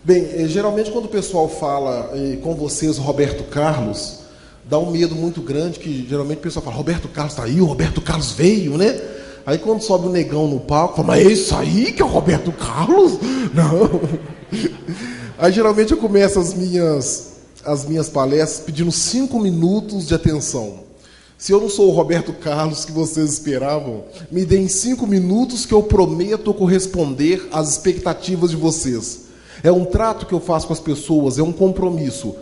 Bem, geralmente quando o pessoal fala com vocês, Roberto Carlos, dá um medo muito grande, que geralmente o pessoal fala, Roberto Carlos está aí, o Roberto Carlos veio, né? Aí quando sobe o negão no palco, fala, mas é isso aí que é o Roberto Carlos? Não. Aí geralmente eu começo as minhas palestras pedindo 5 minutos de atenção. Se eu não sou o Roberto Carlos que vocês esperavam, me deem 5 minutos que eu prometo corresponder às expectativas de vocês. É um trato que eu faço com as pessoas, é um compromisso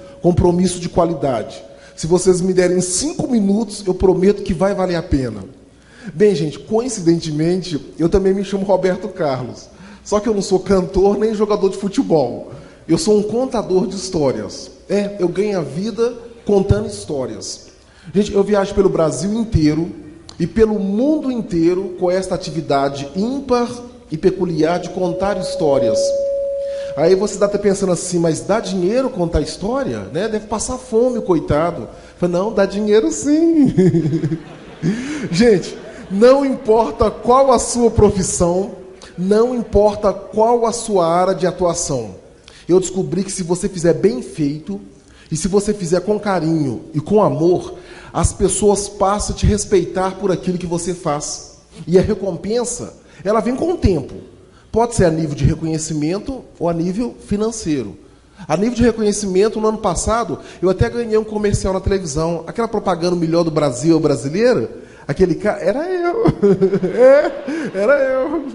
de qualidade. Se vocês me derem 5 minutos, eu prometo que vai valer a pena. Bem, gente, coincidentemente, eu também me chamo Roberto Carlos. Só que eu não sou cantor nem jogador de futebol. Eu sou um contador de histórias. Eu ganho a vida contando histórias. Gente, eu viajo pelo Brasil inteiro e pelo mundo inteiro com esta atividade ímpar e peculiar de contar histórias. Aí você está até pensando assim, mas dá dinheiro contar história? Né? Deve passar fome, coitado. Falei, não, dá dinheiro sim. Gente, não importa qual a sua profissão, não importa qual a sua área de atuação. Eu descobri que se você fizer bem feito, e se você fizer com carinho e com amor, as pessoas passam a te respeitar por aquilo que você faz. E a recompensa, ela vem com o tempo. Pode ser a nível de reconhecimento ou a nível financeiro. A nível de reconhecimento, no ano passado, eu até ganhei um comercial na televisão. Aquela propaganda melhor do Brasil brasileiro, aquele cara, era eu. Era eu.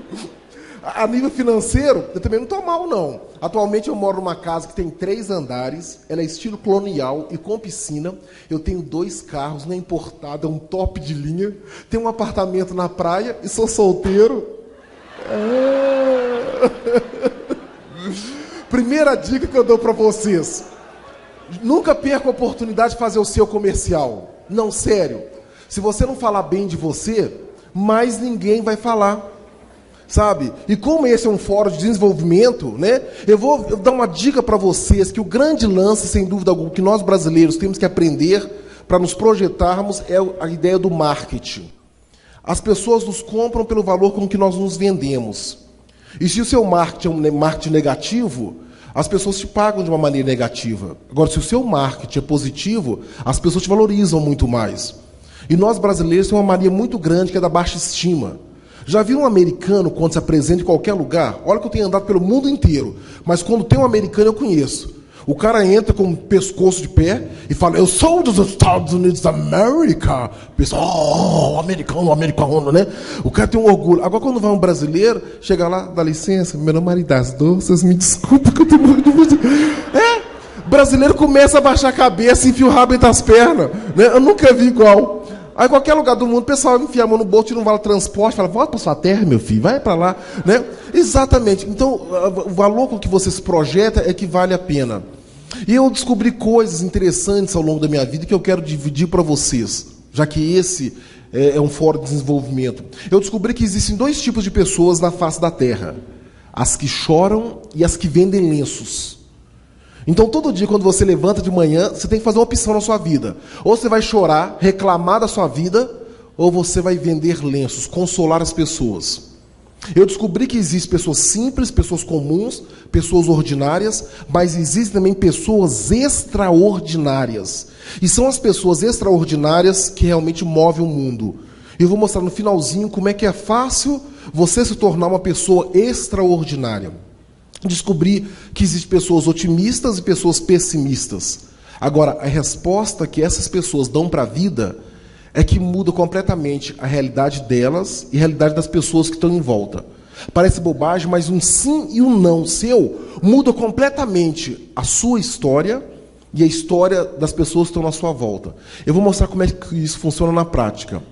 A nível financeiro, eu também não estou mal, não. Atualmente eu moro numa casa que tem 3 andares, ela é estilo colonial e com piscina. Eu tenho 2 carros, não é importado, é um top de linha. Tenho um apartamento na praia e sou solteiro. Primeira dica que eu dou para vocês. Nunca perca a oportunidade de fazer o seu comercial. Não, sério. Se você não falar bem de você, mais ninguém vai falar. Sabe? E como esse é um fórum de desenvolvimento, né? Eu vou dar uma dica para vocês, que o grande lance, sem dúvida alguma, que nós brasileiros temos que aprender para nos projetarmos é a ideia do marketing. As pessoas nos compram pelo valor com que nós nos vendemos. E se o seu marketing é um marketing negativo, as pessoas te pagam de uma maneira negativa. Agora, se o seu marketing é positivo, as pessoas te valorizam muito mais. E nós brasileiros temos uma mania muito grande que é da baixa estima. Já viu um americano quando se apresenta em qualquer lugar? Olha que eu tenho andado pelo mundo inteiro, mas quando tem um americano eu conheço. O cara entra com o pescoço de pé e fala, eu sou dos Estados Unidos da América. O pessoal, americano, né? O cara tem um orgulho. Agora quando vai um brasileiro, chega lá, dá licença, meu nome é Maridas Doces, me desculpa que eu tenho muito... Brasileiro começa a baixar a cabeça, enfia o rabo entre as pernas. Né? Eu nunca vi igual. Aí, em qualquer lugar do mundo, o pessoal enfia a mão no bolso, tira um vale transporte, fala, volta para sua terra, meu filho, vai para lá. Né? Exatamente. Então, o valor com que você se projeta é que vale a pena. E eu descobri coisas interessantes ao longo da minha vida que eu quero dividir para vocês, já que esse é um fórum de desenvolvimento. Eu descobri que existem 2 tipos de pessoas na face da Terra. As que choram e as que vendem lenços. Então, todo dia, quando você levanta de manhã, você tem que fazer uma opção na sua vida. Ou você vai chorar, reclamar da sua vida, ou você vai vender lenços, consolar as pessoas. Eu descobri que existem pessoas simples, pessoas comuns, pessoas ordinárias, mas existem também pessoas extraordinárias. E são as pessoas extraordinárias que realmente movem o mundo. Eu vou mostrar no finalzinho como é que é fácil você se tornar uma pessoa extraordinária. Descobri que existem pessoas otimistas e pessoas pessimistas. Agora, a resposta que essas pessoas dão para a vida é que muda completamente a realidade delas e a realidade das pessoas que estão em volta. Parece bobagem, mas um sim e um não seu muda completamente a sua história e a história das pessoas que estão na sua volta. Eu vou mostrar como é que isso funciona na prática.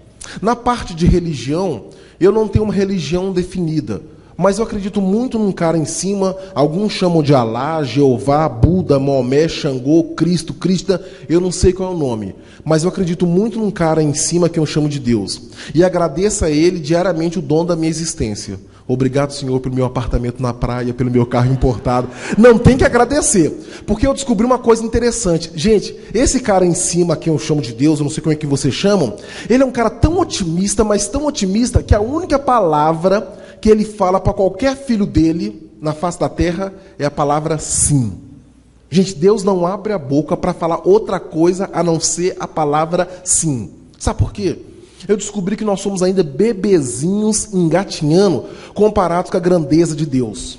Na parte de religião, eu não tenho uma religião definida. Mas eu acredito muito num cara em cima, alguns chamam de Alá, Jeová, Buda, Maomé, Xangô, Cristo, Krishna, eu não sei qual é o nome. Mas eu acredito muito num cara em cima que eu chamo de Deus. E agradeço a Ele diariamente o dom da minha existência. Obrigado, Senhor, pelo meu apartamento na praia, pelo meu carro importado. Não tem que agradecer, porque eu descobri uma coisa interessante. Gente, esse cara em cima, que eu chamo de Deus, eu não sei como é que vocês chamam, ele é um cara tão otimista, mas tão otimista, que a única palavra que ele fala para qualquer filho dele na face da terra é a palavra sim. Gente, Deus não abre a boca para falar outra coisa a não ser a palavra sim. Sabe por quê? Eu descobri que nós somos ainda bebezinhos engatinhando comparados com a grandeza de Deus.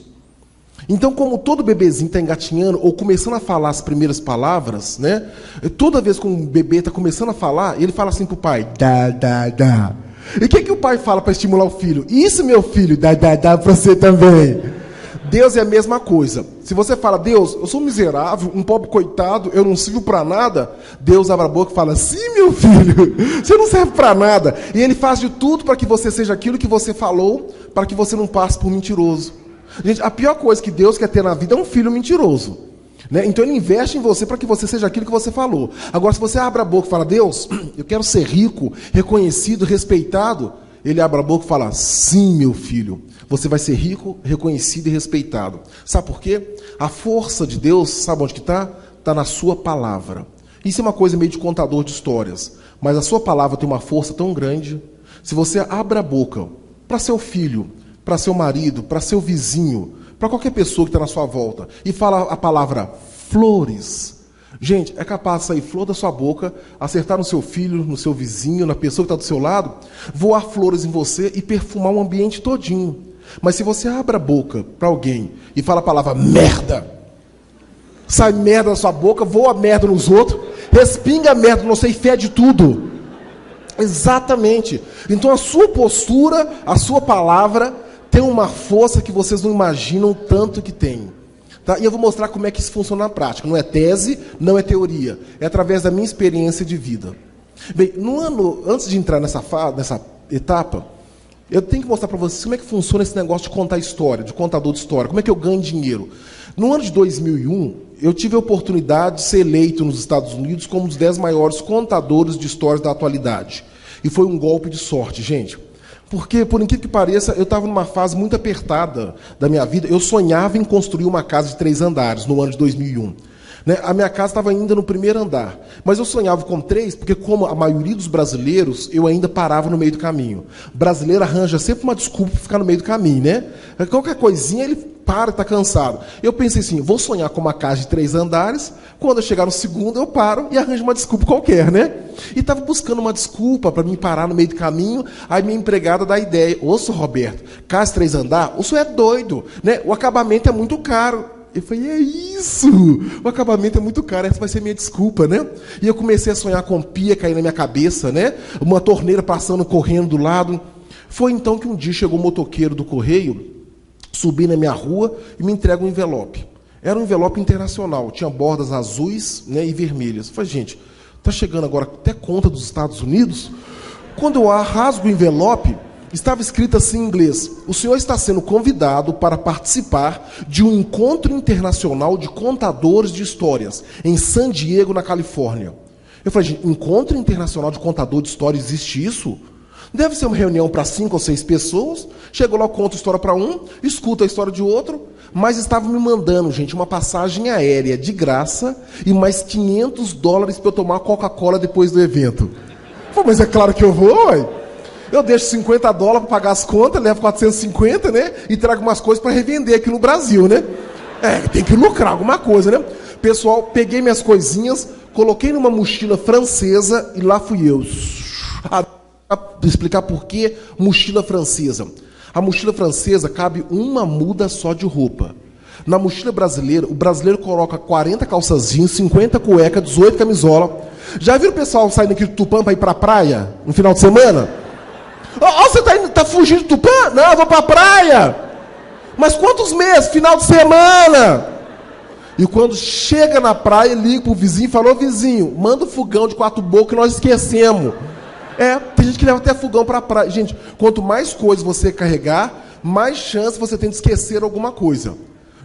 Então, como todo bebezinho está engatinhando ou começando a falar as primeiras palavras, né? Toda vez que um bebê está começando a falar, ele fala assim para o pai, dá, dá, dá. E o que o pai fala para estimular o filho? Isso, meu filho, dá, dá, dá para você também. Deus é a mesma coisa. Se você fala, Deus, eu sou miserável, um pobre coitado, eu não sirvo para nada, Deus abre a boca e fala, sim, meu filho, você não serve para nada. E Ele faz de tudo para que você seja aquilo que você falou, para que você não passe por mentiroso. Gente, a pior coisa que Deus quer ter na vida é um filho mentiroso. Né? Então Ele investe em você para que você seja aquilo que você falou. Agora, se você abre a boca e fala, Deus, eu quero ser rico, reconhecido, respeitado, Ele abre a boca e fala, sim, meu filho, você vai ser rico, reconhecido e respeitado. Sabe por quê? A força de Deus, sabe onde que está? Está na sua palavra. Isso é uma coisa meio de contador de histórias. Mas a sua palavra tem uma força tão grande. Se você abre a boca para seu filho, para seu marido, para seu vizinho, para qualquer pessoa que está na sua volta, e fala a palavra flores, gente, é capaz de sair flor da sua boca, acertar no seu filho, no seu vizinho, na pessoa que está do seu lado, voar flores em você e perfumar um ambiente todinho. Mas se você abre a boca para alguém e fala a palavra merda, sai merda da sua boca, voa merda nos outros, respinga merda no você e fede tudo. Exatamente. Então a sua postura, a sua palavra tem uma força que vocês não imaginam tanto que tem. Tá? E eu vou mostrar como é que isso funciona na prática. Não é tese, não é teoria. É através da minha experiência de vida. Bem, antes de entrar nessa etapa, eu tenho que mostrar para vocês como é que funciona esse negócio de contar história, de contador de história. Como é que eu ganho dinheiro? No ano de 2001, eu tive a oportunidade de ser eleito nos Estados Unidos como um dos 10 maiores contadores de histórias da atualidade. E foi um golpe de sorte, gente. Porque, por incrível que pareça, eu estava numa fase muito apertada da minha vida. Eu sonhava em construir uma casa de 3 andares no ano de 2001. Né? A minha casa estava ainda no primeiro andar. Mas eu sonhava com 3, porque, como a maioria dos brasileiros, eu ainda parava no meio do caminho. O brasileiro arranja sempre uma desculpa para ficar no meio do caminho, né? Qualquer coisinha, ele para, está cansado. Eu pensei assim, vou sonhar com uma casa de 3 andares, quando eu chegar no segundo, eu paro e arranjo uma desculpa qualquer, né? E estava buscando uma desculpa para me parar no meio do caminho, aí minha empregada dá a ideia, ô, senhor Roberto, casa de 3 andares, o senhor é doido, né? O acabamento é muito caro. Eu falei, é isso, o acabamento é muito caro, essa vai ser minha desculpa, né? E eu comecei a sonhar com pia caindo na minha cabeça, né? Uma torneira passando, correndo do lado. Foi então que um dia chegou um motoqueiro do correio, subi na minha rua e me entrega um envelope. Era um envelope internacional, tinha bordas azuis, né, e vermelhas. Eu falei, gente, está chegando agora até conta dos Estados Unidos? Quando eu rasgo o envelope, estava escrito assim em inglês, o senhor está sendo convidado para participar de um encontro internacional de contadores de histórias, em San Diego, na Califórnia. Eu falei, gente, encontro internacional de contador de histórias, existe isso? Deve ser uma reunião para 5 ou 6 pessoas. Chegou lá, eu conto a história para um, escuto a história de outro, mas estavam me mandando, gente, uma passagem aérea de graça e mais $500 para eu tomar Coca-Cola depois do evento. Eu falei, mas é claro que eu vou, ué. Eu deixo $50 para pagar as contas, levo 450, né? E trago umas coisas para revender aqui no Brasil, né? É, tem que lucrar alguma coisa, né? Pessoal, peguei minhas coisinhas, coloquei numa mochila francesa e lá fui eu. Explicar por que mochila francesa. A mochila francesa cabe uma muda só de roupa. Na mochila brasileira, o brasileiro coloca 40 calças jeans, 50 cueca, 18 camisola. Já viram o pessoal saindo aqui do Tupã para ir para a praia no final de semana? Você tá fugindo do Tupã? Não, eu vou para a praia. Mas quantos meses? Final de semana. E quando chega na praia, liga pro vizinho e fala, ô vizinho, manda um fogão de 4 bocas que nós esquecemos. Tem gente que leva até fogão para a praia. Gente, quanto mais coisas você carregar, mais chance você tem de esquecer alguma coisa.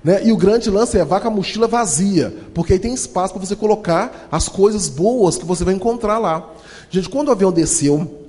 Né? E o grande lance é vá com a mochila vazia, porque aí tem espaço para você colocar as coisas boas que você vai encontrar lá. Gente, quando o avião desceu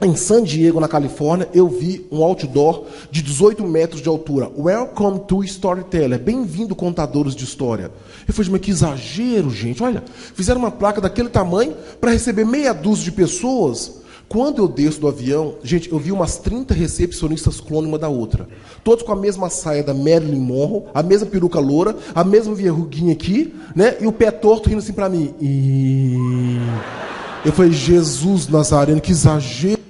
em San Diego, na Califórnia, eu vi um outdoor de 18 metros de altura. Welcome to Storyteller. Bem-vindo, contadores de história. Eu falei, mas que exagero, gente. Olha, fizeram uma placa daquele tamanho para receber meia dúzia de pessoas. Quando eu desço do avião, gente, eu vi umas 30 recepcionistas clone uma da outra. Todos com a mesma saia da Marilyn Monroe, a mesma peruca loura, a mesma verruguinha aqui, né? E o pé torto rindo assim pra mim. Eu falei, Jesus Nazareno, que exagero.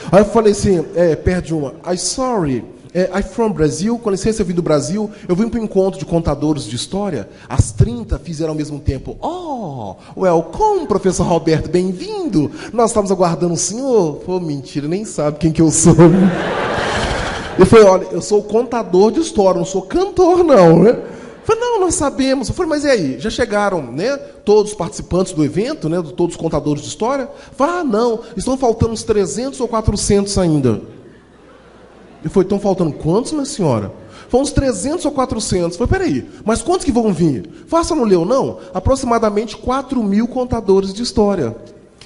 Aí eu falei assim, perde uma. Sorry, I'm from Brazil, com licença, eu vim do Brasil, eu vim para um encontro de contadores de história, as 30 fizeram ao mesmo tempo, welcome, professor Roberto, bem-vindo, nós estamos aguardando o senhor. Pô, mentira, nem sabe quem que eu sou. Eu falei, olha, eu sou contador de história, não sou cantor não, né? Eu falei, não, nós sabemos. Eu falei, mas e aí, já chegaram, né, todos os participantes do evento, né, todos os contadores de história? Eu falei, não, estão faltando uns 300 ou 400 ainda. Eu falei, estão faltando quantos, minha senhora? Foi uns 300 ou 400. Eu falei, peraí, mas quantos que vão vir? Faça, não leu, não? Aproximadamente 4.000 contadores de história.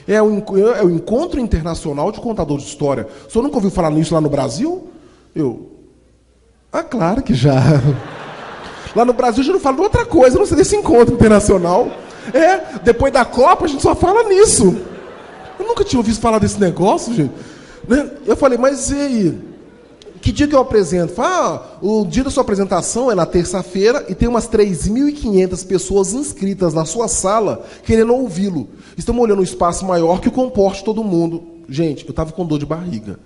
É o Encontro Internacional de Contadores de História. O senhor nunca ouviu falar nisso lá no Brasil? Claro que já. Lá no Brasil a gente não fala de outra coisa, não sei desse encontro internacional. Depois da Copa a gente só fala nisso. Eu nunca tinha ouvido falar desse negócio, gente. Eu falei, mas e aí? Que dia que eu apresento? O dia da sua apresentação é na terça-feira e tem umas 3.500 pessoas inscritas na sua sala querendo ouvi-lo. Estamos olhando um espaço maior que comporte todo mundo. Gente, eu estava com dor de barriga.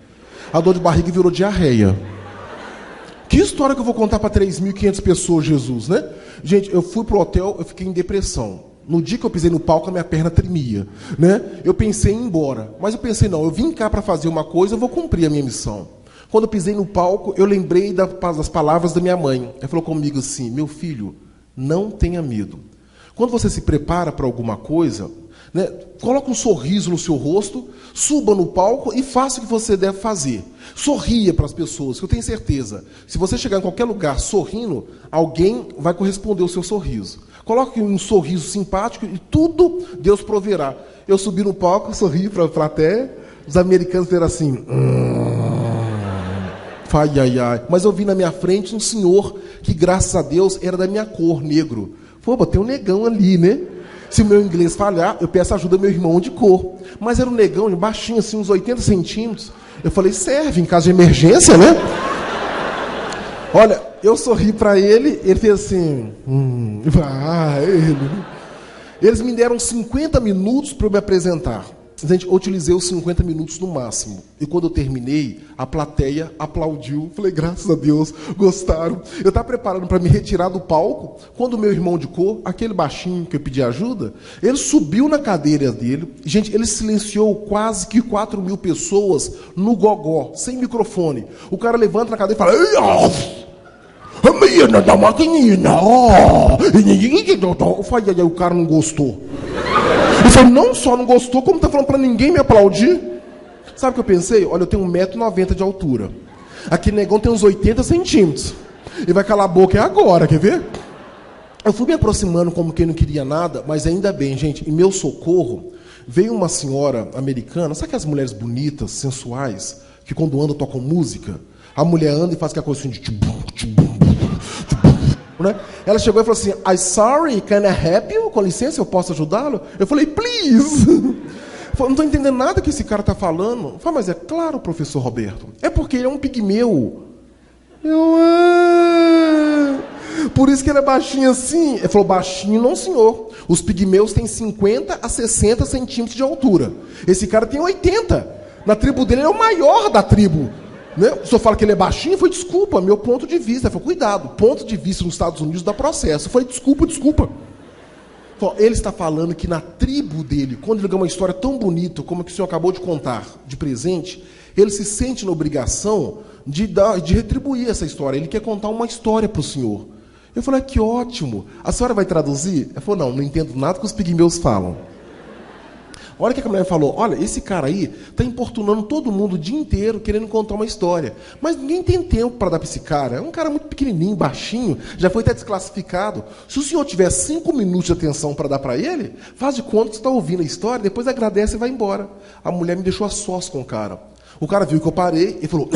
A dor de barriga virou diarreia. Que história que eu vou contar para 3.500 pessoas, Jesus, né? Gente, eu fui pro hotel, eu fiquei em depressão. No dia que eu pisei no palco, a minha perna tremia, né? Eu pensei em ir embora. Mas eu pensei, não, eu vim cá para fazer uma coisa, eu vou cumprir a minha missão. Quando eu pisei no palco, eu lembrei das palavras da minha mãe. Ela falou comigo assim, meu filho, não tenha medo. Quando você se prepara para alguma coisa, né, coloque um sorriso no seu rosto, suba no palco e faça o que você deve fazer. Sorria para as pessoas, que eu tenho certeza. Se você chegar em qualquer lugar sorrindo, alguém vai corresponder ao seu sorriso. Coloque um sorriso simpático e tudo Deus proverá. Eu subi no palco, sorri para a plateia, os americanos viram assim... Mas eu vi na minha frente um senhor que, graças a Deus, era da minha cor, negro. Pô, tem um negão ali, né? Se o meu inglês falhar, eu peço ajuda ao meu irmão de cor. Mas era um negão, baixinho, assim, uns 80 centímetros. Eu falei, serve em caso de emergência, né? Olha, eu sorri para ele, ele fez assim... Eles me deram 50 minutos para eu me apresentar. Gente, eu utilizei os 50 minutos no máximo. E quando eu terminei, a plateia aplaudiu. Falei, graças a Deus, gostaram. Eu estava preparando para me retirar do palco, quando o meu irmão de cor, aquele baixinho que eu pedi ajuda, ele subiu na cadeira dele. Gente, ele silenciou quase que 4.000 pessoas no gogó, sem microfone. O cara levanta na cadeira e fala... Aí o cara não gostou. Ele falou, não só não gostou, como está falando para ninguém me aplaudir. Sabe o que eu pensei? Olha, eu tenho 1,90 m de altura. Aquele negão tem uns 80 centímetros. Ele vai calar a boca agora, quer ver? Eu fui me aproximando como quem não queria nada, mas ainda bem, gente, em meu socorro, veio uma senhora americana, sabe aquelas mulheres bonitas, sensuais, que quando andam tocam música? A mulher anda e faz aquela coisa assim de... Né? Ela chegou e falou assim, I'm sorry, can I help you? Com licença, eu posso ajudá-lo? Eu falei, please. Eu não estou entendendo nada que esse cara está falando. Eu falei, mas é claro, professor Roberto, é porque ele é um pigmeu. Por isso que ele é baixinho assim. Ele falou, baixinho não, senhor. Os pigmeus têm 50 a 60 centímetros de altura. Esse cara tem 80. Na tribo dele, ele é o maior da tribo. Né? O senhor fala que ele é baixinho, foi desculpa, meu ponto de vista. Ele falou, cuidado, ponto de vista nos Estados Unidos dá processo. Eu falei, desculpa. Ele está falando que na tribo dele, quando ele ganha uma história tão bonita como a que o senhor acabou de contar, de presente, ele se sente na obrigação de retribuir essa história. Ele quer contar uma história para o senhor. Eu falei, que ótimo. A senhora vai traduzir? Ele falou, não entendo nada que os pigmeus falam. Olha o que a mulher falou, olha, esse cara aí está importunando todo mundo o dia inteiro, querendo contar uma história. Mas ninguém tem tempo para dar para esse cara. É um cara muito pequenininho, baixinho, já foi até desclassificado. Se o senhor tiver 5 minutos de atenção para dar para ele, faz de conta que você está ouvindo a história, depois agradece e vai embora. A mulher me deixou a sós com o cara. O cara viu que eu parei e falou...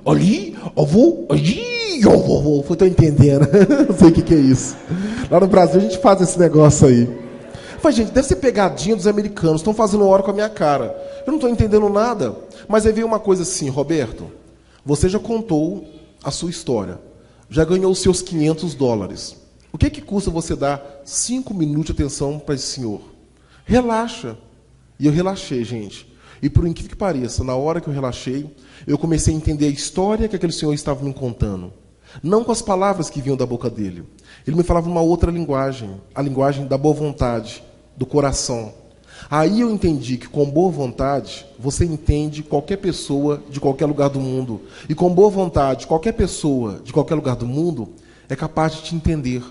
Ali, avô, ali. Tô entendendo. Não sei o que é isso. Lá no Brasil a gente faz esse negócio aí. Falei, gente, deve ser pegadinha dos americanos. Estão fazendo hora com a minha cara. Eu não estou entendendo nada. Mas aí veio uma coisa assim, Roberto. Você já contou a sua história. Já ganhou os seus $500. O que custa você dar 5 minutos de atenção para esse senhor? Relaxa. E eu relaxei, gente. E por incrível que pareça, na hora que eu relaxei, eu comecei a entender a história que aquele senhor estava me contando. Não com as palavras que vinham da boca dele. Ele me falava uma outra linguagem, a linguagem da boa vontade, do coração. Aí eu entendi que com boa vontade, você entende qualquer pessoa de qualquer lugar do mundo. E com boa vontade, qualquer pessoa de qualquer lugar do mundo é capaz de te entender.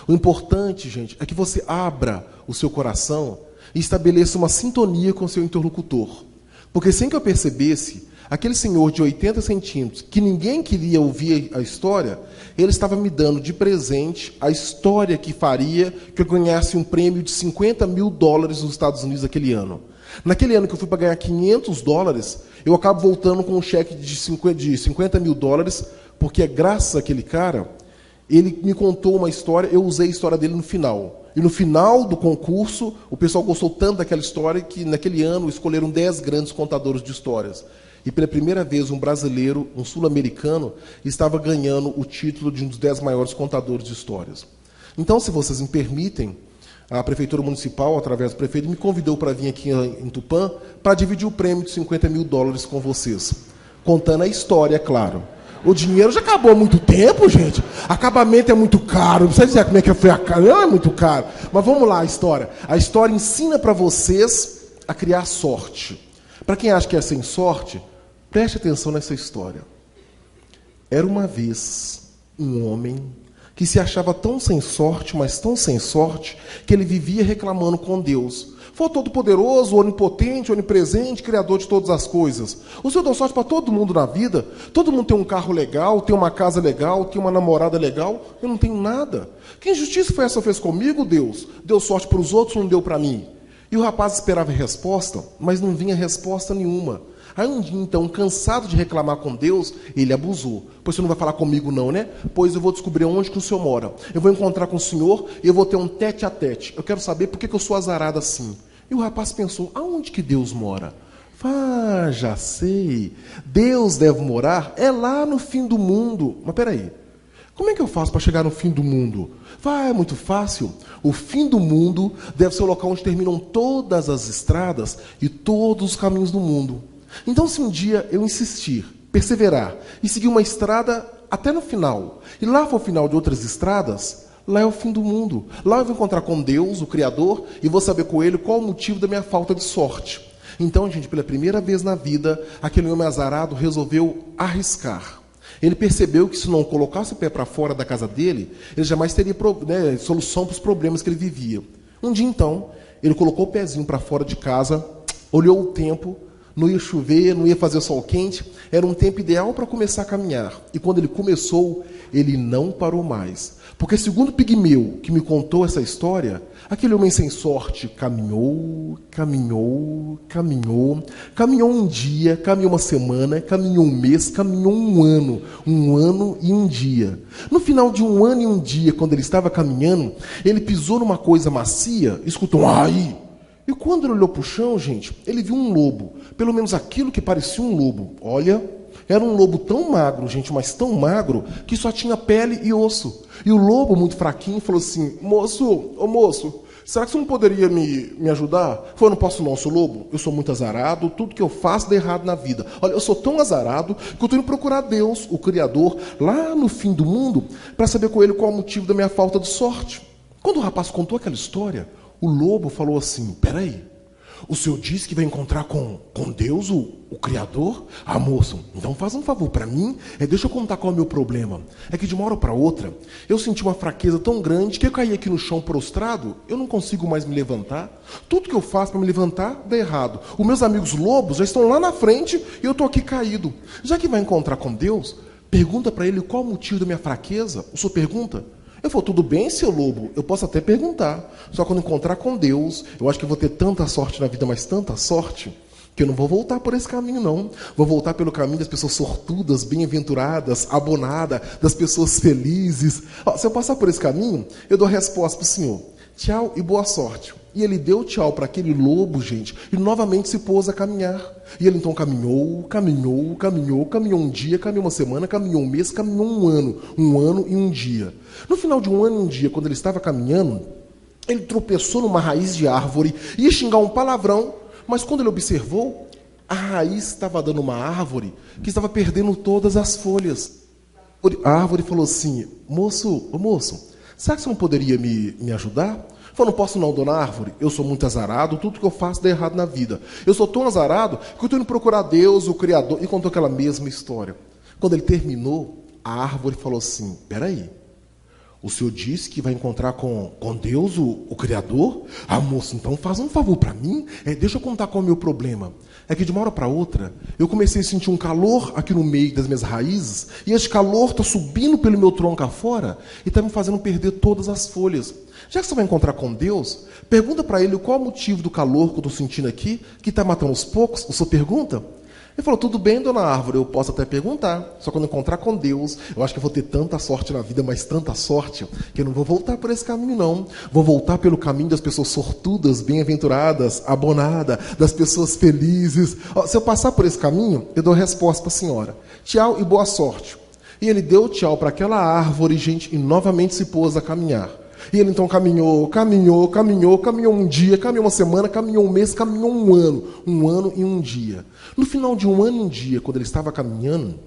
O importante, gente, é que você abra o seu coração e estabeleça uma sintonia com o seu interlocutor. Porque sem que eu percebesse, aquele senhor de 80 centímetros, que ninguém queria ouvir a história, ele estava me dando de presente a história que faria que eu ganhasse um prêmio de $50 mil nos Estados Unidos naquele ano. Naquele ano que eu fui para ganhar $500, eu acabo voltando com um cheque de $50 mil, porque graças àquele cara, ele me contou uma história, eu usei a história dele no final. E no final do concurso, o pessoal gostou tanto daquela história que naquele ano escolheram 10 grandes contadores de histórias. E pela primeira vez um brasileiro, um sul-americano, estava ganhando o título de um dos 10 maiores contadores de histórias. Então, se vocês me permitem, a Prefeitura Municipal, através do prefeito, me convidou para vir aqui em Tupã para dividir o prêmio de $50 mil com vocês. Contando a história, é claro. O dinheiro já acabou há muito tempo, gente. Acabamento é muito caro. Não precisa dizer como é que foi a cara. Não é muito caro. Mas vamos lá, a história. A história ensina para vocês a criar sorte. Para quem acha que é sem sorte, preste atenção nessa história. Era uma vez um homem que se achava tão sem sorte, mas tão sem sorte, que ele vivia reclamando com Deus. Foi todo-poderoso, onipotente, onipresente, criador de todas as coisas. O Senhor deu sorte para todo mundo na vida. Todo mundo tem um carro legal, tem uma casa legal, tem uma namorada legal. Eu não tenho nada. Que injustiça foi essa que fez comigo, Deus? Deu sorte para os outros, não deu para mim. E o rapaz esperava a resposta, mas não vinha resposta nenhuma. Aí um dia, então, cansado de reclamar com Deus, ele abusou. Pois você não vai falar comigo não, né? Pois eu vou descobrir onde que o senhor mora. Eu vou encontrar com o senhor e eu vou ter um tete a tete. Eu quero saber por que eu sou azarado assim. E o rapaz pensou, aonde que Deus mora? Ah, já sei. Deus deve morar é lá no fim do mundo. Mas peraí, como é que eu faço para chegar no fim do mundo? É muito fácil. O fim do mundo deve ser o local onde terminam todas as estradas e todos os caminhos do mundo. Então, se um dia eu insistir, perseverar e seguir uma estrada até no final, e lá for o final de outras estradas, lá é o fim do mundo. Lá eu vou encontrar com Deus, o Criador, e vou saber com Ele qual o motivo da minha falta de sorte. Então, gente, pela primeira vez na vida, aquele homem azarado resolveu arriscar. Ele percebeu que se não colocasse o pé para fora da casa dele, ele jamais teria solução para os problemas que ele vivia. Um dia, então, ele colocou o pezinho para fora de casa, olhou o tempo, não ia chover, não ia fazer sol quente, era um tempo ideal para começar a caminhar. E quando ele começou, ele não parou mais. Porque, segundo o pigmeu que me contou essa história, aquele homem sem sorte caminhou, caminhou, caminhou, caminhou um dia, caminhou uma semana, caminhou um mês, caminhou um ano e um dia. No final de um ano e um dia, quando ele estava caminhando, ele pisou numa coisa macia, escutou um ai. E quando ele olhou para o chão, gente, ele viu um lobo. Pelo menos aquilo que parecia um lobo. Olha, era um lobo tão magro, gente, mas tão magro, que só tinha pele e osso. E o lobo, muito fraquinho, falou assim, moço, será que você não poderia me ajudar? Eu não posso não, sou lobo. Eu sou muito azarado, tudo que eu faço dá errado na vida. Olha, eu sou tão azarado que eu estou indo procurar Deus, o Criador, lá no fim do mundo, para saber com ele qual é o motivo da minha falta de sorte. Quando o rapaz contou aquela história, o lobo falou assim, peraí, o senhor disse que vai encontrar com Deus, o Criador? Ah, moço, então faz um favor para mim, deixa eu contar qual é o meu problema. É que de uma hora para outra, eu senti uma fraqueza tão grande que eu caí aqui no chão prostrado, eu não consigo mais me levantar. Tudo que eu faço para me levantar, dá errado. Os meus amigos lobos já estão lá na frente e eu estou aqui caído. Já que vai encontrar com Deus, pergunta para ele qual o motivo da minha fraqueza. O senhor pergunta? Eu falei, tudo bem, seu lobo, eu posso até perguntar. Só quando encontrar com Deus, eu acho que eu vou ter tanta sorte na vida, mas tanta sorte, que eu não vou voltar por esse caminho, não. Vou voltar pelo caminho das pessoas sortudas, bem-aventuradas, abonadas, das pessoas felizes. Ó, se eu passar por esse caminho, eu dou a resposta para o Senhor. Tchau e boa sorte. E ele deu tchau para aquele lobo, gente, e novamente se pôs a caminhar. E ele então caminhou um dia, caminhou uma semana, caminhou um mês, caminhou um ano e um dia. No final de um ano e um dia, quando ele estava caminhando, ele tropeçou numa raiz de árvore, ia xingar um palavrão, mas quando ele observou, a raiz estava dando uma árvore que estava perdendo todas as folhas. A árvore falou assim: moço, será que você não poderia me ajudar? Falou: não posso não, dona árvore, eu sou muito azarado, tudo que eu faço dá errado na vida. Eu sou tão azarado que eu estou indo procurar Deus, o Criador, e contou aquela mesma história. Quando ele terminou, a árvore falou assim: peraí, o senhor disse que vai encontrar com Deus, o Criador? Ah, moço, então faz um favor para mim. Deixa eu contar qual é o meu problema. É que de uma hora para outra, eu comecei a sentir um calor aqui no meio das minhas raízes, e esse calor está subindo pelo meu tronco afora, e está me fazendo perder todas as folhas. Já que você vai encontrar com Deus, pergunta para ele qual é o motivo do calor que eu estou sentindo aqui, que está matando aos poucos. O senhor pergunta? Ele falou: tudo bem, dona árvore, eu posso até perguntar. Só quando eu encontrar com Deus, eu acho que eu vou ter tanta sorte na vida, mas tanta sorte, que eu não vou voltar por esse caminho, não. Vou voltar pelo caminho das pessoas sortudas, bem-aventuradas, abonadas, das pessoas felizes. Se eu passar por esse caminho, eu dou a resposta para a senhora: tchau e boa sorte. E ele deu tchau para aquela árvore, gente, e novamente se pôs a caminhar. E ele então caminhou um dia, caminhou uma semana, caminhou um mês, caminhou um ano e um dia. No final de um ano e um dia, quando ele estava caminhando,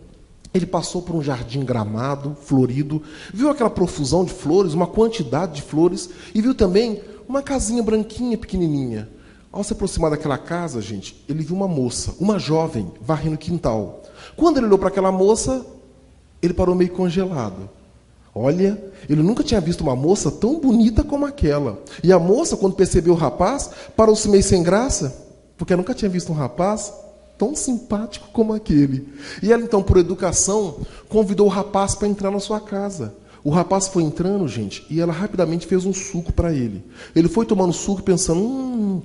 ele passou por um jardim gramado, florido, viu aquela profusão de flores, uma quantidade de flores, e viu também uma casinha branquinha, pequenininha. Ao se aproximar daquela casa, gente, ele viu uma moça, uma jovem, varrendo o quintal. Quando ele olhou para aquela moça, ele parou meio congelado. Olha, ele nunca tinha visto uma moça tão bonita como aquela. E a moça, quando percebeu o rapaz, parou-se meio sem graça, porque nunca tinha visto um rapaz tão simpático como aquele. E ela, então, por educação, convidou o rapaz para entrar na sua casa. O rapaz foi entrando, gente, e ela rapidamente fez um suco para ele. Ele foi tomando suco pensando: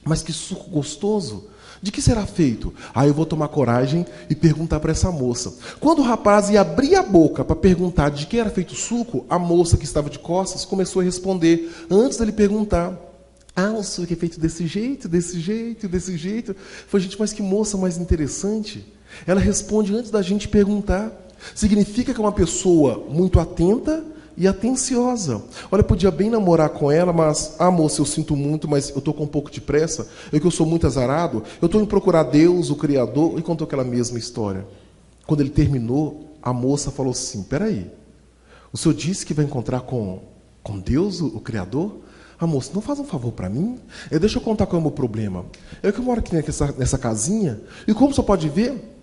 mas que suco gostoso! De que será feito? Eu vou tomar coragem e perguntar para essa moça. Quando o rapaz ia abrir a boca para perguntar de que era feito o suco, a moça que estava de costas começou a responder, antes dele perguntar: o suco é feito desse jeito. Foi, gente, mas que moça mais interessante. Ela responde antes da gente perguntar. Significa que é uma pessoa muito atenta e atenciosa. Olha, eu podia bem namorar com ela, mas, moça, eu sinto muito, mas eu estou com um pouco de pressa, que eu sou muito azarado, eu estou indo procurar Deus, o Criador, e contou aquela mesma história. Quando ele terminou, a moça falou assim: peraí, o senhor disse que vai encontrar com Deus, o Criador? Moça, não faz um favor para mim? Deixa eu contar qual é o meu problema. Eu que moro aqui nessa casinha, e como o senhor pode ver,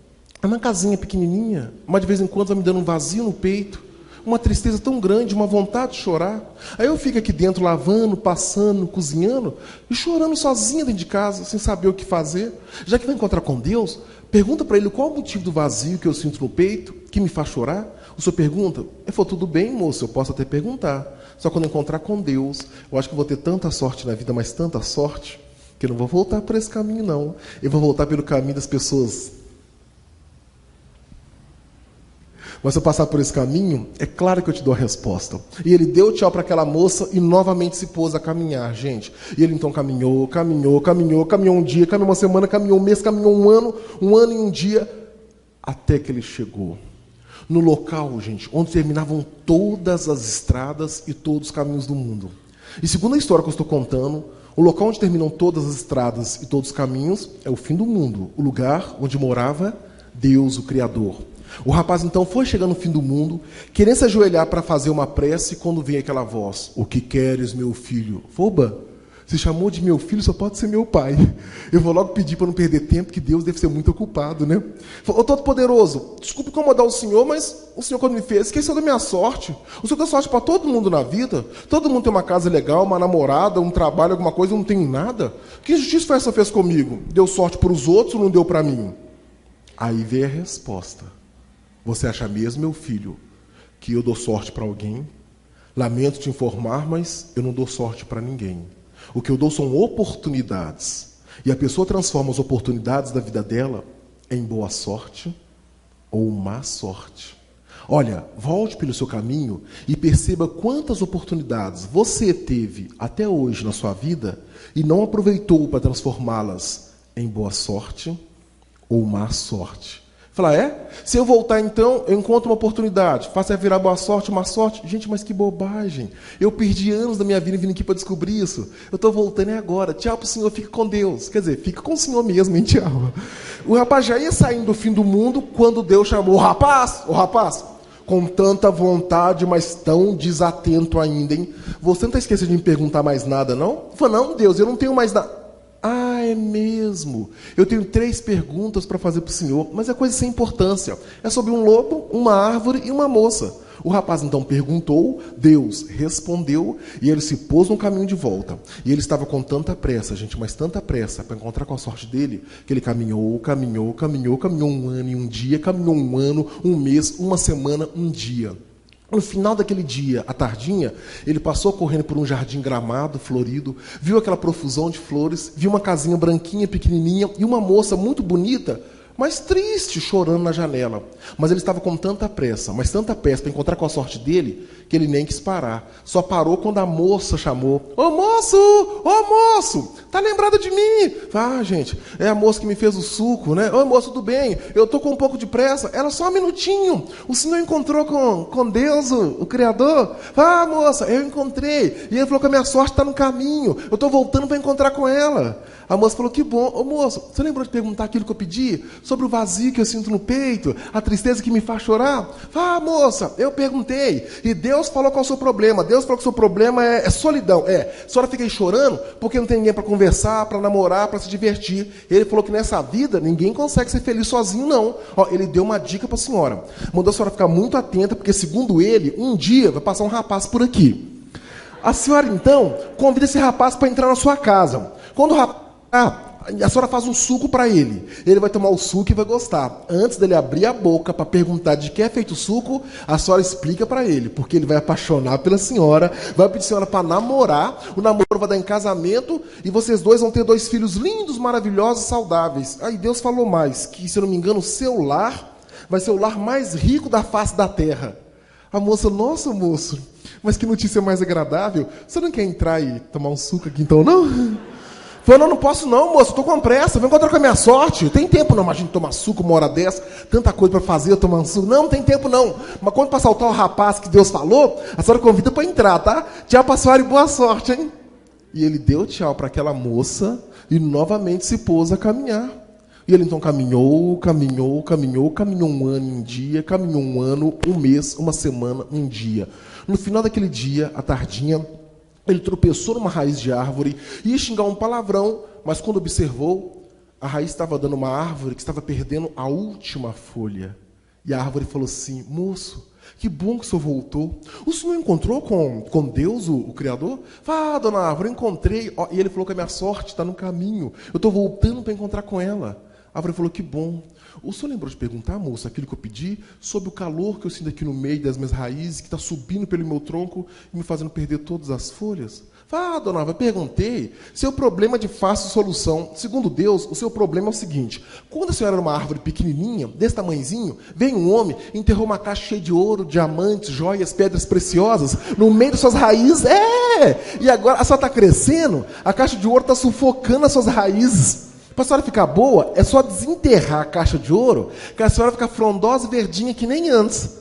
é uma casinha pequenininha, mas de vez em quando vai me dando um vazio no peito, uma tristeza tão grande, uma vontade de chorar. Aí eu fico aqui dentro lavando, passando, cozinhando e chorando sozinha dentro de casa, sem saber o que fazer. Já que vai encontrar com Deus, pergunta para ele qual é o motivo do vazio que eu sinto no peito, que me faz chorar. O senhor pergunta? Ele falou: tudo bem, moço, eu posso até perguntar. Só quando eu encontrar com Deus, eu acho que eu vou ter tanta sorte na vida, mas tanta sorte, que eu não vou voltar por esse caminho, não. Eu vou voltar pelo caminho das pessoas. Mas se eu passar por esse caminho, é claro que eu te dou a resposta. E ele deu tchau para aquela moça e novamente se pôs a caminhar, gente. E ele então caminhou um dia, caminhou uma semana, caminhou um mês, caminhou um ano e um dia, até que ele chegou no local, gente, onde terminavam todas as estradas e todos os caminhos do mundo. E segundo a história que eu estou contando, o local onde terminam todas as estradas e todos os caminhos é o fim do mundo, o lugar onde morava Deus, o Criador. O rapaz então foi chegando no fim do mundo, querendo se ajoelhar para fazer uma prece, quando veio aquela voz: o que queres, meu filho? Oba, se chamou de meu filho, só pode ser meu pai. Eu vou logo pedir para não perder tempo, que Deus deve ser muito ocupado, né? Ô Todo-Poderoso, desculpe incomodar o Senhor, mas o Senhor, quando me fez, esqueceu da minha sorte. O Senhor deu sorte para todo mundo na vida. Todo mundo tem uma casa legal, uma namorada, um trabalho, alguma coisa, eu não tenho nada. Que injustiça foi essa que fez comigo? Deu sorte para os outros ou não deu para mim? Aí veio a resposta: você acha mesmo, meu filho, que eu dou sorte para alguém? Lamento te informar, mas eu não dou sorte para ninguém. O que eu dou são oportunidades. E a pessoa transforma as oportunidades da vida dela em boa sorte ou má sorte. Olha, volte pelo seu caminho e perceba quantas oportunidades você teve até hoje na sua vida e não aproveitou para transformá-las em boa sorte ou má sorte. Fala, se eu voltar então, eu encontro uma oportunidade, faça virar boa sorte, má sorte. Gente, mas que bobagem. Eu perdi anos da minha vida vindo aqui para descobrir isso. Eu estou voltando agora. Tchau pro Senhor, fique com Deus. Quer dizer, fica com o Senhor mesmo, hein, tchau. O rapaz já ia saindo do fim do mundo quando Deus chamou o rapaz, com tanta vontade, mas tão desatento ainda, hein? Você não está esquecendo de me perguntar mais nada, não? Falei, não, Deus, eu não tenho mais nada. Ah, é mesmo. Eu tenho 3 perguntas para fazer para o Senhor, mas é coisa sem importância. É sobre um lobo, uma árvore e uma moça. O rapaz então perguntou, Deus respondeu, e ele se pôs no caminho de volta. E ele estava com tanta pressa, gente, mas tanta pressa para encontrar com a sorte dele, que ele caminhou um ano e um dia, caminhou um ano, um mês, uma semana, um dia. No final daquele dia, à tardinha, ele passou correndo por um jardim gramado, florido, viu aquela profusão de flores, viu uma casinha branquinha, pequenininha, e uma moça muito bonita, mas triste, chorando na janela. Mas ele estava com tanta pressa, mas tanta pressa para encontrar com a sorte dele, que ele nem quis parar. Só parou quando a moça chamou. Ô moço, tá lembrado de mim? Ah, gente, é a moça que me fez o suco, né? Ô moço, tudo bem? Eu tô com um pouco de pressa. Ela, só um minutinho. O senhor encontrou com Deus, o Criador? Ah, moça, eu encontrei. E ele falou que a minha sorte está no caminho. Eu tô voltando para encontrar com ela. A moça falou, que bom. Ô moço, você lembrou de perguntar aquilo que eu pedi? Sobre o vazio que eu sinto no peito, a tristeza que me faz chorar? Ah, moça, eu perguntei. E Deus falou qual é o seu problema. Deus falou que o seu problema é solidão. A senhora fica aí chorando porque não tem ninguém para conversar, para namorar, para se divertir. Ele falou que nessa vida ninguém consegue ser feliz sozinho, não. Ele deu uma dica para a senhora. Mandou a senhora ficar muito atenta, porque segundo ele, um dia vai passar um rapaz por aqui. A senhora, então, convida esse rapaz para entrar na sua casa. Quando o rapaz... a senhora faz um suco para ele. Ele vai tomar o suco e vai gostar. Antes dele abrir a boca para perguntar de que é feito o suco, a senhora explica para ele, porque ele vai apaixonar pela senhora, vai pedir a senhora para namorar, o namoro vai dar em casamento, e vocês dois vão ter 2 filhos lindos, maravilhosos, saudáveis. Aí Deus falou mais, que se eu não me engano, o seu lar vai ser o lar mais rico da face da terra. A moça, nossa moço, mas que notícia mais agradável. Você não quer entrar e tomar um suco aqui então, não? Falei, não posso não, moço, estou com pressa, vou encontrar com a minha sorte. Tem tempo não, imagina tomar suco uma hora dessa, tanta coisa para fazer, tomar um suco. Não tem tempo não. Mas quando passar o tal rapaz que Deus falou, a senhora convida para entrar, tá? Tchau pra senhora e boa sorte, hein? E ele deu tchau para aquela moça e novamente se pôs a caminhar. E ele então caminhou um ano em um dia, caminhou um ano, um mês, uma semana, um dia. No final daquele dia, à tardinha, ele tropeçou numa raiz de árvore e ia xingar um palavrão, mas quando observou, a raiz estava dando uma árvore que estava perdendo a última folha. E a árvore falou assim, moço, que bom que o senhor voltou. O senhor encontrou com Deus, o Criador? Ah, dona árvore, eu encontrei. E ele falou que a minha sorte está no caminho. Eu estou voltando para encontrar com ela. A árvore falou, que bom. O senhor lembrou de perguntar, moça, aquilo que eu pedi, sobre o calor que eu sinto aqui no meio das minhas raízes, que está subindo pelo meu tronco e me fazendo perder todas as folhas? Ah, dona Árvore, perguntei. Seu problema é de fácil solução. Segundo Deus, o seu problema é o seguinte. Quando a senhora era uma árvore pequenininha, desse tamanhozinho, veio um homem e enterrou uma caixa cheia de ouro, diamantes, joias, pedras preciosas, no meio das suas raízes. E agora a senhora está crescendo, a caixa de ouro está sufocando as suas raízes. Para a senhora ficar boa, é só desenterrar a caixa de ouro, que a senhora fica frondosa e verdinha que nem antes.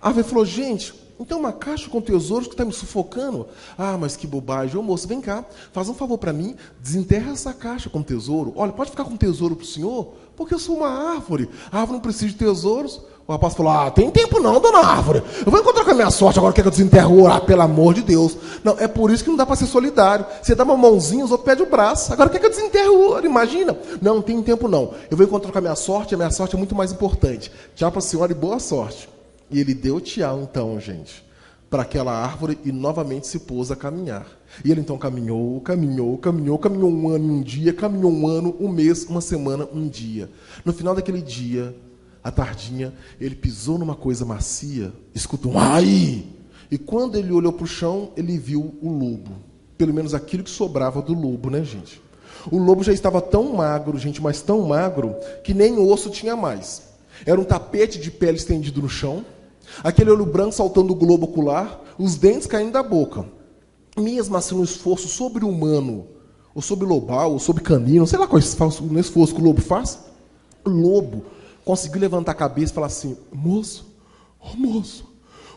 A árvore falou, gente, então uma caixa com tesouros que está me sufocando? Ah, mas que bobagem. Ô moço, vem cá, faz um favor para mim, desenterra essa caixa com tesouro. Olha, pode ficar com tesouro para o senhor? Porque eu sou uma árvore. A árvore não precisa de tesouros. O rapaz falou, tem tempo não, dona árvore. Eu vou encontrar com a minha sorte, agora quer que eu desenterre o ouro? Pelo amor de Deus. Não, é por isso que não dá para ser solidário. Você dá uma mãozinha, os outros pedem o braço. Agora quer que eu desenterre o ouro? Imagina. Não tem tempo não. Eu vou encontrar com a minha sorte é muito mais importante. Tchau para a senhora e boa sorte. E ele deu tchau então, gente, para aquela árvore e novamente se pôs a caminhar. E ele então caminhou um ano, um dia, caminhou um ano, um mês, uma semana, um dia. No final daquele dia, à tardinha, ele pisou numa coisa macia, escutou um ai! E quando ele olhou para o chão, ele viu o lobo. Pelo menos aquilo que sobrava do lobo, né, gente? O lobo já estava tão magro, gente, mas tão magro, que nem osso tinha mais. Era um tapete de pele estendido no chão, aquele olho branco saltando do globo ocular, os dentes caindo da boca. Mesmo assim, um esforço sobre-humano, ou sobre-lobal, ou sobre-canino, sei lá qual esforço que o lobo faz. O lobo conseguiu levantar a cabeça e falar assim: moço,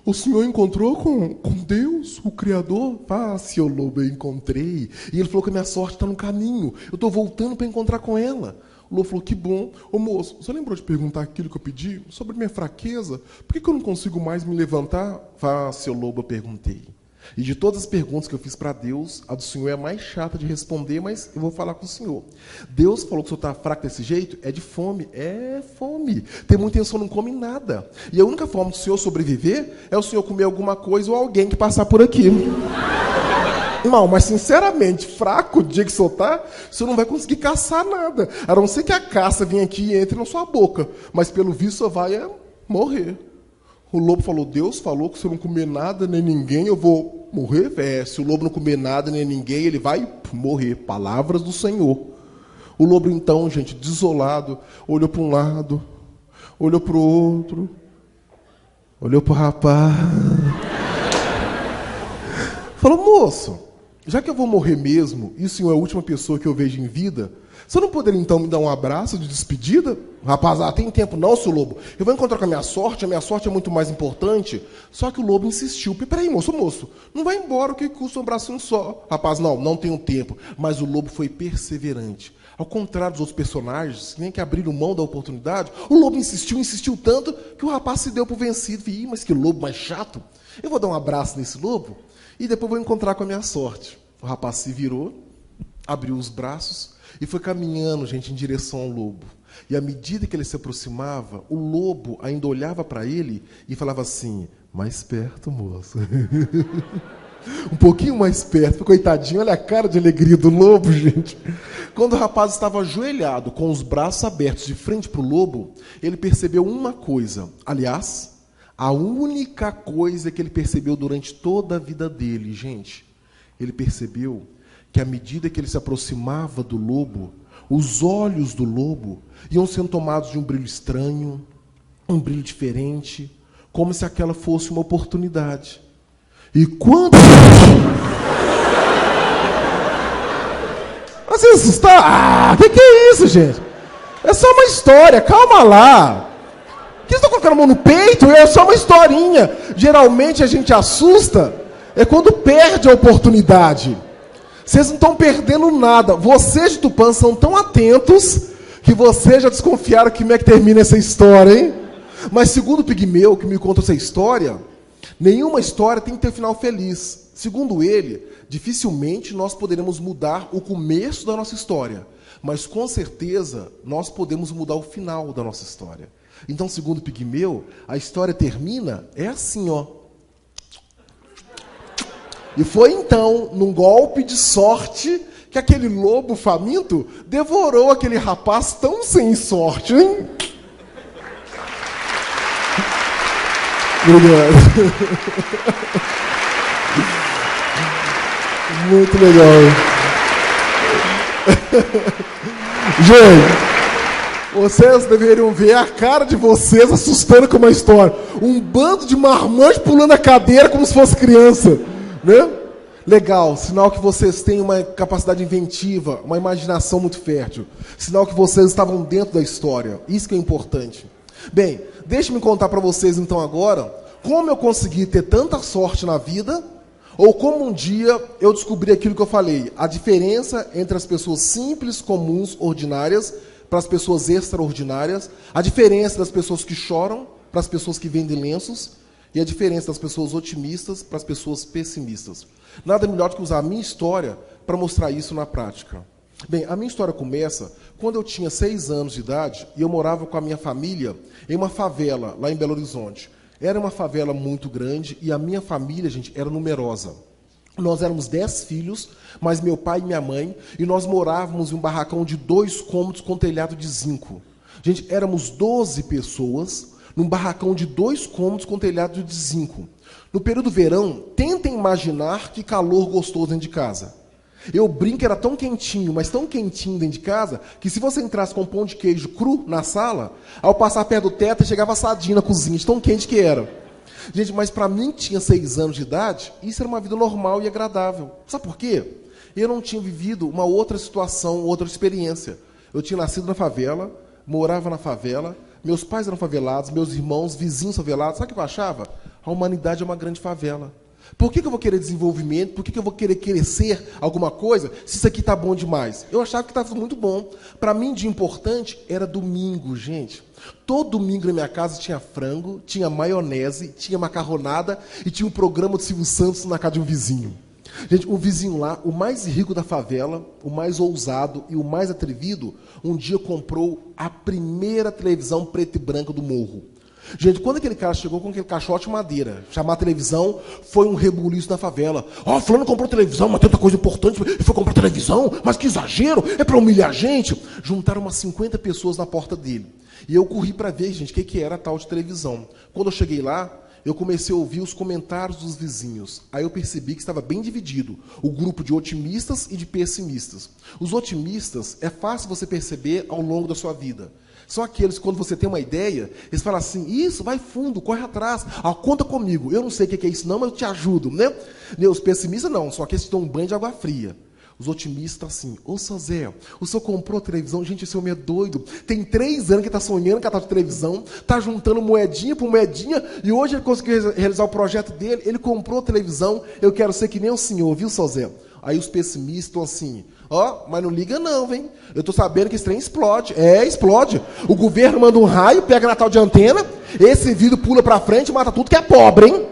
o senhor encontrou com Deus, o Criador? Ah, seu lobo, eu encontrei. E ele falou que a minha sorte está no caminho. Eu estou voltando para encontrar com ela. O lobo falou: que bom. Ô moço, você lembrou de perguntar aquilo que eu pedi? Sobre minha fraqueza? Por que eu não consigo mais me levantar? Ah, seu lobo, eu perguntei. E de todas as perguntas que eu fiz para Deus, a do senhor é a mais chata de responder, mas eu vou falar com o senhor. Deus falou que o senhor está fraco desse jeito? É de fome. É fome. Tem muita gente que não come nada. E a única forma do senhor sobreviver é o senhor comer alguma coisa ou alguém que passar por aqui. Não, mas sinceramente, fraco o dia que o senhor não vai conseguir caçar nada. A não ser que a caça venha aqui e entre na sua boca. Mas pelo visto, o senhor vai morrer. O lobo falou: Deus falou que se eu não comer nada nem ninguém, eu vou morrer? Se o lobo não comer nada nem ninguém, ele vai morrer. Palavras do Senhor. O lobo então, gente, desolado, olhou para um lado, olhou para o outro, olhou para o rapaz. Falou: moço, já que eu vou morrer mesmo, e o senhor é a última pessoa que eu vejo em vida, você não poderia então me dar um abraço de despedida? Rapaz, tem tempo não, seu lobo. Eu vou encontrar com a minha sorte é muito mais importante. Só que o lobo insistiu. Peraí, moço, não vai embora, o que custa um abracinho só? Rapaz, não tenho tempo. Mas o lobo foi perseverante. Ao contrário dos outros personagens, que nem que abriram mão da oportunidade, o lobo insistiu tanto, que o rapaz se deu por vencido. Ih, mas que lobo mais chato. Eu vou dar um abraço nesse lobo e depois vou encontrar com a minha sorte. O rapaz se virou, abriu os braços e foi caminhando, gente, em direção ao lobo. E à medida que ele se aproximava, o lobo ainda olhava para ele e falava assim: mais perto, moço. Um pouquinho mais perto. Coitadinho, olha a cara de alegria do lobo, gente. Quando o rapaz estava ajoelhado, com os braços abertos de frente para o lobo, ele percebeu uma coisa. Aliás, a única coisa que ele percebeu durante toda a vida dele, gente. Ele percebeu que à medida que ele se aproximava do lobo, os olhos do lobo iam sendo tomados de um brilho estranho, um brilho diferente, como se aquela fosse uma oportunidade. E quando... Você assustar? Que é isso, gente? É só uma história, calma lá. Por que você está colocando a mão no peito? É só uma historinha. Geralmente a gente assusta é quando perde a oportunidade. Vocês não estão perdendo nada. Vocês de Tupã são tão atentos que vocês já desconfiaram como é que termina essa história, hein? Mas segundo o Pigmeu, que me contou essa história, nenhuma história tem que ter final feliz. Segundo ele, dificilmente nós poderemos mudar o começo da nossa história. Mas com certeza nós podemos mudar o final da nossa história. Então, segundo o Pigmeu, a história termina assim, ó. E foi então, num golpe de sorte, que aquele lobo faminto devorou aquele rapaz tão sem sorte, hein? Obrigado. Muito legal. Gente, vocês deveriam ver a cara de vocês assustando com uma história. Um bando de marmanjos pulando a cadeira como se fosse criança. Né? Legal, sinal que vocês têm uma capacidade inventiva, uma imaginação muito fértil. Sinal que vocês estavam dentro da história. Isso que é importante. Bem, deixe-me contar para vocês então agora como eu consegui ter tanta sorte na vida, ou como um dia eu descobri aquilo que eu falei, a diferença entre as pessoas simples, comuns, ordinárias, para as pessoas extraordinárias, a diferença das pessoas que choram para as pessoas que vendem lenços, e a diferença das pessoas otimistas para as pessoas pessimistas. Nada melhor do que usar a minha história para mostrar isso na prática. Bem, a minha história começa quando eu tinha 6 anos de idade e eu morava com a minha família em uma favela, lá em Belo Horizonte. Era uma favela muito grande e a minha família, gente, era numerosa. Nós éramos 10 filhos, mais meu pai e minha mãe, e nós morávamos em um barracão de 2 cômodos com telhado de zinco. Gente, éramos 12 pessoas num barracão de 2 cômodos com telhado de zinco. No período do verão, tentem imaginar que calor gostoso dentro de casa. Eu brinco, era tão quentinho, mas tão quentinho dentro de casa, que se você entrasse com um pão de queijo cru na sala, ao passar perto do teto, chegava assadinho na cozinha, de tão quente que era. Gente, mas para mim, que tinha 6 anos de idade, isso era uma vida normal e agradável. Sabe por quê? Eu não tinha vivido uma outra situação, outra experiência. Eu tinha nascido na favela, morava na favela, meus pais eram favelados, meus irmãos, vizinhos favelados. Sabe o que eu achava? A humanidade é uma grande favela. Por que eu vou querer desenvolvimento? Por que eu vou querer crescer alguma coisa se isso aqui está bom demais? Eu achava que estava muito bom. Para mim, de importante, era domingo, gente. Todo domingo na minha casa tinha frango, tinha maionese, tinha macarronada e tinha um programa do Silvio Santos na casa de um vizinho. Gente, um vizinho lá, o mais rico da favela, o mais ousado e o mais atrevido, um dia comprou a primeira televisão preta e branca do morro. Gente, quando aquele cara chegou com aquele caixote de madeira, chamar a televisão, foi um rebuliço na favela. Fulano comprou televisão, mas tem outra coisa importante, ele foi comprar televisão, mas que exagero, é para humilhar a gente. Juntaram umas 50 pessoas na porta dele. E eu corri para ver, gente, o que era a tal de televisão. Quando eu cheguei lá, eu comecei a ouvir os comentários dos vizinhos. Aí eu percebi que estava bem dividido, o grupo de otimistas e de pessimistas. Os otimistas, é fácil você perceber ao longo da sua vida. São aqueles que, quando você tem uma ideia, eles falam assim, isso, vai fundo, corre atrás, conta comigo. Eu não sei o que é isso não, mas eu te ajudo, né? Os pessimistas não, são aqueles que dão um banho de água fria. Os otimistas assim, seu Zé, o senhor comprou a televisão? Gente, esse homem é doido. Tem 3 anos que está sonhando com a tal de televisão, está juntando moedinha por moedinha, e hoje ele conseguiu realizar o projeto dele, ele comprou a televisão, eu quero ser que nem o senhor, viu, seu Zé? Aí os pessimistas estão assim, mas não liga não, hein? Eu estou sabendo que esse trem explode. Explode. O governo manda um raio, pega na tal de antena, esse vidro pula para frente e mata tudo que é pobre, hein?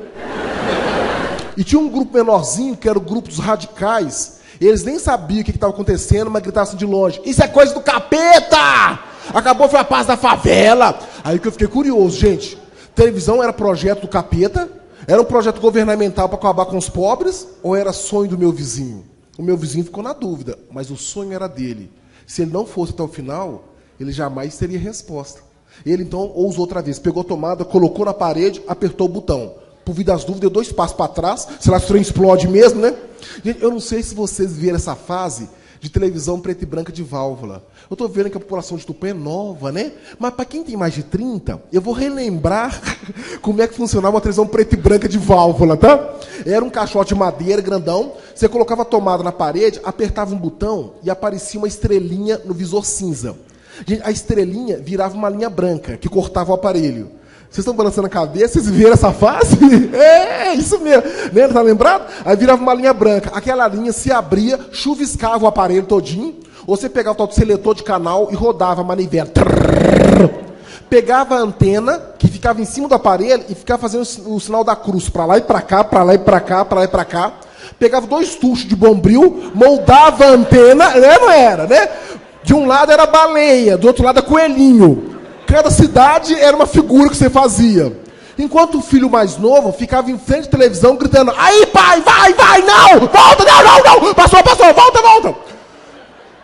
E tinha um grupo menorzinho, que era o grupo dos radicais. Eles nem sabiam o que estava acontecendo, mas gritavam assim de longe, isso é coisa do capeta! Acabou, foi a paz da favela. Aí que eu fiquei curioso, gente. Televisão era projeto do capeta? Era um projeto governamental para acabar com os pobres? Ou era sonho do meu vizinho? O meu vizinho ficou na dúvida, mas o sonho era dele. Se ele não fosse até o final, ele jamais teria resposta. Ele então ousou outra vez, pegou a tomada, colocou na parede, apertou o botão. Por vir das dúvidas, deu 2 passos para trás, sei lá se o trem explode mesmo, né? Gente, eu não sei se vocês viram essa fase de televisão preta e branca de válvula. Eu estou vendo que a população de Tupã é nova, né? Mas para quem tem mais de 30, eu vou relembrar como é que funcionava uma televisão preta e branca de válvula, tá? Era um caixote de madeira grandão, você colocava a tomada na parede, apertava um botão e aparecia uma estrelinha no visor cinza. Gente, a estrelinha virava uma linha branca, que cortava o aparelho. Vocês estão balançando a cabeça? Vocês viram essa fase? Isso mesmo. Né? Tá lembrado? Aí virava uma linha branca. Aquela linha se abria, chuviscava o aparelho todinho. Ou você pegava o tal do seletor de canal e rodava a manivela. Pegava a antena, que ficava em cima do aparelho, e ficava fazendo o sinal da cruz. Para lá e para cá, para lá e para cá, para lá e para cá. Pegava 2 tuchos de bombril, moldava a antena. Né? Não era, né? De um lado era baleia, do outro lado era coelhinho. Cada cidade era uma figura que você fazia. Enquanto o filho mais novo ficava em frente à televisão gritando, aí pai, vai, não, volta, não, passou, volta.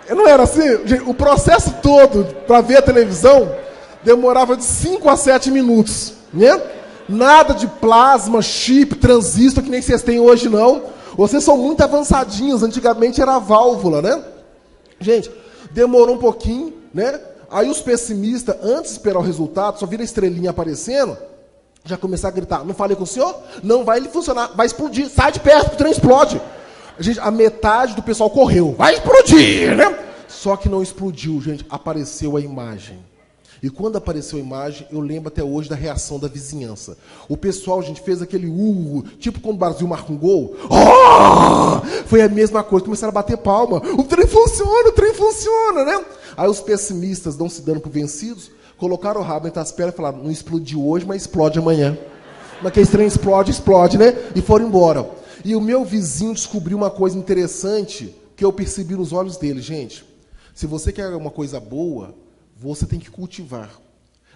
Não era assim? O processo todo para ver a televisão demorava de 5 a 7 minutos. Né? Nada de plasma, chip, transistor, que nem vocês têm hoje não. Vocês são muito avançadinhos, antigamente era a válvula, né? Gente, demorou um pouquinho, né? Aí os pessimistas, antes de esperar o resultado, só vira a estrelinha aparecendo, já começaram a gritar, não falei com o senhor? Não vai ele funcionar, vai explodir, sai de perto, que o trem explode. Gente, a metade do pessoal correu, vai explodir, né? Só que não explodiu, gente, apareceu a imagem. E quando apareceu a imagem, eu lembro até hoje da reação da vizinhança. O pessoal, gente, fez aquele tipo quando o Brasil marca um gol. Foi a mesma coisa, começaram a bater palma. O trem funciona, né? Aí os pessimistas, não se dando por vencidos, colocaram o rabo entre as pernas e falaram, não explodiu hoje, mas explode amanhã. Mas que esse trem explode, né? E foram embora. E o meu vizinho descobriu uma coisa interessante que eu percebi nos olhos dele, gente. Se você quer uma coisa boa, você tem que cultivar.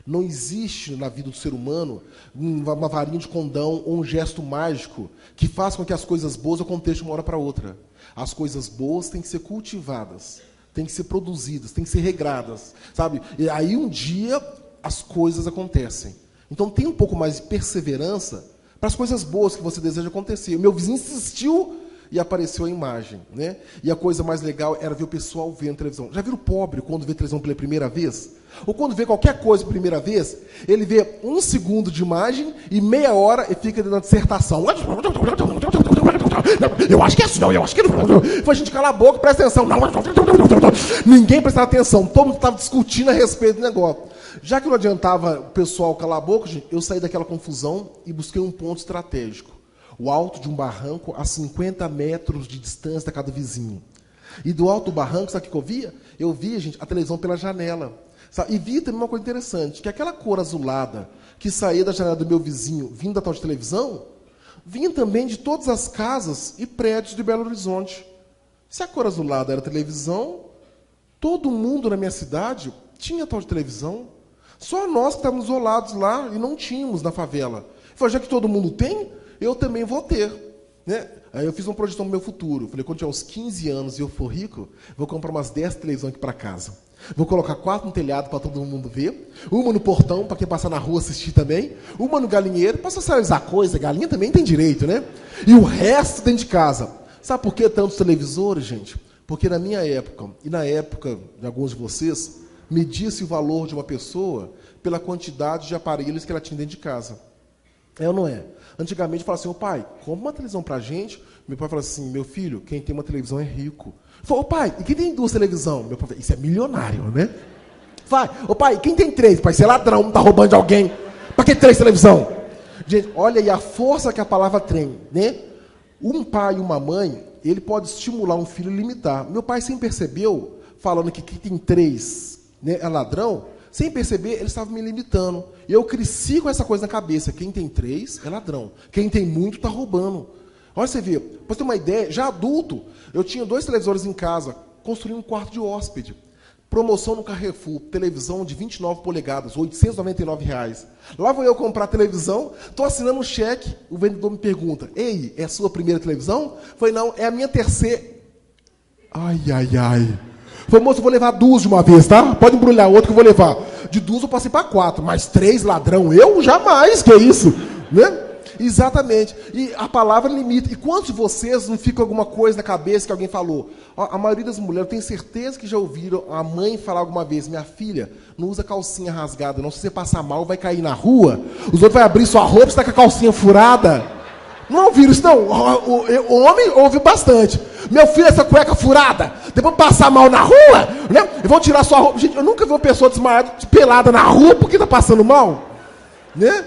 Não existe na vida do ser humano uma varinha de condão ou um gesto mágico que faça com que as coisas boas aconteçam de uma hora para outra. As coisas boas têm que ser cultivadas, têm que ser produzidas, têm que ser regradas, sabe? E aí um dia as coisas acontecem. Então tem um pouco mais de perseverança para as coisas boas que você deseja acontecer. O meu vizinho insistiu e apareceu a imagem, né? E a coisa mais legal era ver o pessoal vendo televisão. Já viram o pobre quando vê televisão pela primeira vez? Ou quando vê qualquer coisa pela primeira vez, ele vê 1 segundo de imagem e meia hora e fica dando dissertação. Eu acho que é assim, não, eu acho que não. Foi, gente, cala a boca, presta atenção. Não. Ninguém prestava atenção, todo mundo estava discutindo a respeito do negócio. Já que não adiantava o pessoal calar a boca, gente, eu saí daquela confusão e busquei um ponto estratégico. O alto de um barranco a 50 metros de distância da casa do vizinho. E do alto do barranco, sabe o que eu via? Eu via, gente, a televisão pela janela. Sabe? E via também uma coisa interessante, que aquela cor azulada que saía da janela do meu vizinho, vindo da tal de televisão, vinha também de todas as casas e prédios de Belo Horizonte. Se a cor azulada era televisão, todo mundo na minha cidade tinha tal de televisão. Só nós que estávamos isolados lá e não tínhamos na favela. Eu falei, já que todo mundo tem, eu também vou ter. Né? Aí eu fiz uma projeção no meu futuro. Falei, quando tiver uns 15 anos e eu for rico, vou comprar umas 10 televisões aqui para casa. Vou colocar 4 no telhado para todo mundo ver, uma no portão para quem passar na rua assistir também, uma no galinheiro para socializar coisa, galinha também tem direito, né? E o resto dentro de casa. Sabe por que tantos televisores, gente? Porque na minha época, e na época de alguns de vocês, media-se o valor de uma pessoa pela quantidade de aparelhos que ela tinha dentro de casa. É ou não é? Antigamente, falava assim, ô pai, compra uma televisão pra gente. Meu pai falava assim, meu filho, quem tem uma televisão é rico. Falei, ô pai, e quem tem 2 televisões? Meu pai falou, isso é milionário, né? Vai, ô pai, e quem tem 3? Pai, você é ladrão, tá roubando de alguém. Pra que 3 televisão? Gente, olha aí a força que a palavra tem, né? Um pai e uma mãe, ele pode estimular um filho e limitar. Meu pai sempre percebeu, falando que quem tem 3, né, é ladrão, sem perceber, ele estava me limitando. E eu cresci com essa coisa na cabeça. Quem tem 3 é ladrão. Quem tem muito está roubando. Olha você ver, para você ter uma ideia, já adulto, eu tinha 2 televisores em casa, construí um quarto de hóspede. Promoção no Carrefour, televisão de 29 polegadas, R$ 899. Lá vou eu comprar a televisão, estou assinando um cheque, o vendedor me pergunta, ei, é a sua primeira televisão? Eu falei, não, é a minha terceira. Ai, ai, ai. Falei, moço, eu vou levar 2 de uma vez, tá? Pode embrulhar outro que eu vou levar. De 2 eu passei para 4, mas 3 ladrão, eu jamais, que é isso? Né? Exatamente. E a palavra limita. E quantos de vocês não fica alguma coisa na cabeça que alguém falou? A maioria das mulheres, eu tenho certeza que já ouviram a mãe falar alguma vez, minha filha, não usa calcinha rasgada, não. Se você passar mal, vai cair na rua, os outros vão abrir sua roupa, você está com a calcinha furada. Não ouviram isso, não. O homem ouve bastante. Meu filho, essa cueca furada, depois passar mal na rua, né? E vão tirar sua roupa. Gente, eu nunca vi uma pessoa desmaiada, pelada na rua porque está passando mal. Né?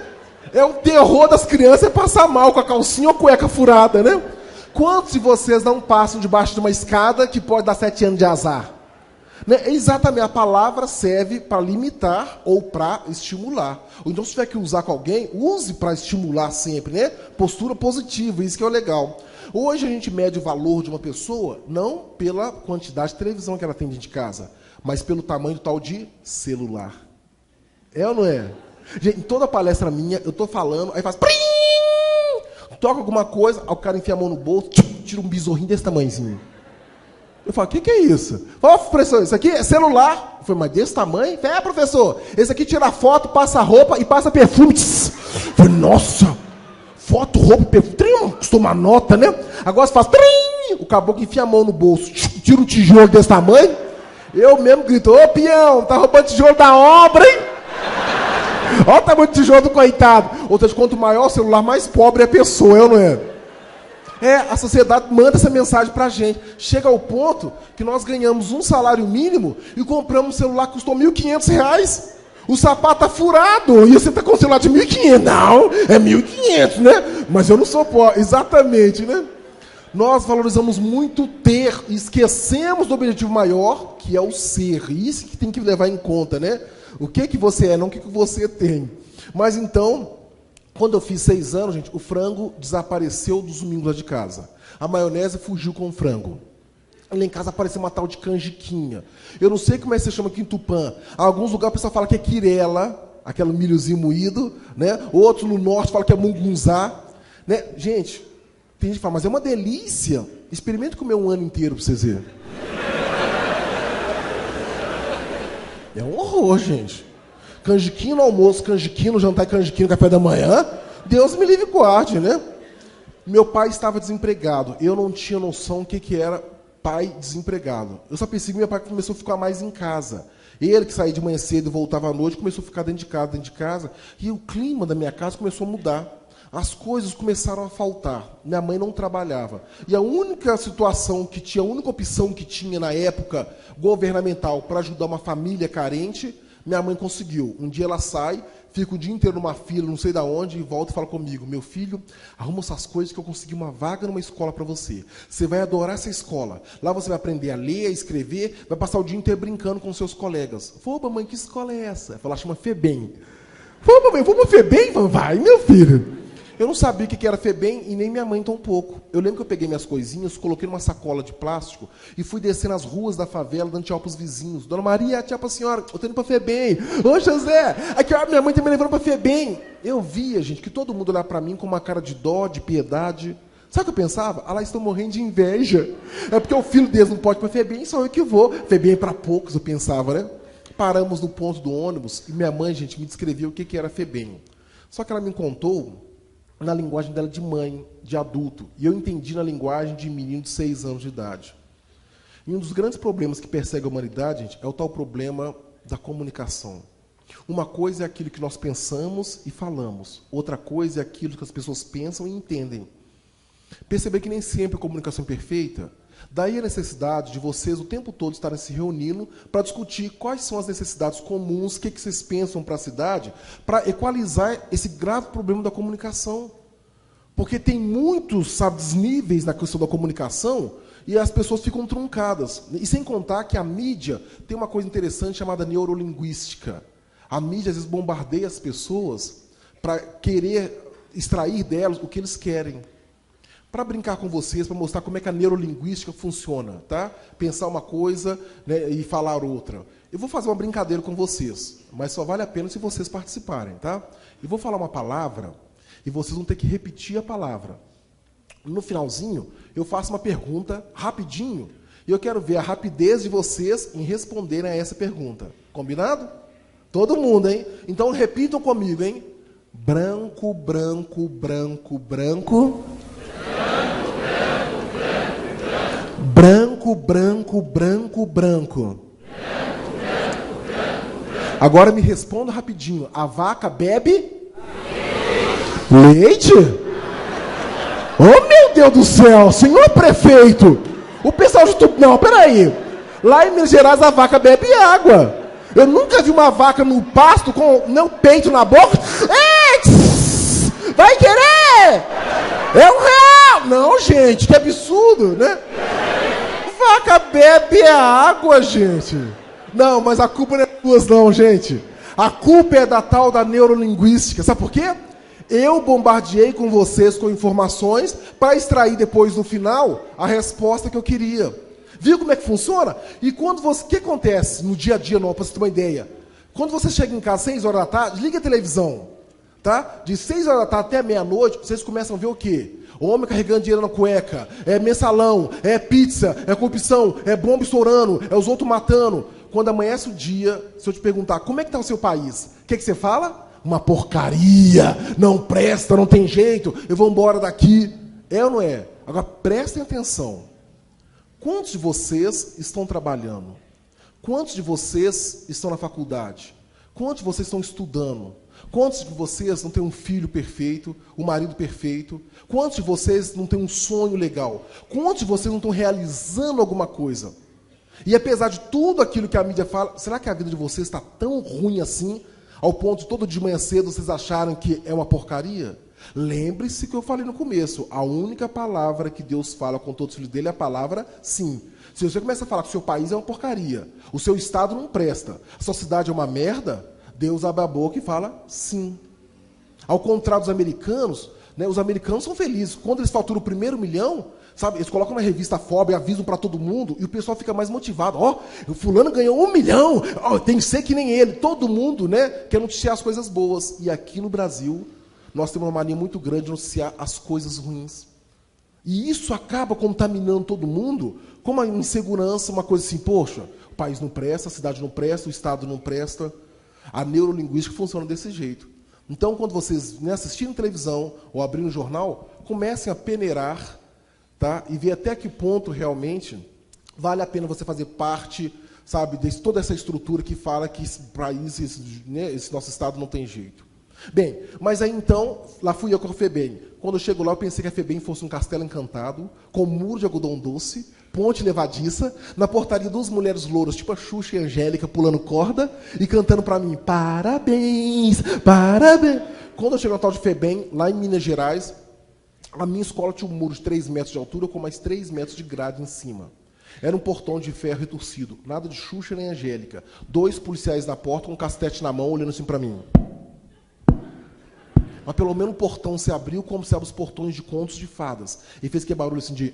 É o terror das crianças é passar mal com a calcinha ou cueca furada, né? Quantos de vocês não passam debaixo de uma escada que pode dar 7 anos de azar? Né? Exatamente, a palavra serve para limitar ou para estimular. Ou então, se tiver que usar com alguém, use para estimular sempre, né? Postura positiva, isso que é o legal. Hoje a gente mede o valor de uma pessoa não pela quantidade de televisão que ela tem dentro de casa, mas pelo tamanho do tal de celular. É ou não é? Gente, em toda palestra minha, eu estou falando, aí faz... Toca alguma coisa, aí o cara enfia a mão no bolso, tira um besorrinho desse tamanhozinho. Eu falo, o que é isso? Fala, professor, isso aqui é celular. Eu falei, mas desse tamanho? Eu falei, é, professor, esse aqui tira foto, passa roupa e passa perfume. Eu falei, nossa, foto, roupa, perfume, custou uma nota, né? Agora você faz, o caboclo enfia a mão no bolso, tira um tijolo desse tamanho. Eu mesmo grito, ô peão, tá roubando tijolo da obra, hein? Olha o tamanho do tijolo do coitado. Ou seja, quanto maior o celular, mais pobre é a pessoa, eu não é? É, a sociedade manda essa mensagem pra gente. Chega ao ponto que nós ganhamos um salário mínimo e compramos um celular que custou R$ 1.500. O sapato tá furado e você tá com um celular de R$ 1.500. Não, é 1.500, né? Mas eu não sou pobre. Exatamente, né? Nós valorizamos muito ter e esquecemos do objetivo maior, que é o ser. E isso que tem que levar em conta, né? O que você é, não o que você tem. Mas então, quando eu fiz 6 anos, gente, o frango desapareceu dos domingos lá de casa. A maionese fugiu com o frango. Lá em casa apareceu uma tal de canjiquinha. Eu não sei como é que você chama aqui em Tupã. Em alguns lugares o pessoal fala que é quirela, aquele milhozinho moído, né? Outros no norte falam que é mungunzá. Né? Gente, tem gente que fala, mas é uma delícia. Experimente comer um ano inteiro para vocês verem. É um horror, gente. Canjiquinho no almoço, canjiquinho no jantar, canjiquinho no café da manhã. Deus me livre e guarde, né? Meu pai estava desempregado. Eu não tinha noção o que era pai desempregado. Eu só percebi que meu pai começou a ficar mais em casa. Ele, que saía de manhã cedo e voltava à noite, começou a ficar dentro de casa. E o clima da minha casa começou a mudar. As coisas começaram a faltar. Minha mãe não trabalhava. E a única situação que tinha, a única opção que tinha na época governamental para ajudar uma família carente, minha mãe conseguiu. Um dia ela sai, fica o dia inteiro numa fila, não sei de onde, e volta e fala comigo: meu filho, arruma essas coisas que eu consegui uma vaga numa escola para você. Você vai adorar essa escola. Lá você vai aprender a ler, a escrever, vai passar o dia inteiro brincando com seus colegas. Falei: mamãe, que escola é essa? Ela chama FEBEM. Falei: mamãe, vamos para FEBEM? Vai, meu filho. Eu não sabia o que era FEBEM e nem minha mãe tão pouco. Eu lembro que eu peguei minhas coisinhas, coloquei numa sacola de plástico e fui descendo as ruas da favela, dando tchau para os vizinhos. Dona Maria, tchau para a senhora, eu estou indo para FEBEM. Ô, José, aqui ó, minha mãe está me levando para FEBEM. Eu via, gente, que todo mundo olhava para mim com uma cara de dó, de piedade. Sabe o que eu pensava? Ah, lá estão morrendo de inveja. É porque o filho deles não pode ir para FEBEM, só eu que vou. FEBEM é para poucos, eu pensava, né? Paramos no ponto do ônibus e minha mãe, gente, me descreveu o que era FEBEM. Só que ela me contou na linguagem dela de mãe, de adulto. E eu entendi na linguagem de menino de 6 anos de idade. E um dos grandes problemas que persegue a humanidade, gente, é o tal problema da comunicação. Uma coisa é aquilo que nós pensamos e falamos. Outra coisa é aquilo que as pessoas pensam e entendem. Perceber que nem sempre a comunicação é perfeita. Daí a necessidade de vocês o tempo todo estarem se reunindo para discutir quais são as necessidades comuns, o que vocês pensam para a cidade, para equalizar esse grave problema da comunicação. Porque tem muitos, sabe, desníveis na questão da comunicação e as pessoas ficam truncadas. E sem contar que a mídia tem uma coisa interessante chamada neurolinguística. A mídia, às vezes, bombardeia as pessoas para querer extrair delas o que eles querem. Para brincar com vocês, para mostrar como é que a neurolinguística funciona, tá? Pensar uma coisa, né, e falar outra. Eu vou fazer uma brincadeira com vocês, mas só vale a pena se vocês participarem, tá? Eu vou falar uma palavra e vocês vão ter que repetir a palavra. No finalzinho, eu faço uma pergunta rapidinho e eu quero ver a rapidez de vocês em responderem a essa pergunta. Combinado? Todo mundo, hein? Então repitam comigo, hein? Branco, branco, branco, branco. Branco, branco, branco, branco. Agora me responda rapidinho. A vaca bebe? Leite? Oh, meu Deus do céu, senhor prefeito. O pessoal de tudo. Não, peraí. Lá em Minas Gerais a vaca bebe água. Eu nunca vi uma vaca no pasto com meu peito na boca. Ei, vai querer? É R$1. Não, gente, que absurdo, né? Vaca bebe a água, gente. Não, mas a culpa não é duas, não, gente. A culpa é da tal da neurolinguística. Sabe por quê? Eu bombardeei com vocês com informações para extrair depois, no final, a resposta que eu queria. Viu como é que funciona? E quando você... O que acontece no dia a dia, para você ter uma ideia? Quando você chega em casa às 6 horas da tarde, liga a televisão. Tá? De 6 horas da tarde até meia-noite, vocês começam a ver o quê? Homem carregando dinheiro na cueca, é mensalão, é pizza, é corrupção, é bomba estourando, é os outros matando. Quando amanhece o dia, se eu te perguntar, como é que está o seu país? O que você fala? Uma porcaria, não presta, não tem jeito, eu vou embora daqui. É ou não é? Agora, prestem atenção. Quantos de vocês estão trabalhando? Quantos de vocês estão na faculdade? Quantos de vocês estão estudando? Quantos de vocês não têm um filho perfeito, um marido perfeito? Quantos de vocês não têm um sonho legal? Quantos de vocês não estão realizando alguma coisa? E apesar de tudo aquilo que a mídia fala, será que a vida de vocês está tão ruim assim, ao ponto de todo de manhã cedo vocês acharem que é uma porcaria? Lembre-se que eu falei no começo, a única palavra que Deus fala com todos os filhos dele é a palavra sim. Se você começa a falar que o seu país é uma porcaria, o seu estado não presta, a sua cidade é uma merda, Deus abre a boca e fala sim. Ao contrário dos americanos, né, os americanos são felizes. Quando eles faturam o primeiro milhão, sabe, eles colocam na revista Forbes e avisam para todo mundo, e o pessoal fica mais motivado. Ó, o fulano ganhou 1 milhão, ó, tem que ser que nem ele. Todo mundo, né, quer noticiar as coisas boas. E aqui no Brasil, nós temos uma mania muito grande de noticiar as coisas ruins. E isso acaba contaminando todo mundo com uma insegurança, uma coisa assim, poxa, o país não presta, a cidade não presta, o estado não presta. A neurolinguística funciona desse jeito. Então, quando vocês assistirem televisão ou abrirem o jornal, comecem a peneirar, tá? E ver até que ponto realmente vale a pena você fazer parte, sabe, de toda essa estrutura que fala que esse país, esse nosso estado não tem jeito. Bem, mas aí então, lá fui eu com a FEBEM. Quando eu chego lá, eu pensei que a FEBEM fosse um castelo encantado, com muro de algodão doce, ponte levadiça, na portaria duas mulheres louras, tipo a Xuxa e a Angélica, pulando corda e cantando para mim, parabéns, parabéns. Quando eu chego na tal de FEBEM, lá em Minas Gerais, a minha escola tinha um muro de 3 metros de altura, com mais 3 metros de grade em cima. Era um portão de ferro retorcido, nada de Xuxa nem Angélica. 2 policiais na porta, com um castete na mão, olhando assim para mim. Mas pelo menos o portão se abriu como se abre os portões de contos de fadas. E fez aquele barulho assim de...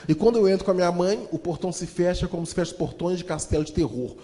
E quando eu entro com a minha mãe, o portão se fecha como se fecha os portões de castelo de terror.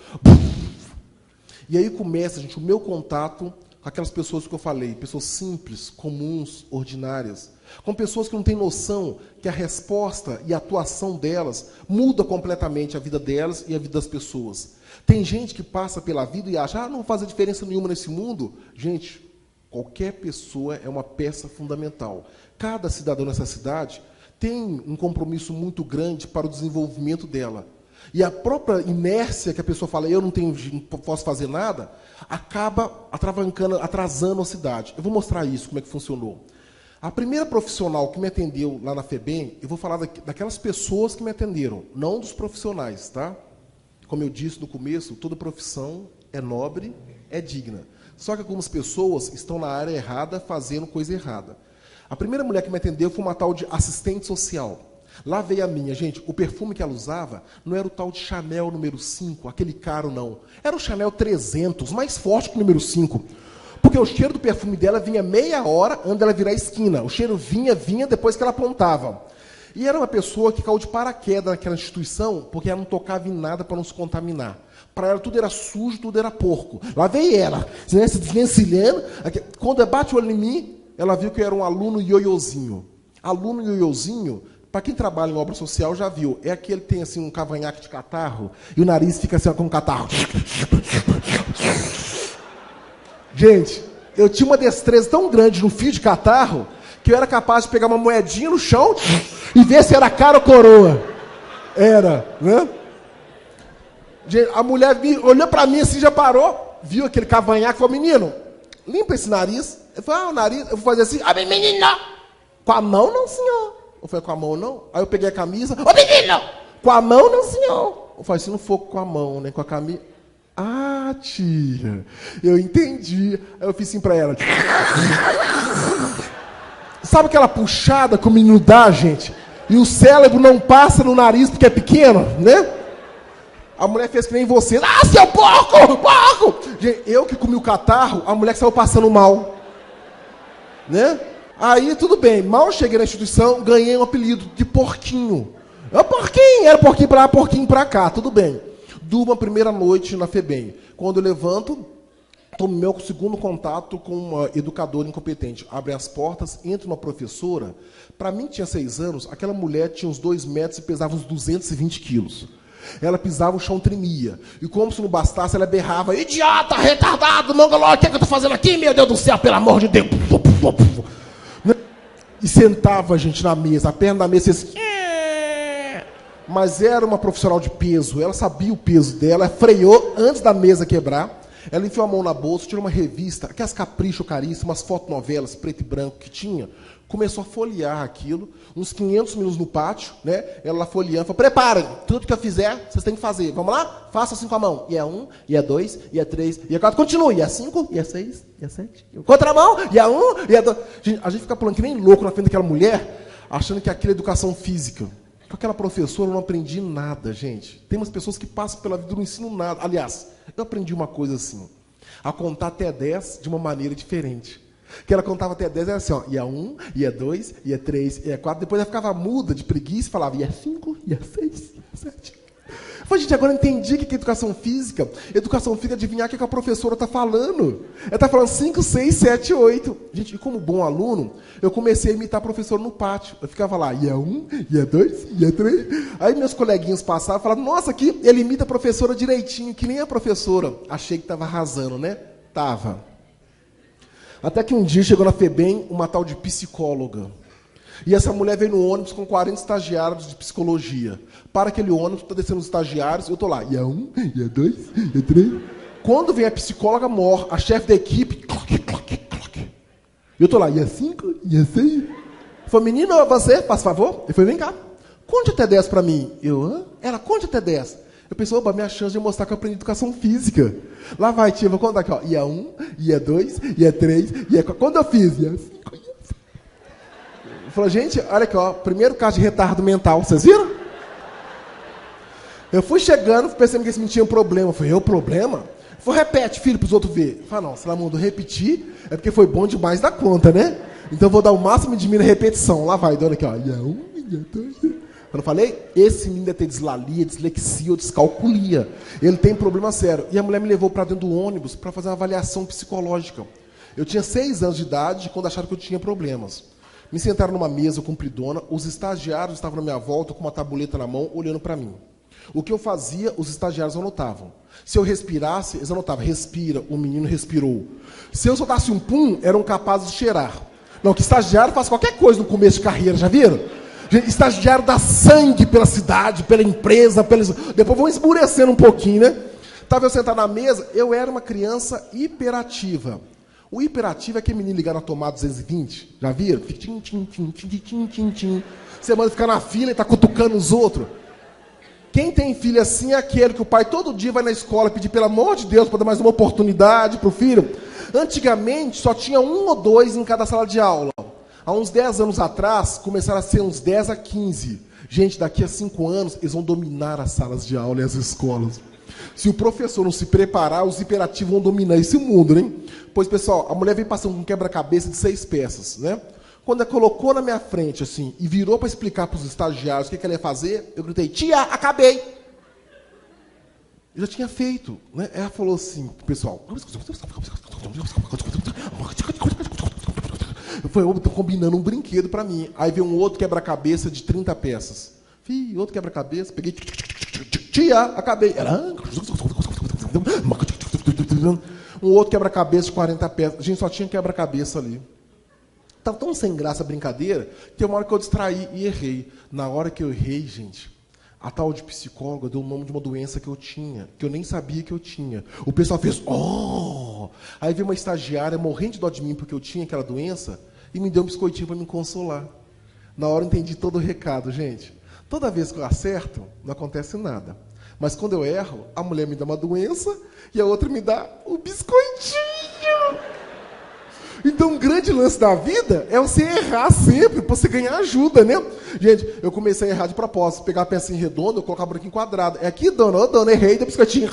E aí começa, gente, o meu contato com aquelas pessoas que eu falei. Pessoas simples, comuns, ordinárias. Com pessoas que não têm noção que a resposta e a atuação delas muda completamente a vida delas e a vida das pessoas. Tem gente que passa pela vida e acha, não faz diferença nenhuma nesse mundo. Gente, qualquer pessoa é uma peça fundamental. Cada cidadão nessa cidade tem um compromisso muito grande para o desenvolvimento dela. E a própria inércia que a pessoa fala, não posso fazer nada, acaba atrasando a cidade. Eu vou mostrar isso, como é que funcionou. A primeira profissional que me atendeu lá na FEBEM, eu vou falar daquelas pessoas que me atenderam, não dos profissionais, tá? Como eu disse no começo, toda profissão é nobre, é digna. Só que algumas pessoas estão na área errada, fazendo coisa errada. A primeira mulher que me atendeu foi uma tal de assistente social. Lá veio a minha. Gente, o perfume que ela usava não era o tal de Chanel número 5, aquele caro não. Era o Chanel 300, mais forte que o número 5. Porque o cheiro do perfume dela vinha meia hora antes dela virar a esquina. O cheiro vinha depois que ela apontava. E era uma pessoa que caiu de paraquedas naquela instituição, porque ela não tocava em nada para não se contaminar. Para ela tudo era sujo, tudo era porco. Lá veio ela, se desvencilhando. Quando bate o olho em mim, ela viu que eu era um aluno ioiôzinho. Aluno ioiôzinho, para quem trabalha em obra social já viu, é aquele que tem assim, um cavanhaque de catarro, e o nariz fica assim, com um catarro. Gente, eu tinha uma destreza tão grande no fio de catarro, que eu era capaz de pegar uma moedinha no chão e ver se era cara ou coroa. Era, né? Gente, a mulher olhou para mim assim, já parou, viu aquele cavanhaque e falou, menino, limpa esse nariz. Eu falei, o nariz, eu vou fazer assim, menino, com a mão não, senhor. Eu falei, com a mão não? Aí eu peguei a camisa, menino, com a mão não, senhor. Eu falei, se não for com a mão, né, com a camisa... Ah, tia, eu entendi. Aí eu fiz assim para ela. Sabe aquela puxada que o menino dá, gente? E o cérebro não passa no nariz porque é pequeno, né? A mulher fez que nem você. Ah, seu porco, porco! Gente, eu que comi o catarro, a mulher que saiu passando mal. Né? Aí, tudo bem. Mal cheguei na instituição, ganhei um apelido de porquinho. É porquinho, era porquinho pra lá, porquinho pra cá, tudo bem. Durmo a primeira noite na FEBEM. Quando eu levanto, tomo meu segundo contato com uma educadora incompetente. Abre as portas, entra uma professora. Para mim, que tinha 6 anos, aquela mulher tinha uns 2 metros e pesava uns 220 quilos. Ela pisava, o chão tremia. E como se não bastasse, ela berrava, idiota, retardado, mongoló, o que é que eu estou fazendo aqui, meu Deus do céu, pelo amor de Deus. E sentava a gente na mesa, a perna da mesa assim, mas era uma profissional de peso, ela sabia o peso dela, freou antes da mesa quebrar, ela enfiou a mão na bolsa, tirou uma revista, aquelas capricho caríssimas, fotonovelas, preto e branco que tinha, começou a folhear aquilo, uns 500 minutos no pátio, né? Ela lá folheando, falou, preparem, tudo que eu fizer, vocês têm que fazer, vamos lá? Faça assim com a mão, e é 1, e é 2, e é 3, e é 4, continue, e é 5, e é 6, e é 7, contra a mão, e é 1, e é 2, a gente fica pulando que nem louco na frente daquela mulher, achando que aquilo é educação física. Com aquela professora eu não aprendi nada, gente. Tem umas pessoas que passam pela vida e não ensinam nada. Aliás, eu aprendi uma coisa assim, a contar até 10 de uma maneira diferente. Que ela contava até 10, era assim, ó, e é 1, e é 2, e é 3, e é 4, depois ela ficava muda de preguiça e falava, e é 5, e é 6, e é 7. Eu falei, gente, agora eu entendi o que é educação física. Educação física é adivinhar o que a professora está falando. Ela está falando 5, 6, 7, 8. Gente, e como bom aluno, eu comecei a imitar a professora no pátio. Eu ficava lá, ia 1, ia 2, ia 3. Aí meus coleguinhas passavam e falavam, nossa, aqui ele imita a professora direitinho, que nem a professora. Achei que estava arrasando, né? Tava. Até que um dia chegou na FEBEM uma tal de psicóloga. E essa mulher veio no ônibus com 40 estagiários de psicologia. Para aquele ônibus, está descendo os estagiários, eu estou lá, ia 1, ia 2, ia 3. Quando vem a psicóloga mor, a chefe da equipe, cloc, cloc, cloc. Eu estou lá, ia 5, ia 6. Falei, menino, você, faz favor? Ele falou, vem cá, conte até 10 para mim. Eu, hã? Ela, conte até 10. Eu pensei, opa, minha chance de mostrar que eu aprendi educação física. Lá vai, tia, vou contar aqui, ó. Ia 1, ia 2, ia 3, ia 4. Quando eu fiz? Ia 5, ia 6. Falou, gente, olha aqui, ó, primeiro caso de retardo mental, vocês viram? Eu fui chegando, pensando que esse menino tinha um problema. Eu falei, eu problema? Falei, repete, filho, para os outros verem. Eu falei, não, se ela mandou repetir, é porque foi bom demais da conta, né? Então eu vou dar o máximo de mim na repetição. Lá vai, dona aqui, ó, ia 1, ia 2, quando eu falei, esse menino deve ter dislalia, dislexia ou descalculia. Ele tem problema sério. E a mulher me levou para dentro do ônibus para fazer uma avaliação psicológica. Eu tinha 6 anos de idade quando acharam que eu tinha problemas. Me sentaram numa mesa compridona, os estagiários estavam na minha volta com uma tabuleta na mão, olhando para mim. O que eu fazia, os estagiários anotavam. Se eu respirasse, eles anotavam, respira, o menino respirou. Se eu soltasse um pum, eram capazes de cheirar. Não, que estagiário faz qualquer coisa no começo de carreira, já viram? Estagiário dá sangue pela cidade, pela empresa, depois vão esmurecendo um pouquinho, né? Estava eu sentado na mesa, eu era uma criança hiperativa. O hiperativo é aquele menino ligar na tomada 220, já viram? Fica tim, tim, tim, tim, tim, tim, tim. Você manda ficar na fila e está cutucando os outros. Quem tem filho assim é aquele que o pai todo dia vai na escola pedir, pelo amor de Deus, para dar mais uma oportunidade para o filho. Antigamente, só tinha 1 ou 2 em cada sala de aula. Há uns 10 anos atrás, começaram a ser uns 10 a 15. Gente, daqui a 5 anos, eles vão dominar as salas de aula e as escolas. Se o professor não se preparar, os hiperativos vão dominar esse mundo, né? Pois, pessoal, a mulher veio passando com um quebra-cabeça de 6 peças, né? Quando ela colocou na minha frente, assim, e virou para explicar para os estagiários o que ela ia fazer, eu gritei, tia, acabei! Eu já tinha feito, né? Ela falou assim, pessoal, eu estou combinando um brinquedo para mim. Aí veio um outro quebra-cabeça de 30 peças. Fih, outro quebra-cabeça, peguei, tia, acabei. Ela... Um outro quebra-cabeça de 40 peças. A gente só tinha quebra-cabeça ali. Estava tão sem graça a brincadeira, que uma hora que eu distraí e errei. Na hora que eu errei, gente, a tal de psicóloga deu o nome de uma doença que eu tinha, que eu nem sabia que eu tinha. O pessoal fez, oh! Aí veio uma estagiária morrendo de dó de mim porque eu tinha aquela doença e me deu um biscoitinho para me consolar. Na hora eu entendi todo o recado, gente. Toda vez que eu acerto, não acontece nada. Mas quando eu erro, a mulher me dá uma doença e a outra me dá o biscoitinho. Então, um grande lance da vida é você errar sempre, para você ganhar ajuda, né? Gente, eu comecei a errar de propósito. Pegar a pecinha redonda, eu colocava por aqui em quadrado. É aqui, dona, ô, dona, errei, deu biscoitinho.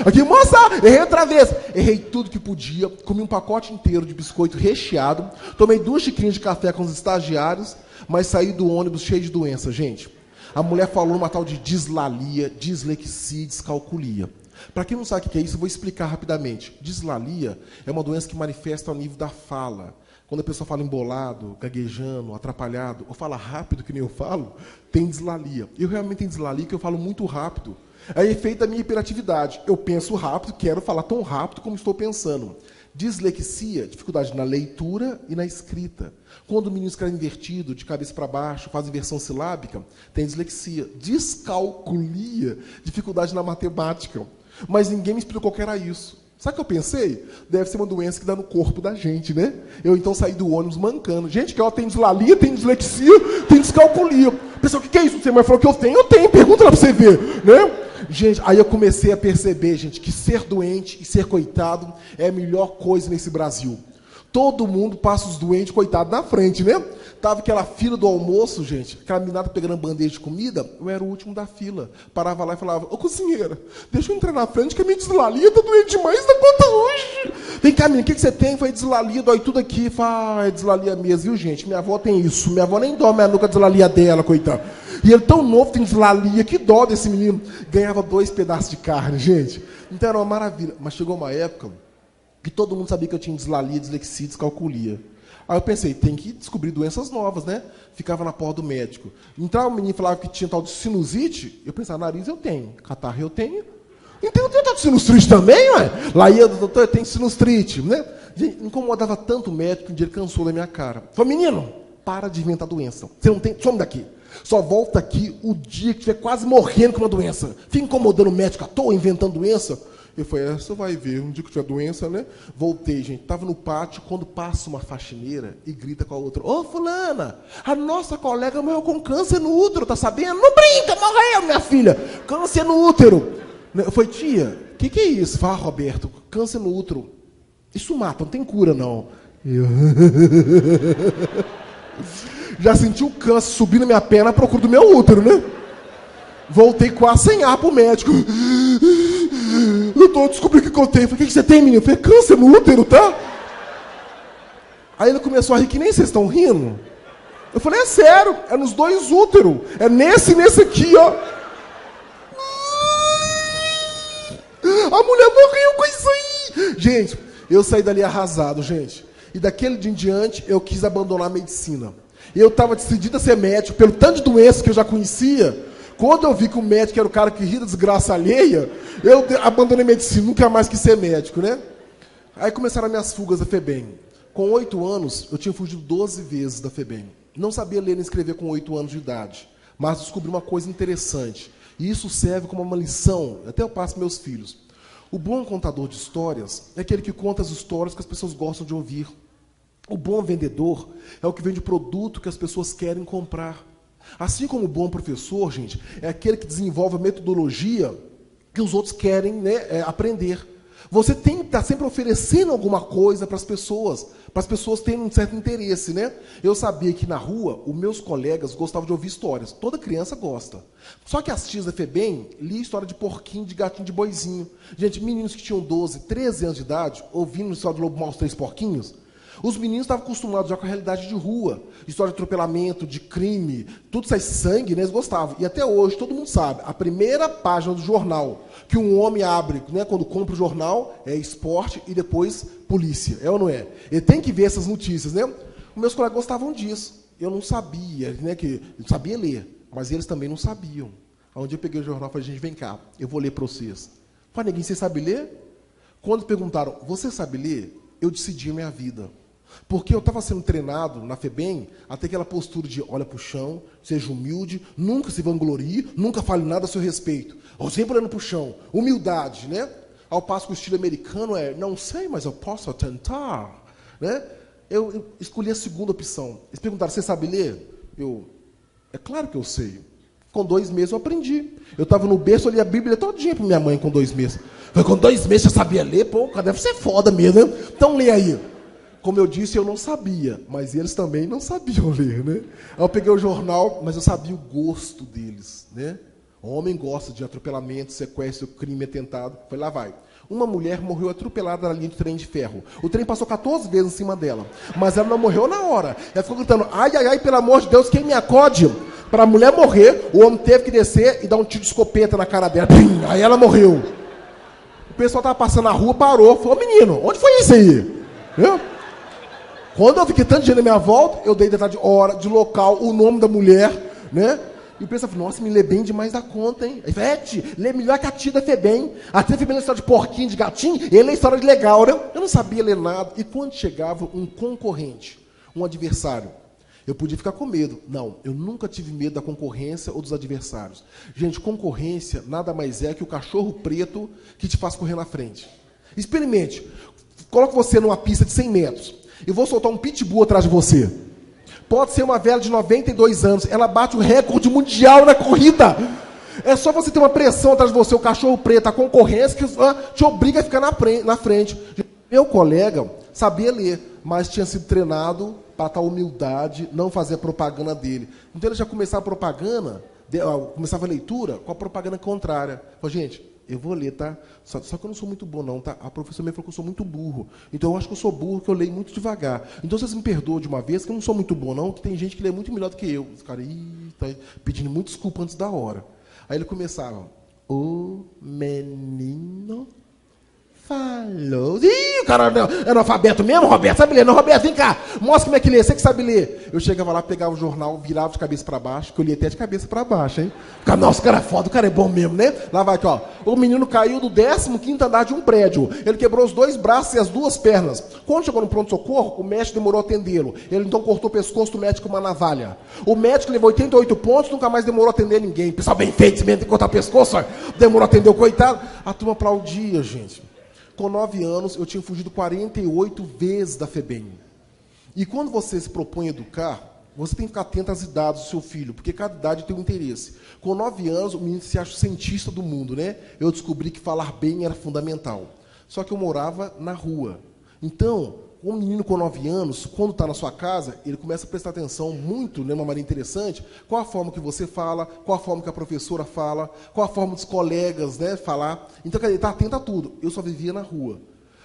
Aqui, moça, errei outra vez. Errei tudo que podia, comi um pacote inteiro de biscoito recheado, tomei 2 xicrinhas de café com os estagiários, mas saí do ônibus cheio de doença, gente. A mulher falou uma tal de dislalia, dislexia e descalculia. Para quem não sabe o que é isso, eu vou explicar rapidamente. Dislalia é uma doença que manifesta ao nível da fala. Quando a pessoa fala embolado, gaguejando, atrapalhado, ou fala rápido, que nem eu falo, tem dislalia. Eu realmente tenho dislalia, que eu falo muito rápido. É efeito da minha hiperatividade. Eu penso rápido, quero falar tão rápido como estou pensando. Dislexia, dificuldade na leitura e na escrita. Quando o menino escreve invertido, de cabeça para baixo, faz inversão silábica, tem dislexia. Descalculia, dificuldade na matemática. Mas ninguém me explicou que era isso. Sabe o que eu pensei? Deve ser uma doença que dá no corpo da gente, né? Eu então saí do ônibus mancando. Gente, que ela tem dislalia, tem dislexia, tem descalculia. Pessoal, o que é isso? Você falou que eu tenho? Pergunta lá para você ver, né? Gente, aí eu comecei a perceber, gente, que ser doente e ser coitado é a melhor coisa nesse Brasil. Todo mundo passa os doentes, coitado, na frente, né? Tava aquela fila do almoço, gente, aquela menina pegando bandeja de comida, eu era o último da fila. Parava lá e falava, ô cozinheira, deixa eu entrar na frente que a minha dislalia tá doente demais da conta hoje. Vem cá, menina, o que você tem? Foi dislalia, dói tudo aqui. Fala, é dislalia mesmo, viu, gente? Minha avó tem isso. Minha avó nem dorme a nuca dislalia dela, coitado. E ele tão novo, tem dislalia, que dó desse menino. Ganhava 2 pedaços de carne, gente. Então era uma maravilha. Mas chegou uma época que todo mundo sabia que eu tinha dislalia, dislexia, descalculia. Aí eu pensei, tem que descobrir doenças novas, né? Ficava na porta do médico. Entrava um menino e falava que tinha tal de sinusite, eu pensava, nariz eu tenho, catarro eu tenho. Então eu tenho tal de sinustrite também, ué? Lá ia, doutor, eu tenho sinustrite, né? Gente, incomodava tanto o médico que um dia ele cansou da minha cara. Falei, menino, para de inventar doença. Você não tem, some daqui. Só volta aqui o dia que estiver quase morrendo com uma doença. Fica incomodando o médico à toa, inventando doença. Eu falei, você vai ver, um dia que tiver doença, né? Voltei, gente. Estava no pátio, quando passa uma faxineira e grita com a outra, ô fulana, a nossa colega morreu com câncer no útero, tá sabendo? Não brinca, morreu, minha filha. Câncer no útero. Eu falei, tia, o que é isso? Fala, Roberto, câncer no útero. Isso mata, não tem cura, não. Eu... Já senti o câncer subir na minha perna à procura do meu útero, né? Voltei quase sem ar pro médico. Doutor, descobri o que eu tenho. Falei, o que você tem, menino? Eu falei, câncer no útero, tá? Aí ele começou a rir, que nem vocês estão rindo. Eu falei, é sério, é nos 2 úteros. É nesse e nesse aqui, ó. A mulher morreu com isso aí. Gente, eu saí dali arrasado, gente. E daquele dia em diante, eu quis abandonar a medicina. Eu estava decidido a ser médico, pelo tanto de doenças que eu já conhecia. Quando eu vi que o médico era o cara que ria da desgraça alheia, eu abandonei a medicina, nunca mais quis ser médico, né? Aí começaram as minhas fugas da FEBEM. Com 8 anos, eu tinha fugido 12 vezes da FEBEM. Não sabia ler nem escrever com 8 anos de idade. Mas descobri uma coisa interessante. E isso serve como uma lição, até eu passo para meus filhos. O bom contador de histórias é aquele que conta as histórias que as pessoas gostam de ouvir. O bom vendedor é o que vende o produto que as pessoas querem comprar. Assim como o bom professor, gente, é aquele que desenvolve a metodologia que os outros querem, né, aprender. Você tem que estar sempre oferecendo alguma coisa para as pessoas terem um certo interesse, né? Eu sabia que na rua, os meus colegas gostavam de ouvir histórias. Toda criança gosta. Só que as tias da FEBEM liam história de porquinho, de gatinho, de boizinho. Gente, meninos que tinham 12, 13 anos de idade, ouvindo a história do Lobo Mau, os 3 porquinhos, os meninos estavam acostumados já com a realidade de rua, história de atropelamento, de crime, tudo sai sangue, né? Eles gostavam. E até hoje, todo mundo sabe, a primeira página do jornal que um homem abre, né, quando compra o jornal, é esporte e depois polícia. É ou não é? Ele tem que ver essas notícias, né? Os meus colegas gostavam disso. Eu não sabia, né, eu sabia ler, mas eles também não sabiam. Onde eu peguei o jornal e falei, gente, vem cá, eu vou ler para vocês. Falei, neguinho, você sabe ler? Quando perguntaram, você sabe ler? Eu decidi a minha vida. Porque eu estava sendo treinado na FEBEM até aquela postura de olha para o chão, seja humilde, nunca se vanglorie, nunca fale nada a seu respeito. Ou sempre olhando para o chão. Humildade, né? Ao passo que o estilo americano é, não sei, mas eu posso tentar. Né? Eu escolhi a segunda opção. Eles perguntaram, você sabe ler? É claro que eu sei. Com 2 meses eu aprendi. Eu estava no berço, eu li a Bíblia todinha para minha mãe com 2 meses. Falei, com 2 meses você sabia ler? Pô, deve ser foda mesmo, né? Então lê aí. Como eu disse, eu não sabia, mas eles também não sabiam ler, né? Aí eu peguei o jornal, mas eu sabia o gosto deles, né? O homem gosta de atropelamento, sequestro, crime, atentado. Foi lá vai. Uma mulher morreu atropelada na linha de trem de ferro. O trem passou 14 vezes em cima dela, mas ela não morreu na hora. Ela ficou gritando, ai, ai, ai, pelo amor de Deus, quem me acode? Para a mulher morrer, o homem teve que descer e dar um tiro de escopeta na cara dela. Pim! Aí ela morreu. O pessoal estava passando na rua, parou. Falou, menino, onde foi isso aí? Viu? Quando eu fiquei tanto dia na minha volta, eu dei detalhe de hora, de local, o nome da mulher, né? E o pessoal falou, nossa, me lê bem demais da conta, hein? Aí falei, lê melhor que a tia da FEBEM. A tia da FEBEM é história de porquinho, de gatinho, ele é história de legal, né? Eu não sabia ler nada. E quando chegava um concorrente, um adversário, eu podia ficar com medo. Não, eu nunca tive medo da concorrência ou dos adversários. Gente, concorrência nada mais é que o cachorro preto que te faz correr na frente. Experimente. Coloque você numa pista de 100 metros. E vou soltar um pitbull atrás de você. Pode ser uma velha de 92 anos. Ela bate o recorde mundial na corrida. É só você ter uma pressão atrás de você, o cachorro preto, a concorrência, que te obriga a ficar na frente. Meu colega sabia ler. mas tinha sido treinado para tal humildade, não fazer a propaganda dele. Então ele já começava a propaganda, começava a leitura com a propaganda contrária. Falei, gente, eu vou ler, tá? Só que eu não sou muito bom, não, tá? A professora me falou que eu sou muito burro. Então eu acho que eu sou burro, que eu leio muito devagar. Então vocês me perdoam de uma vez, que eu não sou muito bom, não, que tem gente que lê muito melhor do que eu. Os caras, tá pedindo muita desculpa antes da hora. Aí ele começava, o menino falou. Ih, o cara é analfabeto mesmo, Roberto? Sabe ler? Não, Roberto, vem cá. Mostra como é que lê. Você que sabe ler. Eu chegava lá, pegava o jornal, virava de cabeça para baixo, que eu lia até de cabeça para baixo, hein? Ficava, nossa, o cara é foda, o cara é bom mesmo, né? Lá vai aqui, ó. O menino caiu do 15º andar de um prédio. Ele quebrou os 2 braços e as 2 pernas. Quando chegou no pronto-socorro, o médico demorou a atendê-lo. Ele então cortou o pescoço do médico com uma navalha. O médico levou 88 pontos, nunca mais demorou a atender ninguém. Pessoal bem feito, tem que cortar o pescoço, ó. Demorou a atender o coitado. A turma aplaudia, gente. Com 9 anos, eu tinha fugido 48 vezes da FEBEM. E quando você se propõe a educar, você tem que ficar atento às idades do seu filho, porque cada idade tem um interesse. Com 9 anos, o menino se acha o cientista do mundo, né? Eu descobri que falar bem era fundamental. Só que eu morava na rua. Então, um menino com 9 anos, quando está na sua casa, ele começa a prestar atenção muito, de uma maneira interessante, qual a forma que você fala, qual a forma que a professora fala, qual a forma dos colegas, né, falar. Então, ele está atento a tudo. Eu só vivia na rua.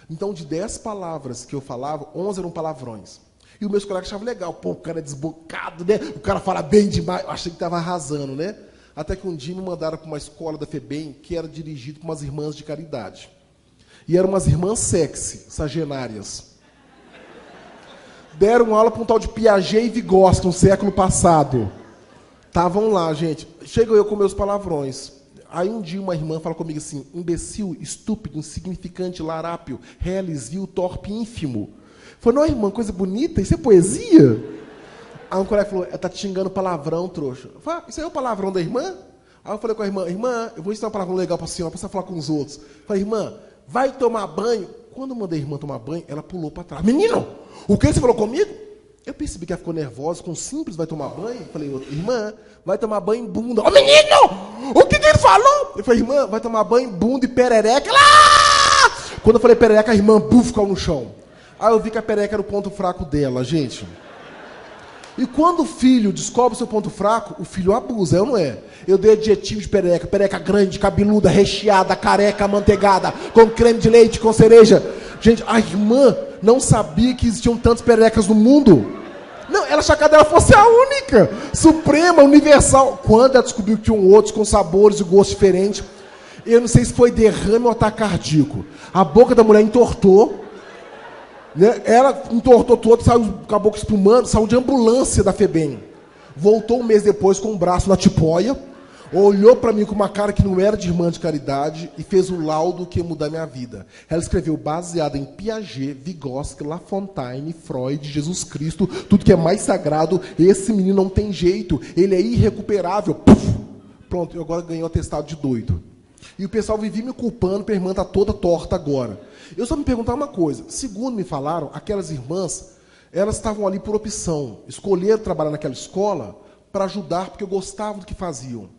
Então, de 10 palavras que eu falava, 11 eram palavrões. E os meus colegas achavam legal. Pô, o cara é desbocado, né? O cara fala bem demais. Eu achei que estava arrasando, né? Até que um dia me mandaram para uma escola da FEBEM, que era dirigida por umas irmãs de caridade. E eram umas irmãs sexy, sagenárias. Deram aula para um tal de Piaget e Vygotsky no século passado. Estavam lá, gente. Chego eu com meus palavrões. Aí um dia uma irmã fala comigo assim, imbecil, estúpido, insignificante, larápio, reles, vil, torpe, ínfimo. Falei, não, irmã, coisa bonita, isso é poesia? Aí um colega falou, tá te xingando palavrão, trouxa. Eu falei, isso aí é o palavrão da irmã? Aí eu falei com a irmã, irmã, eu vou ensinar um palavrão legal para a senhora, para você falar com os outros. Eu falei, irmã, vai tomar banho. Quando eu mandei a irmã tomar banho, ela pulou para trás. Menino, o que você falou comigo? Eu percebi que ela ficou nervosa, com simples vai tomar banho. Eu falei, irmã, vai tomar banho em bunda. Ô, menino, o que ele falou? Eu falei, irmã, vai tomar banho em bunda e perereca. Ela... Quando eu falei perereca, a irmã, buf, caiu no chão. Aí eu vi que a perereca era o ponto fraco dela, gente. E quando o filho descobre o seu ponto fraco, o filho abusa, eu não é. Eu dei adjetivo de perereca, perereca grande, cabeluda, recheada, careca, amanteigada, com creme de leite, com cereja. Gente, a irmã não sabia que existiam tantas pererecas no mundo. Não, ela achava que a dela fosse a única, suprema, universal. Quando ela descobriu que tinham outros com sabores e gostos diferentes, eu não sei se foi derrame ou ataque cardíaco. A boca da mulher entortou. Né? Ela entortou todo, saiu com a boca espumando, saiu de ambulância da FEBEM. Voltou um mês depois com o braço na tipóia, olhou para mim com uma cara que não era de irmã de caridade e fez o laudo que ia mudar minha vida. Ela escreveu baseada em Piaget, Vygotsky, La Fontaine, Freud, Jesus Cristo, tudo que é mais sagrado. Esse menino não tem jeito, ele é irrecuperável. Puf! Pronto, eu agora ganhei o atestado de doido. E o pessoal vivia me culpando, porque a irmã está toda torta agora. Eu só me perguntar uma coisa. Segundo me falaram, aquelas irmãs, elas estavam ali por opção. Escolheram trabalhar naquela escola para ajudar, porque eu gostava do que faziam.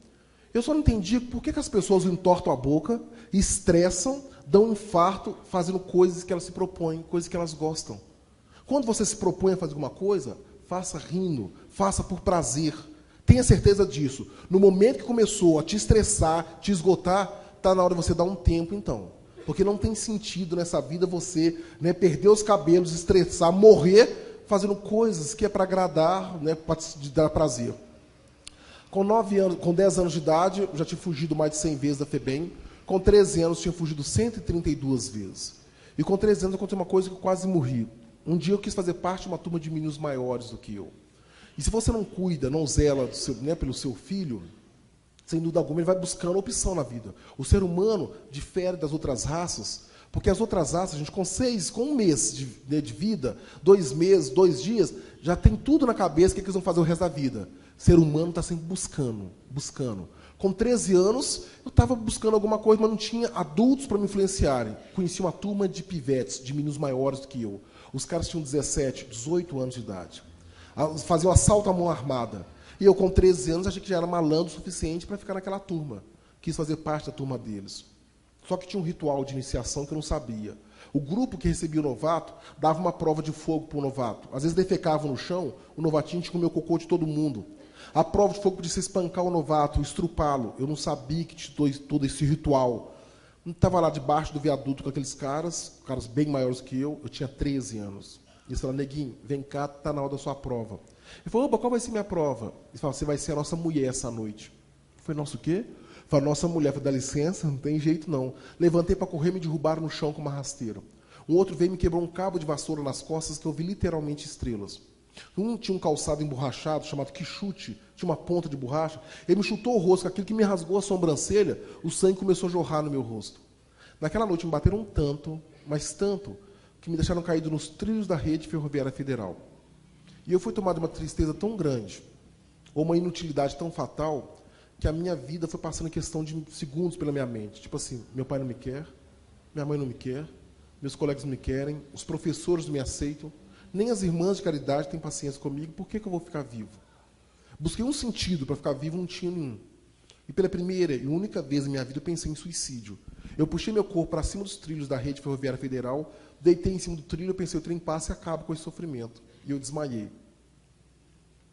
Eu só não entendi por que as pessoas entortam a boca, estressam, dão um infarto, fazendo coisas que elas se propõem, coisas que elas gostam. Quando você se propõe a fazer alguma coisa, faça rindo, faça por prazer. Tenha certeza disso. No momento que começou a te estressar, te esgotar, está na hora de você dar um tempo, então. Porque não tem sentido nessa vida você, né, perder os cabelos, estressar, morrer fazendo coisas que é para agradar, né, para te dar prazer. Com 9 anos, com 10 anos de idade, eu já tinha fugido mais de 100 vezes da FEBEM. Com 13 anos, tinha fugido 132 vezes. E com 13 anos, aconteceu uma coisa que eu quase morri. Um dia eu quis fazer parte de uma turma de meninos maiores do que eu. E se você não cuida, não zela do seu, né, pelo seu filho, sem dúvida alguma, ele vai buscando opção na vida. O ser humano difere das outras raças, porque as outras raças, a gente, com um mês de vida, 2 meses, 2 dias, já tem tudo na cabeça o que eles vão fazer o resto da vida. O ser humano está sempre buscando. Com 13 anos, eu estava buscando alguma coisa, mas não tinha adultos para me influenciarem. Conheci uma turma de pivetes, de meninos maiores do que eu. Os caras tinham 17, 18 anos de idade. Faziam assalto à mão armada. E eu, com 13 anos, achei que já era malandro o suficiente para ficar naquela turma. Quis fazer parte da turma deles. Só que tinha um ritual de iniciação que eu não sabia. O grupo que recebia o novato dava uma prova de fogo para o novato. Às vezes defecavam no chão, o novatinho tinha que comer o cocô de todo mundo. A prova de fogo podia ser espancar o novato, estrupá-lo. Eu não sabia que tinha todo esse ritual. Eu estava lá debaixo do viaduto com aqueles caras bem maiores que eu tinha 13 anos. E eles falaram, neguinho, vem cá, está na hora da sua prova. Ele falou, opa, qual vai ser minha prova? Ele falou, você vai ser a nossa mulher essa noite. Eu falei, nossa o quê? Eu falei, nossa mulher. Eu falei, dá licença, não tem jeito não. Levantei para correr, me derrubaram no chão com uma rasteira. Um outro veio e me quebrou um cabo de vassoura nas costas que eu vi literalmente estrelas. Um tinha um calçado emborrachado, chamado quichute, tinha uma ponta de borracha. Ele me chutou o rosto, com aquilo que me rasgou a sobrancelha, o sangue começou a jorrar no meu rosto. Naquela noite me bateram tanto, mas tanto, que me deixaram caído nos trilhos da rede ferroviária federal. E eu fui tomado de uma tristeza tão grande, ou uma inutilidade tão fatal, que a minha vida foi passando em questão de segundos pela minha mente. Tipo assim, meu pai não me quer, minha mãe não me quer, meus colegas não me querem, os professores não me aceitam, nem as irmãs de caridade têm paciência comigo, por que eu vou ficar vivo? Busquei um sentido para ficar vivo, não tinha nenhum. E pela primeira e única vez na minha vida eu pensei em suicídio. Eu puxei meu corpo para cima dos trilhos da rede ferroviária federal, deitei em cima do trilho, eu pensei, o trem passa e acaba com esse sofrimento. E eu desmaiei.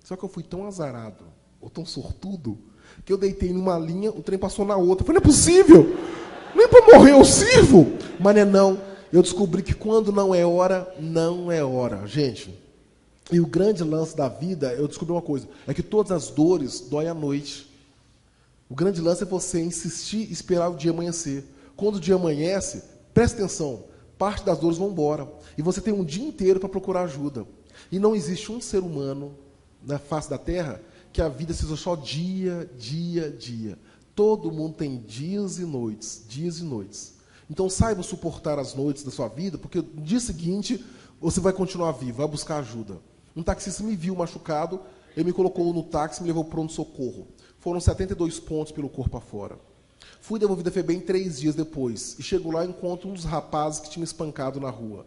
Só que eu fui tão azarado, ou tão sortudo, que eu deitei numa linha, o trem passou na outra. Eu falei, não é possível! Nem para morrer eu sirvo! Mas não. Eu descobri que quando não é hora, não é hora. Gente, e o grande lance da vida, eu descobri uma coisa, é que todas as dores doem à noite. O grande lance é você insistir e esperar o dia amanhecer. Quando o dia amanhece, presta atenção, parte das dores vão embora. E você tem um dia inteiro para procurar ajuda. E não existe um ser humano na face da Terra que a vida seja só dia, dia, dia. Todo mundo tem dias e noites, dias e noites. Então saiba suportar as noites da sua vida, porque no dia seguinte você vai continuar vivo, vai buscar ajuda. Um taxista me viu machucado, ele me colocou no táxi e me levou para o pronto-socorro. Foram 72 pontos pelo corpo afora. Fui devolvido à FEBEM 3 dias depois. E chego lá e encontro um dos rapazes que tinha espancado na rua.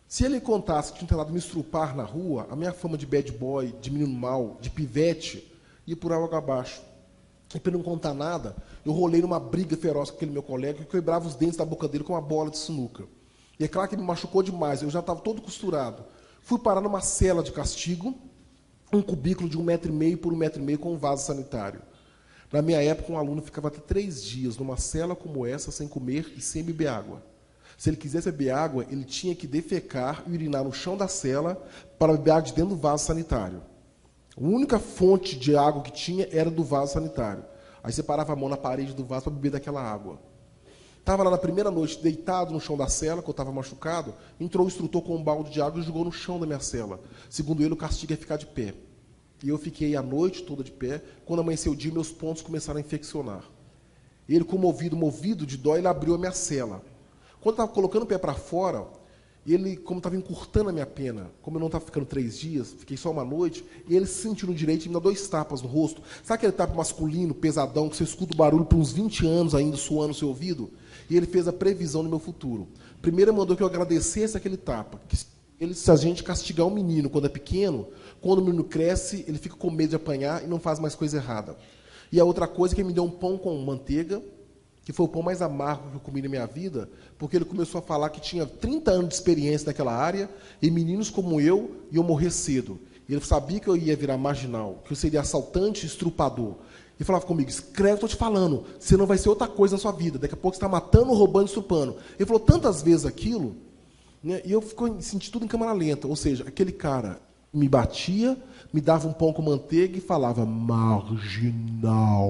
Se ele contasse que tinha tentado me estrupar na rua, a minha fama de bad boy, de menino mau, de pivete, ia por água abaixo. E para não contar nada, eu rolei numa briga feroz com aquele meu colega que quebrava os dentes da boca dele com uma bola de sinuca. E é claro que me machucou demais, eu já estava todo costurado. Fui parar numa cela de castigo, um cubículo de 1,5 m por 1,5 m com um vaso sanitário. Na minha época, um aluno ficava até 3 dias numa cela como essa, sem comer e sem beber água. Se ele quisesse beber água, ele tinha que defecar e urinar no chão da cela para beber água de dentro do vaso sanitário. A única fonte de água que tinha era do vaso sanitário. Aí você parava a mão na parede do vaso para beber daquela água. Estava lá na primeira noite, deitado no chão da cela, que eu estava machucado, entrou o instrutor com um balde de água e jogou no chão da minha cela. Segundo ele, o castigo é ficar de pé. E eu fiquei a noite toda de pé. Quando amanheceu o dia, meus pontos começaram a infeccionar. Ele, movido de dó, ele abriu a minha cela. Quando eu estava colocando o pé para fora, ele, como estava encurtando a minha pena, como eu não estava ficando 3 dias, fiquei só uma noite, e ele se sentiu no direito de me dar 2 tapas no rosto. Sabe aquele tapa masculino, pesadão, que você escuta o barulho por uns 20 anos ainda, suando no seu ouvido? E ele fez a previsão do meu futuro. Primeiro, ele mandou que eu agradecesse aquele tapa. Que se a gente castigar um menino quando é pequeno, quando o menino cresce, ele fica com medo de apanhar e não faz mais coisa errada. E a outra coisa é que ele me deu um pão com manteiga, que foi o pão mais amargo que eu comi na minha vida, porque ele começou a falar que tinha 30 anos de experiência naquela área, e meninos como eu iam morrer cedo. E ele sabia que eu ia virar marginal, que eu seria assaltante e estrupador. E falava comigo, escreve, estou te falando, você não vai ser outra coisa na sua vida, daqui a pouco você está matando, roubando, estrupando. Ele falou tantas vezes aquilo, né, e eu senti tudo em câmera lenta, ou seja, aquele cara me batia, me dava um pão com manteiga e falava, marginal,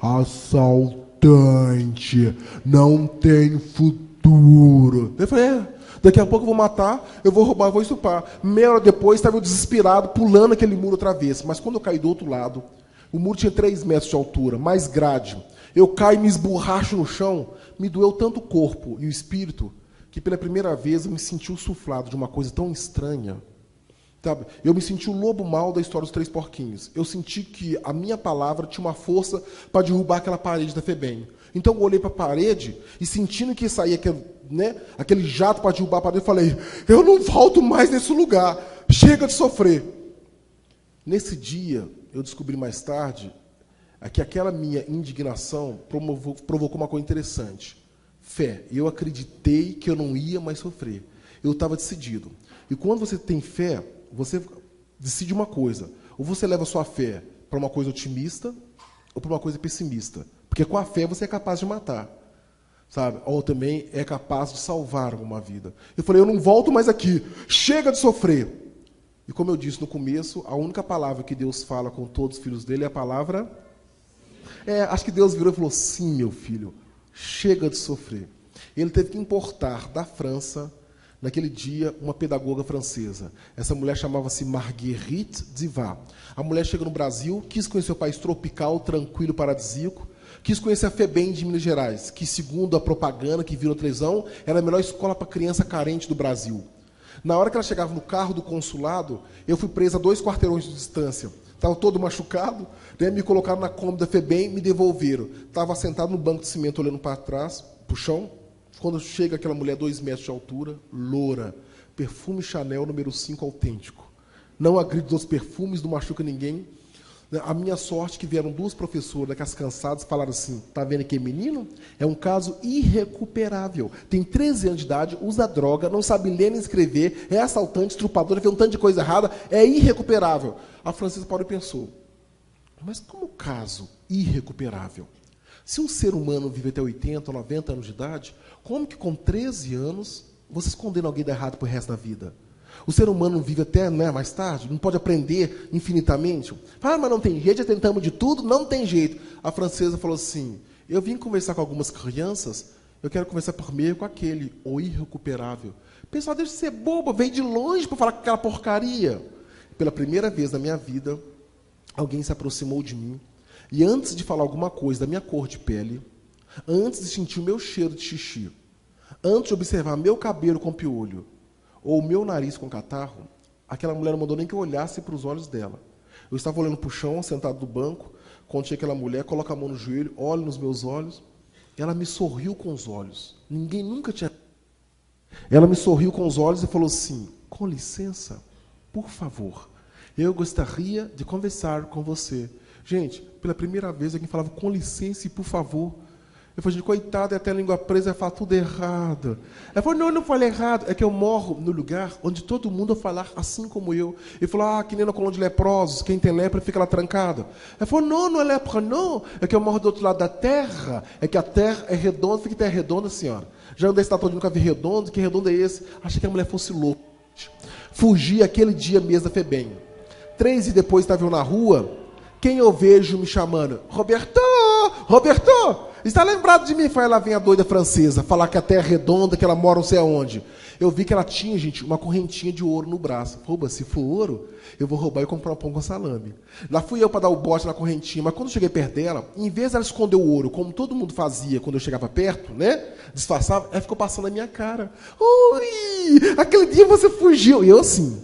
assaltante, não tem futuro. Eu falei, daqui a pouco eu vou matar, eu vou roubar, eu vou estuprar. Meia hora depois, estava eu desesperado, pulando aquele muro outra vez. Mas quando eu caí do outro lado, o muro tinha 3 metros de altura, mais grade. Eu caio e me esborracho no chão, me doeu tanto o corpo e o espírito, que pela primeira vez eu me senti insuflado de uma coisa tão estranha. Sabe? Eu me senti o lobo mau da história dos 3 porquinhos. Eu senti que a minha palavra tinha uma força para derrubar aquela parede da FEBEM. Então eu olhei para a parede e sentindo que saía aquele jato para derrubar a parede, eu falei, eu não volto mais nesse lugar, chega de sofrer. Nesse dia, eu descobri mais tarde que aquela minha indignação provocou uma coisa interessante. Fé. Eu acreditei que eu não ia mais sofrer. Eu estava decidido. E quando você tem fé, você decide uma coisa. Ou você leva a sua fé para uma coisa otimista ou para uma coisa pessimista. Porque com a fé você é capaz de matar. Sabe? Ou também é capaz de salvar uma vida. Eu falei, eu não volto mais aqui. Chega de sofrer. E como eu disse no começo, a única palavra que Deus fala com todos os filhos dele é a palavra... acho que Deus virou e falou, sim, meu filho, chega de sofrer. Ele teve que importar da França, naquele dia, uma pedagoga francesa. Essa mulher chamava-se Marguerite Duras. A mulher chega no Brasil, quis conhecer o país tropical, tranquilo, paradisíaco, quis conhecer a FEBEM de Minas Gerais, que, segundo a propaganda que viu na televisão, era a melhor escola para criança carente do Brasil. Na hora que ela chegava no carro do consulado, eu fui presa a 2 quarteirões de distância. Estava todo machucado, né? Me colocaram na Kombi da FEBEM, me devolveram. Estava sentado no banco de cimento, olhando para trás, para o chão. Quando chega aquela mulher, 2 metros de altura, loura, perfume Chanel número 5 autêntico. Não agride dos perfumes, não machuca ninguém. A minha sorte é que vieram 2 professoras, daquelas cansadas, falaram assim, tá vendo aqui, menino? É um caso irrecuperável. Tem 13 anos de idade, usa droga, não sabe ler nem escrever, é assaltante, estrupador, fez um tanto de coisa errada, é irrecuperável. A Francisca Paula pensou, mas como caso irrecuperável? Se um ser humano vive até 80 ou 90 anos de idade, como que com 13 anos vocês condenam alguém de errado para o resto da vida? O ser humano vive até mais tarde, não pode aprender infinitamente. Fala, mas não tem jeito, já tentamos de tudo, não tem jeito. A francesa falou assim, eu vim conversar com algumas crianças, eu quero conversar primeiro com aquele, o irrecuperável. O pessoal deixa de ser bobo, veio de longe para falar com aquela porcaria. Pela primeira vez na minha vida, alguém se aproximou de mim, e antes de falar alguma coisa da minha cor de pele, antes de sentir o meu cheiro de xixi, antes de observar meu cabelo com piolho, ou o meu nariz com catarro, aquela mulher não mandou nem que eu olhasse para os olhos dela. Eu estava olhando para o chão, sentado no banco, quando chega aquela mulher, coloca a mão no joelho, olha nos meus olhos, ela me sorriu com os olhos. Ninguém nunca tinha... Ela me sorriu com os olhos e falou assim, com licença, por favor, eu gostaria de conversar com você. Gente, pela primeira vez alguém falava com licença e por favor. Eu falei, gente, coitada, até a língua presa, vai falar tudo errado. Ela falou, não, eu não falei errado, é que eu moro no lugar onde todo mundo vai falar assim como eu. Ele falou, que nem na colônia de leprosos, quem tem lepra fica lá trancado. Ela falou, não, não é lepra, não, é que eu moro do outro lado da terra, é que a terra é redonda, fica terra redonda, senhora. Já andei esse nunca vi redondo, que redondo é esse? Achei que a mulher fosse louca. Fugi aquele dia mesmo da FEBEM. 3 dias depois, estava eu na rua, quem eu vejo me chamando? Roberto! Roberto! Está lembrado de mim? Foi lá vem a doida francesa, falar que a terra é redonda, que ela mora não sei aonde. Eu vi que ela tinha, gente, uma correntinha de ouro no braço. Rouba, se for ouro, eu vou roubar e comprar um pão com salame. Lá fui eu para dar o bote na correntinha, mas quando eu cheguei perto dela, em vez dela esconder o ouro, como todo mundo fazia quando eu chegava perto, né? Disfarçava, ela ficou passando na minha cara. Ui, aquele dia você fugiu. E eu assim.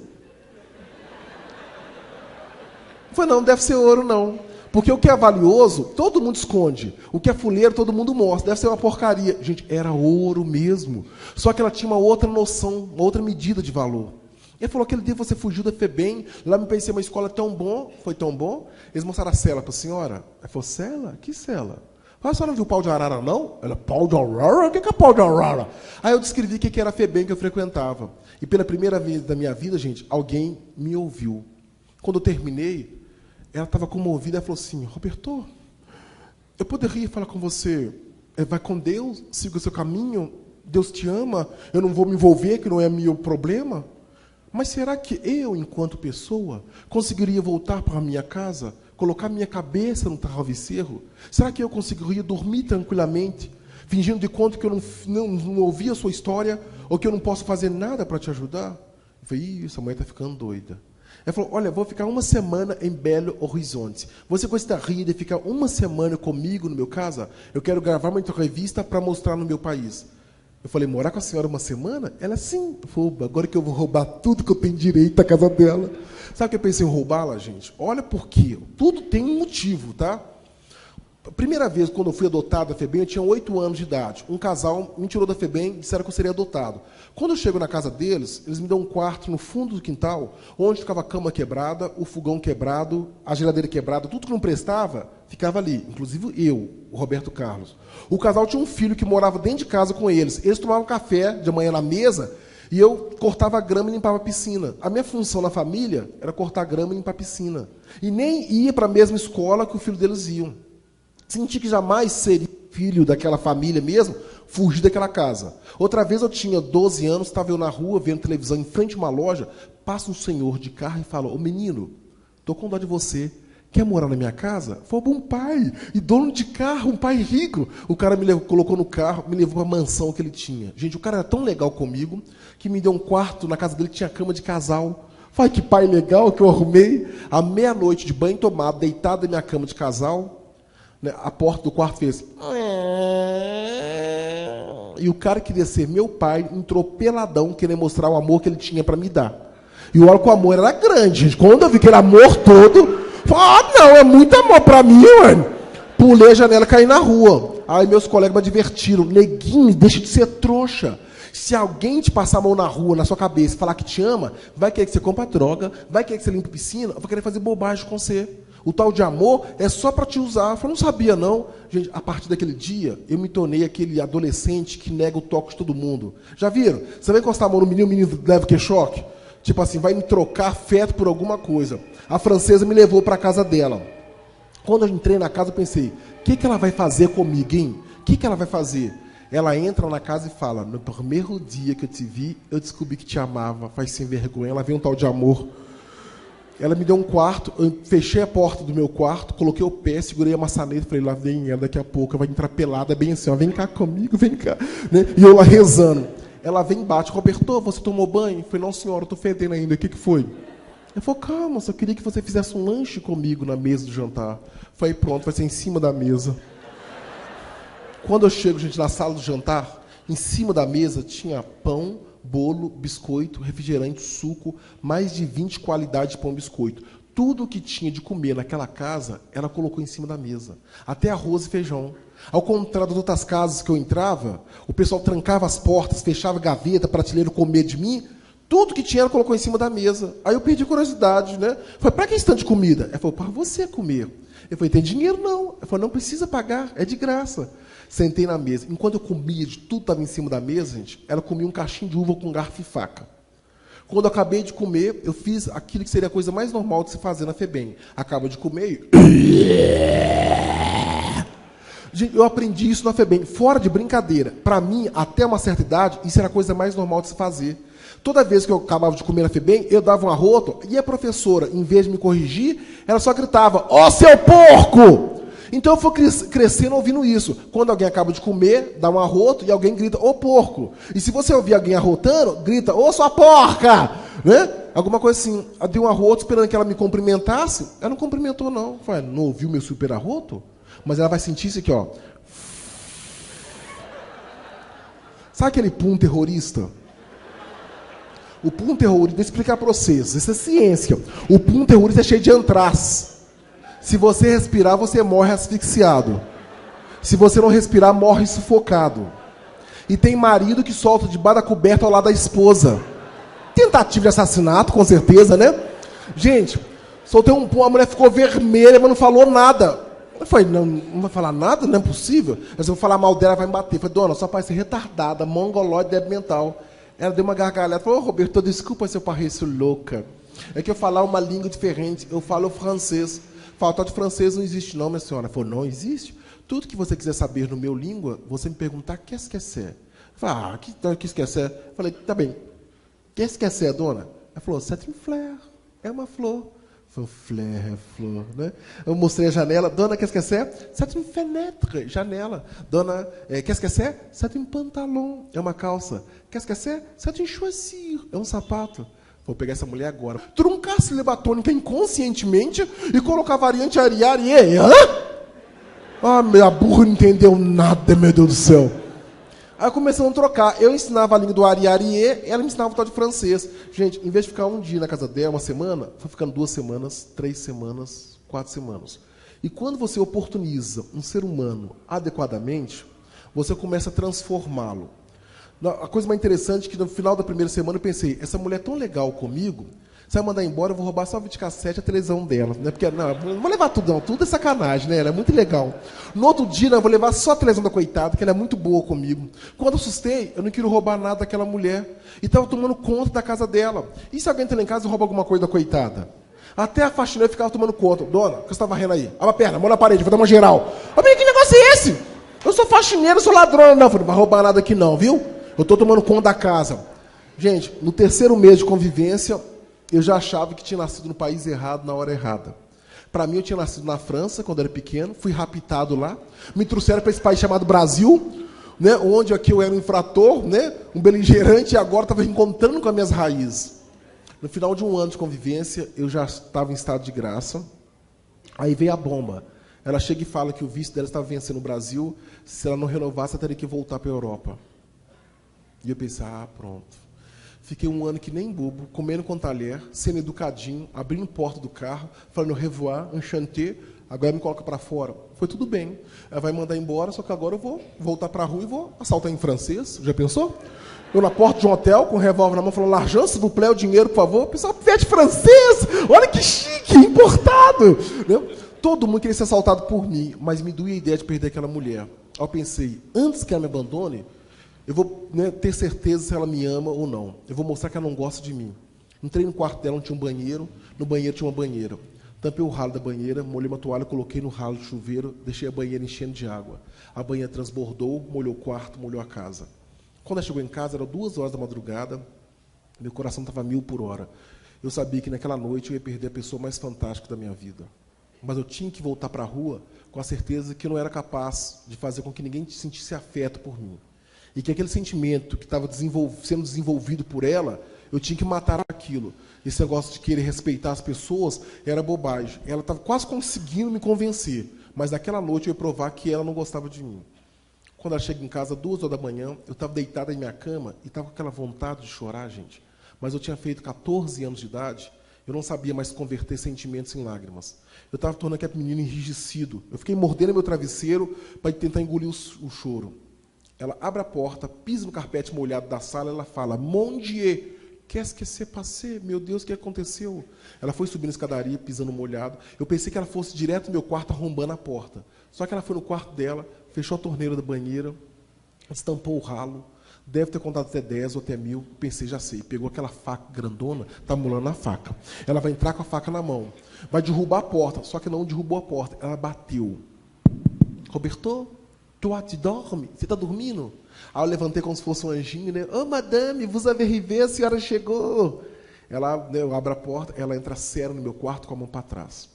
Eu falei, não deve ser ouro, não. Porque o que é valioso, todo mundo esconde. O que é fuleiro, todo mundo mostra. Deve ser uma porcaria. Gente, era ouro mesmo. Só que ela tinha uma outra noção, uma outra medida de valor. Ele falou, aquele dia você fugiu da FEBEM, lá me pensei uma escola tão bom, foi tão bom. Eles mostraram a cela para a senhora. Ela falou, cela? Que cela? A senhora não viu pau de arara, não? Ela, pau de arara? O que é pau de arara? Aí eu descrevi o que era a FEBEM que eu frequentava. E pela primeira vez da minha vida, gente, alguém me ouviu. Quando eu terminei, ela estava comovida e falou assim, Roberto, eu poderia falar com você, vai com Deus, siga o seu caminho, Deus te ama, eu não vou me envolver, que não é meu problema. Mas será que eu, enquanto pessoa, conseguiria voltar para a minha casa, colocar minha cabeça no travesseiro? Será que eu conseguiria dormir tranquilamente, fingindo de conta que eu não ouvi a sua história, ou que eu não posso fazer nada para te ajudar? Eu falei, essa mulher está ficando doida. Ela falou, olha, vou ficar 1 semana em Belo Horizonte. Você gostaria de ficar 1 semana comigo no meu casa? Eu quero gravar uma entrevista para mostrar no meu país. Eu falei, morar com a senhora 1 semana? Ela, sim. Rouba, agora que eu vou roubar tudo que eu tenho direito da casa dela. Sabe o que eu pensei em roubá-la, gente? Olha por quê. Tudo tem um motivo, tá? A primeira vez, quando eu fui adotado da FEBEM, eu tinha 8 anos de idade. Um casal me tirou da FEBEM e disseram que eu seria adotado. Quando eu chego na casa deles, eles me dão um quarto no fundo do quintal, onde ficava a cama quebrada, o fogão quebrado, a geladeira quebrada, tudo que não prestava, ficava ali. Inclusive eu, o Roberto Carlos. O casal tinha um filho que morava dentro de casa com eles. Eles tomavam café de manhã na mesa e eu cortava a grama e limpava a piscina. A minha função na família era cortar a grama e limpar a piscina. E nem ia para a mesma escola que o filho deles iam. Senti que jamais seria filho daquela família mesmo, fugir daquela casa. Outra vez eu tinha 12 anos, estava eu na rua, vendo televisão em frente a uma loja, passa um senhor de carro e fala, ô menino, estou com dó de você, quer morar na minha casa? Foi um pai, e dono de carro, um pai rico. O cara me levou, colocou no carro, me levou para a mansão que ele tinha. Gente, o cara era tão legal comigo, que me deu um quarto, na casa dele tinha cama de casal. Falei, que pai legal que eu arrumei. À meia-noite, de banho tomado, deitado na minha cama de casal, a porta do quarto fez. E o cara queria ser meu pai, entrou peladão, querendo mostrar o amor que ele tinha para me dar. E olha que o amor era grande, gente. Quando eu vi aquele amor todo, falei, não, é muito amor para mim, mano. Pulei a janela e caí na rua. Aí meus colegas me advertiram, neguinho, deixa de ser trouxa. Se alguém te passar a mão na rua, na sua cabeça, e falar que te ama, vai querer que você compre droga, vai querer que você limpe piscina, vai querer fazer bobagem com você. O tal de amor é só para te usar. Eu falei, não sabia, não. Gente, a partir daquele dia, eu me tornei aquele adolescente que nega o toque de todo mundo. Já viram? Você vai encostar a mão no menino, o menino leva que choque? Tipo assim, vai me trocar afeto por alguma coisa. A francesa me levou para a casa dela. Quando eu entrei na casa, eu pensei, o que ela vai fazer comigo, hein? O que ela vai fazer? Ela entra na casa e fala, no primeiro dia que eu te vi, eu descobri que te amava. Faz sem vergonha. Ela vem um tal de amor. Ela me deu um quarto, eu fechei a porta do meu quarto, coloquei o pé, segurei a maçaneta, falei, lá vem ela, daqui a pouco vai entrar pelada, bem assim, ó, vem cá comigo, vem cá. Né? E eu lá rezando. Ela vem e bate, Roberto, você tomou banho? Eu falei, não senhora, eu estou fedendo ainda, o que foi? Eu falei, calma, só queria que você fizesse um lanche comigo na mesa do jantar. Eu falei, pronto, vai ser em cima da mesa. Quando eu chego, gente, na sala do jantar, em cima da mesa tinha pão, bolo, biscoito, refrigerante, suco, mais de 20 qualidades de pão e biscoito. Tudo o que tinha de comer naquela casa, ela colocou em cima da mesa. Até arroz e feijão. Ao contrário das outras casas que eu entrava, o pessoal trancava as portas, fechava a gaveta, prateleira com medo de mim. Tudo que tinha, ela colocou em cima da mesa. Aí eu perdi a curiosidade, né? Falei, para que esse tanto de comida? Ela falou, para você comer. Eu falei, tem dinheiro não. Ela falou, não precisa pagar, é de graça. Sentei na mesa. Enquanto eu comia, de tudo estava em cima da mesa, gente, ela comia um cachinho de uva com garfo e faca. Quando eu acabei de comer, eu fiz aquilo que seria a coisa mais normal de se fazer na FEBEM. Acaba de comer e... Gente, eu aprendi isso na FEBEM, fora de brincadeira. Para mim, até uma certa idade, isso era a coisa mais normal de se fazer. Toda vez que eu acabava de comer na FEBEM, eu dava um arroto, e a professora, em vez de me corrigir, ela só gritava, ó seu porco! Então eu fui crescendo ouvindo isso. Quando alguém acaba de comer, dá um arroto e alguém grita, ô porco. E se você ouvir alguém arrotando, grita, ô sua porca! Né? Alguma coisa assim. Eu dei um arroto esperando que ela me cumprimentasse. Ela não cumprimentou, não. Falei, não ouviu meu super arroto? Mas ela vai sentir isso aqui, ó. Sabe aquele pum terrorista? O pum terrorista, vou explicar para vocês. Isso é ciência. O pum terrorista é cheio de antraz. Se você respirar, você morre asfixiado. Se você não respirar, morre sufocado. E tem marido que solta debaixo da coberta ao lado da esposa. Tentativa de assassinato, com certeza, né? Gente, soltei um pum, a mulher ficou vermelha, mas não falou nada. Eu falei, não vai falar nada? Não é possível. Mas eu vou falar mal dela, vai me bater. Eu falei, dona, só parece retardada, mongolóide, débil mental. Ela deu uma gargalhada. Falou, Roberto, desculpa se eu pareço louca. É que eu falar uma língua diferente. Eu falo francês. Falta de francês não existe não, minha senhora. Ela falou, não existe? Tudo que você quiser saber no meu língua, você me perguntar, qu'est-ce que c'est? Falei, qu'est-ce que c'est? Falei, tá bem. Qu'est-ce que c'est, dona? Ela falou, c'est une fleur. É uma flor. Falei, fleur, flor, né? Eu mostrei a janela. Dona, qu'est-ce que c'est? C'est une fenêtre. Janela. Dona, qu'est-ce que c'est? C'est un pantalon. É uma calça. Qu'est-ce que c'est? C'est une chaussure. É um sapato. Vou pegar essa mulher agora. Truncar a sílaba tônica inconscientemente e colocar a variante ariarie. Hã? Ah, minha burra não entendeu nada, meu Deus do céu. Aí começamos a trocar. Eu ensinava a língua do ariarie, ela me ensinava o tal de francês. Gente, em vez de ficar um dia na casa dela, uma semana, foi ficando 2 semanas, 3 semanas, 4 semanas. E quando você oportuniza um ser humano adequadamente, você começa a transformá-lo. A coisa mais interessante é que no final da primeira semana eu pensei, essa mulher é tão legal comigo, se ela mandar embora, eu vou roubar só a videocassete e a televisão dela. Né? Porque, não vou levar tudo não, tudo é sacanagem, né? Ela é muito legal. No outro dia, eu vou levar só a televisão da coitada, que ela é muito boa comigo. Quando eu assustei, eu não queria roubar nada daquela mulher. E estava tomando conta da casa dela. E se alguém entrar lá em casa e rouba alguma coisa da coitada? Até a faxineira ficava tomando conta. Dona, o que você está varrendo aí? Abre a perna, mão na parede, vou dar uma geral. Ô, que negócio é esse? Eu sou faxineiro, sou ladrona. Não, falei, não vai roubar nada aqui não, viu? Eu estou tomando conta da casa. Gente, no terceiro mês de convivência, eu já achava que tinha nascido no país errado, na hora errada. Para mim, eu tinha nascido na França, quando era pequeno, fui raptado lá, me trouxeram para esse país chamado Brasil, né, onde aqui eu era um infrator, né, um beligerante, e agora estava encontrando com as minhas raízes. No final de um ano de convivência, eu já estava em estado de graça, aí veio a bomba. Ela chega e fala que o visto dela estava vencendo no Brasil, se ela não renovasse, ela teria que voltar para a Europa. E eu pensei, pronto. Fiquei um ano que nem bobo, comendo com talher, sendo educadinho, abrindo porta do carro, falando au revoir, enchanté, agora me coloca para fora. Foi tudo bem. Ela vai mandar embora, só que agora eu vou voltar para a rua e vou assaltar em francês. Já pensou? Eu na porta de um hotel, com um revólver na mão, falando, l'argent, s'il vous plaît, o dinheiro, por favor. O pessoal pede francês, olha que chique, importado. Todo mundo queria ser assaltado por mim, mas me doía a ideia de perder aquela mulher. Aí eu pensei, antes que ela me abandone, eu vou ter certeza se ela me ama ou não. Eu vou mostrar que ela não gosta de mim. Entrei no quarto dela, onde tinha um banheiro. No banheiro tinha uma banheira. Tampei o ralo da banheira, molhei uma toalha, coloquei no ralo do chuveiro, deixei a banheira enchendo de água. A banheira transbordou, molhou o quarto, molhou a casa. Quando ela chegou em casa, eram 2h da madrugada, meu coração estava 1000 por hora. Eu sabia que naquela noite eu ia perder a pessoa mais fantástica da minha vida. Mas eu tinha que voltar para a rua com a certeza que eu não era capaz de fazer com que ninguém sentisse afeto por mim. E que aquele sentimento que estava sendo desenvolvido por ela, eu tinha que matar aquilo. Esse negócio de querer respeitar as pessoas era bobagem. Ela estava quase conseguindo me convencer, mas naquela noite eu ia provar que ela não gostava de mim. Quando ela chega em casa, 2h da manhã, eu estava deitado em minha cama e estava com aquela vontade de chorar, gente. Mas eu tinha feito 14 anos de idade, eu não sabia mais converter sentimentos em lágrimas. Eu estava tornando aquele menino enrijecido. Eu fiquei mordendo meu travesseiro para tentar engolir o choro. Ela abre a porta, pisa no carpete molhado da sala, ela fala, Mon Dieu, qu'est-ce que c'est passé? Meu Deus, o que aconteceu? Ela foi subindo a escadaria, pisando molhado. Eu pensei que ela fosse direto no meu quarto, arrombando a porta. Só que ela foi no quarto dela, fechou a torneira da banheira, estampou o ralo, deve ter contado até 10 ou até 1000. Pensei, já sei. Pegou aquela faca grandona, está molhando a faca. Ela vai entrar com a faca na mão. Vai derrubar a porta, só que não derrubou a porta. Ela bateu. Roberto, toi, tu dormes? Você está dormindo? Aí eu levantei como se fosse um anjinho, né? Oh, madame, vous avez arrivé, a senhora chegou. Ela, eu abro a porta, ela entra sério no meu quarto com a mão para trás.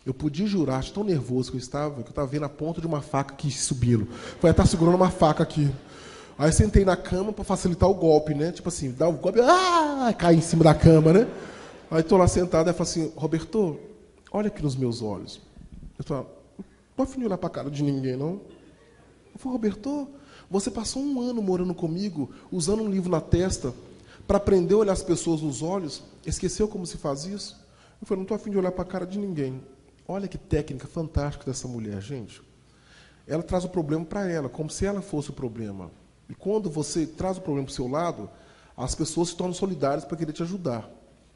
Eu podia jurar, de tão nervoso que eu estava vendo a ponta de uma faca aqui subindo. Foi estar segurando uma faca aqui. Aí sentei na cama para facilitar o golpe, né? Tipo assim, dá o golpe, cai em cima da cama, né? Aí estou lá sentado, ela fala assim, Roberto, olha aqui nos meus olhos. Eu falo, não tô afim de olhar para a cara de ninguém, não. Eu falei, Roberto, você passou um ano morando comigo, usando um livro na testa, para aprender a olhar as pessoas nos olhos, esqueceu como se faz isso? Eu falei, não estou afim de olhar para a cara de ninguém. Olha que técnica fantástica dessa mulher, gente. Ela traz o problema para ela, como se ela fosse o problema. E quando você traz o problema para o seu lado, as pessoas se tornam solidárias para querer te ajudar.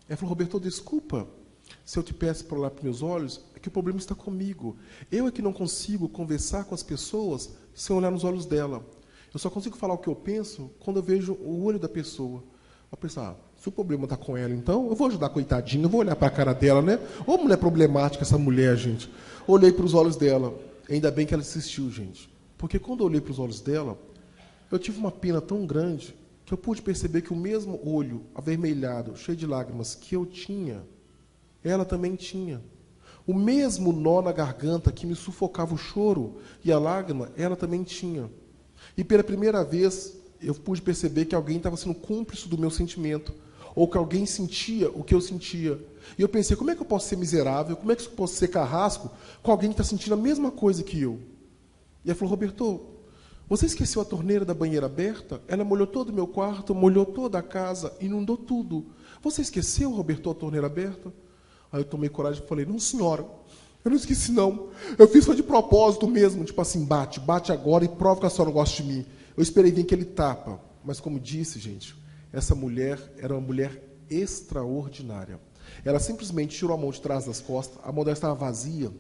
Ela falou, Roberto, desculpa, se eu te peço para olhar para meus olhos, é que o problema está comigo. Eu é que não consigo conversar com as pessoas sem olhar nos olhos dela. Eu só consigo falar o que eu penso quando eu vejo o olho da pessoa. Eu pensar, se o problema está com ela, então, eu vou ajudar a coitadinha, eu vou olhar para a cara dela, né? Ô, mulher problemática essa mulher, gente. Olhei para os olhos dela. Ainda bem que ela insistiu, gente. Porque quando eu olhei para os olhos dela, eu tive uma pena tão grande que eu pude perceber que o mesmo olho avermelhado, cheio de lágrimas que eu tinha, ela também tinha. O mesmo nó na garganta que me sufocava o choro e a lágrima, ela também tinha. E pela primeira vez, eu pude perceber que alguém estava sendo cúmplice do meu sentimento, ou que alguém sentia o que eu sentia. E eu pensei, como é que eu posso ser miserável, como é que eu posso ser carrasco com alguém que está sentindo a mesma coisa que eu? E ela falou, Roberto, você esqueceu a torneira da banheira aberta? Ela molhou todo o meu quarto, molhou toda a casa, inundou tudo. Você esqueceu, Roberto, a torneira aberta? Aí eu tomei coragem e falei, não, senhora, Eu não esqueci, não. Eu fiz foi de propósito mesmo. Tipo assim, bate agora e prova que a senhora não gosta de mim. Eu esperei vir aquele tapa. Mas como disse, gente, essa mulher era uma mulher extraordinária. Ela simplesmente tirou a mão de trás das costas, a mão dela estava vazia.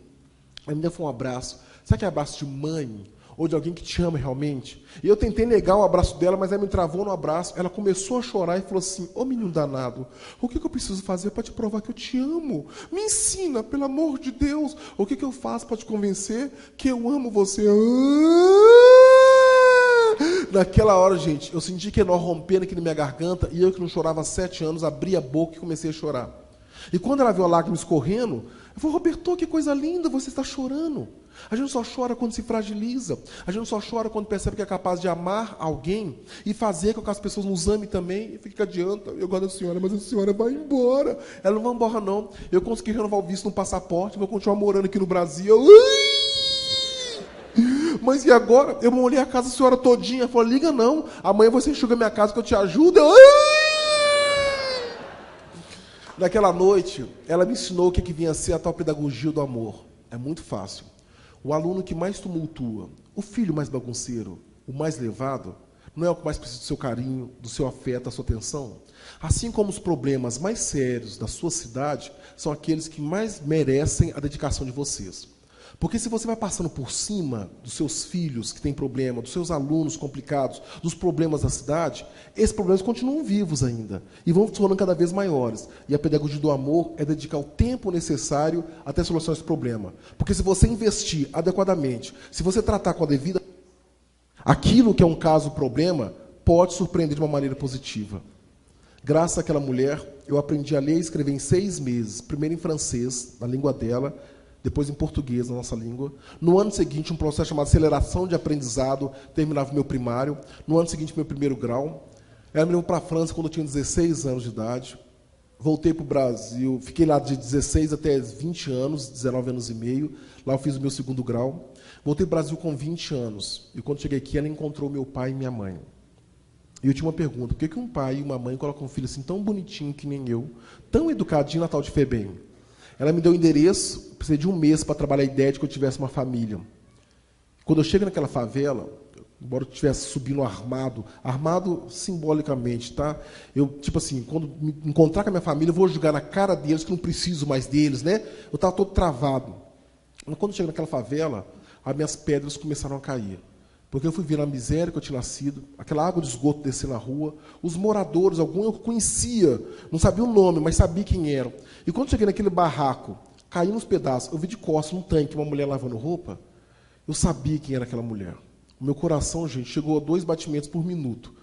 Ela me deu um abraço. Sabe aquele abraço de mãe? Ou de alguém que te ama realmente? E eu tentei negar o abraço dela, mas ela me travou no abraço. Ela começou a chorar e falou assim: ô menino danado, o que eu preciso fazer para te provar que eu te amo? Me ensina, pelo amor de Deus. O que eu faço para te convencer que eu amo você? Naquela hora, gente, eu senti que nó rompendo aqui na minha garganta, e eu que não chorava há 7 anos, abri a boca e comecei a chorar. E quando ela viu a lágrima escorrendo, eu falei: Roberto, que coisa linda, você está chorando. A gente só chora quando se fragiliza. A gente só chora quando percebe que é capaz de amar alguém e fazer com que as pessoas nos amem também. E fica, que adianta? Eu gosto da senhora, mas a senhora vai embora. Ela não vai embora, não. Eu consegui renovar o visto no passaporte, vou continuar morando aqui no Brasil. Mas e agora? Eu molhei a casa da senhora todinha. Ela falou: liga não, amanhã você enxuga minha casa que eu te ajudo. Naquela noite, ela me ensinou o que vinha a ser a tal pedagogia do amor. É muito fácil. O aluno que mais tumultua, o filho mais bagunceiro, o mais levado, não é o que mais precisa do seu carinho, do seu afeto, da sua atenção? Assim como os problemas mais sérios da sua cidade são aqueles que mais merecem a dedicação de vocês. Porque se você vai passando por cima dos seus filhos que têm problema, dos seus alunos complicados, dos problemas da cidade, esses problemas continuam vivos ainda e vão se tornando cada vez maiores. E a pedagogia do amor é dedicar o tempo necessário até solucionar esse problema. Porque se você investir adequadamente, se você tratar com a devida, aquilo que é um caso problema pode surpreender de uma maneira positiva. Graças àquela mulher, eu aprendi a ler e escrever em 6 meses, primeiro em francês, na língua dela, depois em português, na nossa língua. No ano seguinte, um processo chamado aceleração de aprendizado, terminava o meu primário. No ano seguinte, meu primeiro grau. Ela me levou para a França quando eu tinha 16 anos de idade. Voltei para o Brasil, fiquei lá de 16 até 20 anos, 19 anos e meio. Lá eu fiz o meu segundo grau. Voltei para o Brasil com 20 anos. E quando cheguei aqui, ela encontrou meu pai e minha mãe. E eu tinha uma pergunta: por que um pai e uma mãe colocam um filho assim tão bonitinho que nem eu, tão educadinho na tal de FEBEM? Ela me deu o endereço, precisei de um mês para trabalhar a ideia de que eu tivesse uma família. Quando eu chego naquela favela, embora eu estivesse subindo armado simbolicamente, tá? Eu, tipo assim, quando me encontrar com a minha família, eu vou jogar na cara deles que eu não preciso mais deles, né? Eu estava todo travado. Mas quando eu chego naquela favela, as minhas pedras começaram a cair. Porque eu fui ver a miséria que eu tinha nascido, aquela água de esgoto descer na rua, os moradores, alguns eu conhecia, não sabia o nome, mas sabia quem eram. E quando cheguei naquele barraco, caí nos pedaços, eu vi de costas num tanque uma mulher lavando roupa, eu sabia quem era aquela mulher. O meu coração, gente, chegou a 2 batimentos por minuto,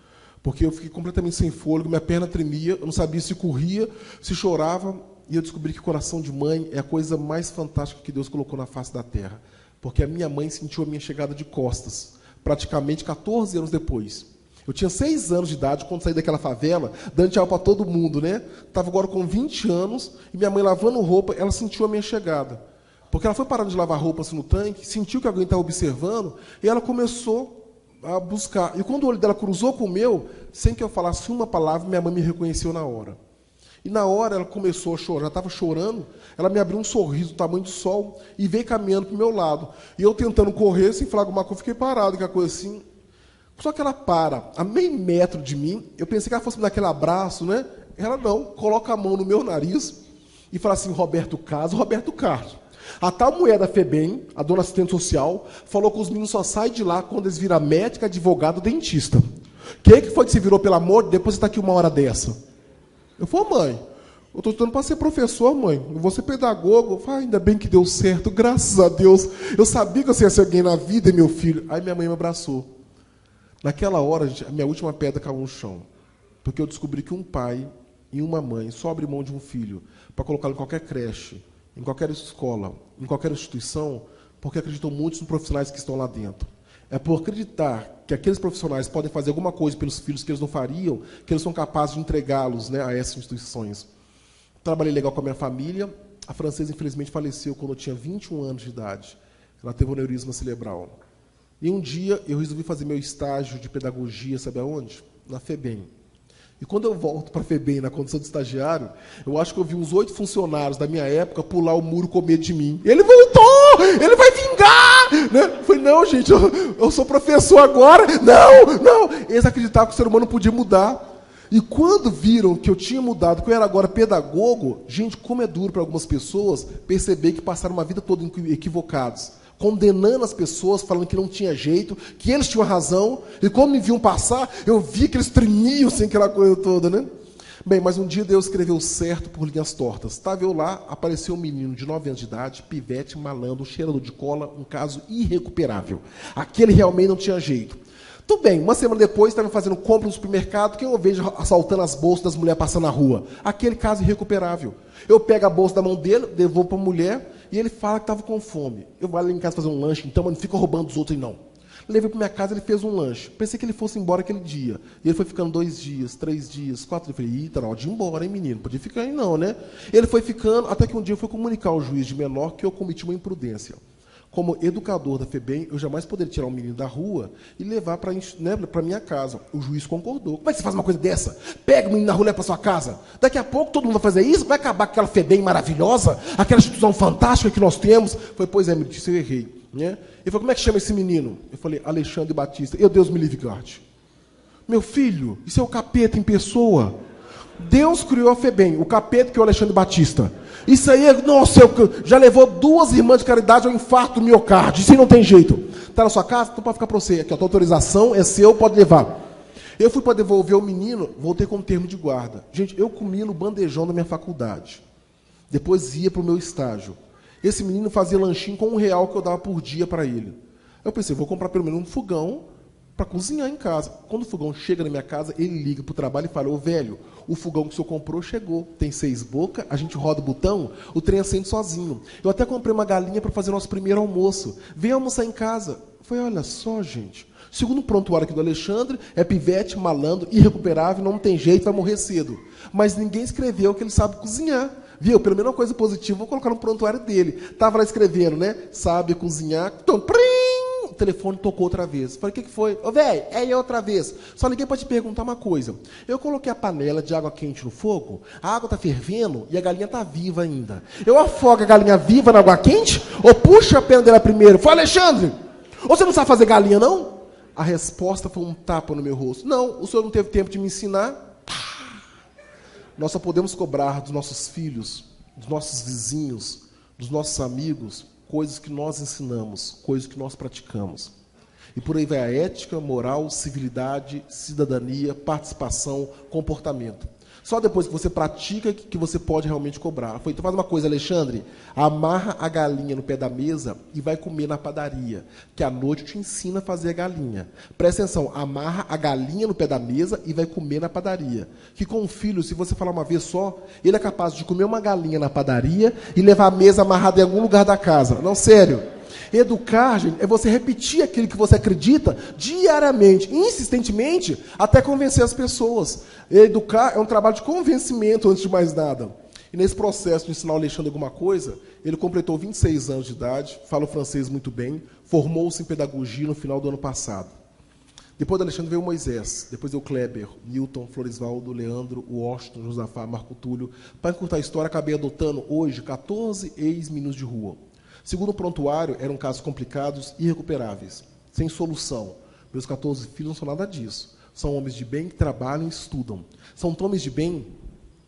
porque eu fiquei completamente sem fôlego, minha perna tremia, eu não sabia se corria, se chorava, e eu descobri que coração de mãe é a coisa mais fantástica que Deus colocou na face da terra, porque a minha mãe sentiu a minha chegada de costas, praticamente 14 anos depois. Eu tinha 6 anos de idade quando saí daquela favela, dando tchau para todo mundo, né? Estava agora com 20 anos, e minha mãe lavando roupa, ela sentiu a minha chegada. Porque ela foi parando de lavar roupa assim, no tanque, sentiu que alguém estava observando, e ela começou a buscar. E quando o olho dela cruzou com o meu, sem que eu falasse uma palavra, minha mãe me reconheceu na hora. E na hora ela começou a chorar, já estava chorando, ela me abriu um sorriso do tamanho do sol e veio caminhando para o meu lado. E eu tentando correr, sem falar alguma coisa, fiquei parado, aquela coisa assim. Só que ela para, a meio metro de mim, eu pensei que ela fosse me dar aquele abraço, né? Ela não, coloca a mão no meu nariz e fala assim: Roberto Carlos. A tal mulher da FEBEM, a dona assistente social, falou que os meninos só saem de lá quando eles viram médica, advogado, dentista. Quem que foi que se virou, pelo amor de Deus, depois você está aqui uma hora dessa? Eu falei: mãe, eu estou estudando para ser professor, mãe. Eu vou ser pedagogo. Eu falei: ainda bem que deu certo, graças a Deus. Eu sabia que eu ia ser alguém na vida, meu filho. Aí minha mãe me abraçou. Naquela hora, a minha última pedra caiu no chão. Porque eu descobri que um pai e uma mãe só abrem mão de um filho para colocá-lo em qualquer creche, em qualquer escola, em qualquer instituição, porque acreditam muito nos profissionais que estão lá dentro. É por acreditar que aqueles profissionais podem fazer alguma coisa pelos filhos que eles não fariam, que eles são capazes de entregá-los, né, a essas instituições. Trabalhei legal com a minha família. A francesa, infelizmente, faleceu quando eu tinha 21 anos de idade. Ela teve um aneurisma cerebral. E um dia eu resolvi fazer meu estágio de pedagogia, sabe aonde? Na FEBEM. E quando eu volto para a FEBEM na condição de estagiário, eu acho que eu vi uns 8 funcionários da minha época pular o muro com medo de mim. Ele voltou! Ele vai vingar! Né? Eu falei, não, gente, eu sou professor agora. Não! Eles acreditavam que o ser humano podia mudar. E quando viram que eu tinha mudado, que eu era agora pedagogo, gente, como é duro para algumas pessoas perceber que passaram uma vida toda equivocados, condenando as pessoas, falando que não tinha jeito, que eles tinham razão, e quando me viam passar, eu vi que eles tremiam sem aquela coisa toda, né? Bem, mas um dia Deus escreveu certo por linhas tortas. Estava eu lá, apareceu um menino de 9 anos de idade, pivete, malandro, cheirador de cola, um caso irrecuperável. Aquele realmente não tinha jeito. Tudo bem, uma semana depois, estava fazendo compra no supermercado, quem eu vejo assaltando as bolsas das mulheres passando na rua? Aquele caso irrecuperável. Eu pego a bolsa da mão dele, devolvo para a mulher, e ele fala que estava com fome. Eu vou lá em casa fazer um lanche, então, mas não fica roubando dos outros, não. Levei para minha casa, ele fez um lanche. Pensei que ele fosse embora aquele dia. E ele foi ficando 2 dias, 3 dias, 4 dias. Eu falei, tá na hora de ir embora, hein, menino? Podia ficar aí não, né? Ele foi ficando, até que um dia eu fui comunicar ao juiz de menor que eu cometi uma imprudência. Como educador da FEBEM, eu jamais poderia tirar um menino da rua e levar para minha casa. O juiz concordou. Como é que você faz uma coisa dessa? Pega o menino na rua e leva para sua casa. Daqui a pouco todo mundo vai fazer isso, vai acabar com aquela FEBEM maravilhosa, aquela instituição fantástica que nós temos. Foi, pois é, me disse, eu errei. Né? Ele falou, como é que chama esse menino? Eu falei, Alexandre Batista. Eu, Deus me livre, guarde. Meu filho, isso é o capeta em pessoa. Deus criou a FEBEM, o capeta que é o Alexandre Batista. Isso aí, nossa, já levou 2 irmãs de caridade ao infarto do miocárdio. Isso aí não tem jeito. Está na sua casa? Então pode ficar para você. Aqui, a tua autorização é seu, pode levar. Eu fui para devolver o menino, voltei com um termo de guarda. Gente, eu comia no bandejão da minha faculdade. Depois ia para o meu estágio. Esse menino fazia lanchinho com R$1 que eu dava por dia para ele. Eu pensei, vou comprar pelo menos um fogão para cozinhar em casa. Quando o fogão chega na minha casa, ele liga para o trabalho e fala, ô velho, o fogão que o senhor comprou chegou, tem 6 bocas, a gente roda o botão, o trem acende sozinho. Eu até comprei uma galinha para fazer nosso primeiro almoço. Vem almoçar em casa. Eu falei, olha só, gente, segundo o prontuário aqui do Alexandre, é pivete, malandro, irrecuperável, não tem jeito, vai morrer cedo. Mas ninguém escreveu que ele sabe cozinhar. Viu? Pelo menos uma coisa positiva, vou colocar no prontuário dele. Estava lá escrevendo, né? Sabe cozinhar. Então, o telefone tocou outra vez. Falei, o que foi? Ô, velho, é eu outra vez. Só liguei para te perguntar uma coisa. Eu coloquei a panela de água quente no fogo, a água está fervendo e a galinha está viva ainda. Eu afogo a galinha viva na água quente ou puxo a pena dela primeiro? Falei, Alexandre, você não sabe fazer galinha, não? A resposta foi um tapa no meu rosto. Não, o senhor não teve tempo de me ensinar. Nós só podemos cobrar dos nossos filhos, dos nossos vizinhos, dos nossos amigos, coisas que nós ensinamos, coisas que nós praticamos. E por aí vai a ética, moral, civilidade, cidadania, participação, comportamento. Só depois que você pratica que você pode realmente cobrar. Então faz uma coisa, Alexandre, amarra a galinha no pé da mesa e vai comer na padaria, que à noite eu te ensino a fazer a galinha. Presta atenção, amarra a galinha no pé da mesa e vai comer na padaria. Que com o filho, se você falar uma vez só, ele é capaz de comer uma galinha na padaria e levar a mesa amarrada em algum lugar da casa. Não, sério. Educar, gente, é você repetir aquilo que você acredita diariamente, insistentemente, até convencer as pessoas. Educar é um trabalho de convencimento, antes de mais nada. E nesse processo de ensinar o Alexandre alguma coisa, ele completou 26 anos de idade, fala o francês muito bem, formou-se em pedagogia no final do ano passado. Depois do Alexandre veio o Moisés, depois veio o Kleber, Newton, Floresvaldo, Leandro, Washington, Josafá, Marco Túlio. Para encurtar a história, acabei adotando hoje 14 ex-meninos de rua. Segundo o prontuário, eram casos complicados e irrecuperáveis, sem solução. Meus 14 filhos não são nada disso. São homens de bem que trabalham e estudam. São homens de bem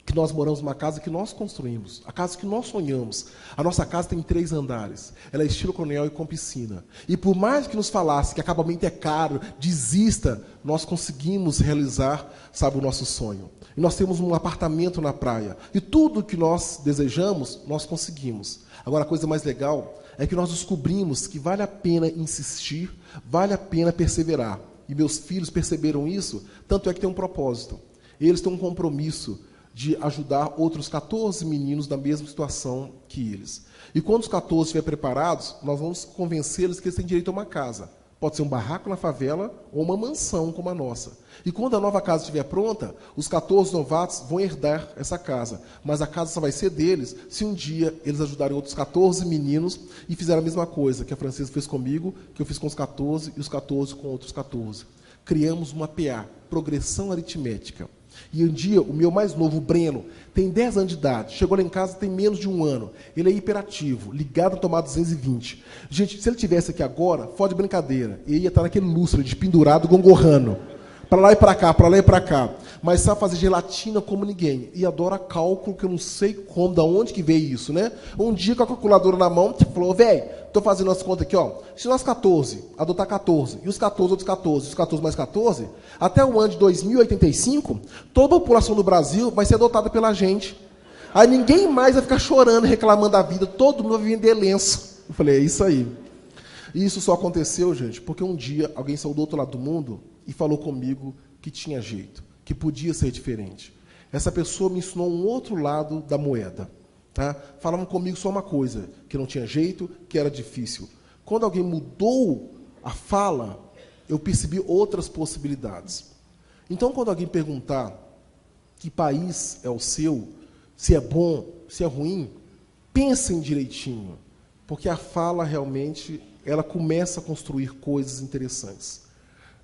que nós moramos numa casa que nós construímos, a casa que nós sonhamos. A nossa casa tem 3 andares. Ela é estilo colonial e com piscina. E por mais que nos falasse que acabamento é caro, desista, nós conseguimos realizar, sabe, o nosso sonho. E nós temos um apartamento na praia. E tudo que nós desejamos, nós conseguimos. Agora, a coisa mais legal é que nós descobrimos que vale a pena insistir, vale a pena perseverar. E meus filhos perceberam isso, tanto é que tem um propósito. Eles têm um compromisso de ajudar outros 14 meninos na mesma situação que eles. E quando os 14 estiverem preparados, nós vamos convencê-los que eles têm direito a uma casa. Pode ser um barraco na favela ou uma mansão como a nossa. E quando a nova casa estiver pronta, os 14 novatos vão herdar essa casa. Mas a casa só vai ser deles se um dia eles ajudarem outros 14 meninos e fizerem a mesma coisa que a Francesa fez comigo, que eu fiz com os 14 e os 14 com outros 14. Criamos uma PA, progressão aritmética. E um dia, o meu mais novo, o Breno, tem 10 anos de idade, chegou lá em casa tem menos de 1 ano. Ele é hiperativo, ligado a tomada 220. Gente, se ele tivesse aqui agora, fora de brincadeira, ele ia estar naquele lustre de pendurado, gongorrando. Para lá e para cá, para lá e para cá. Mas sabe fazer gelatina como ninguém. E adora cálculo, que eu não sei como, da onde que veio isso, né? Um dia com a calculadora na mão, falou, velho, tô fazendo as contas aqui, ó. Se nós 14, adotar 14, e os 14 outros 14, os 14 mais 14, até o ano de 2085, toda a população do Brasil vai ser adotada pela gente. Aí ninguém mais vai ficar chorando, reclamando da vida, todo mundo vai vender lenço. Eu falei, é isso aí. E isso só aconteceu, gente, porque um dia alguém saiu do outro lado do mundo e falou comigo que tinha jeito, que podia ser diferente. Essa pessoa me ensinou um outro lado da moeda. Tá? Falavam comigo só uma coisa, que não tinha jeito, que era difícil. Quando alguém mudou a fala, eu percebi outras possibilidades. Então, quando alguém perguntar que país é o seu, se é bom, se é ruim, pensem direitinho, porque a fala realmente ela começa a construir coisas interessantes.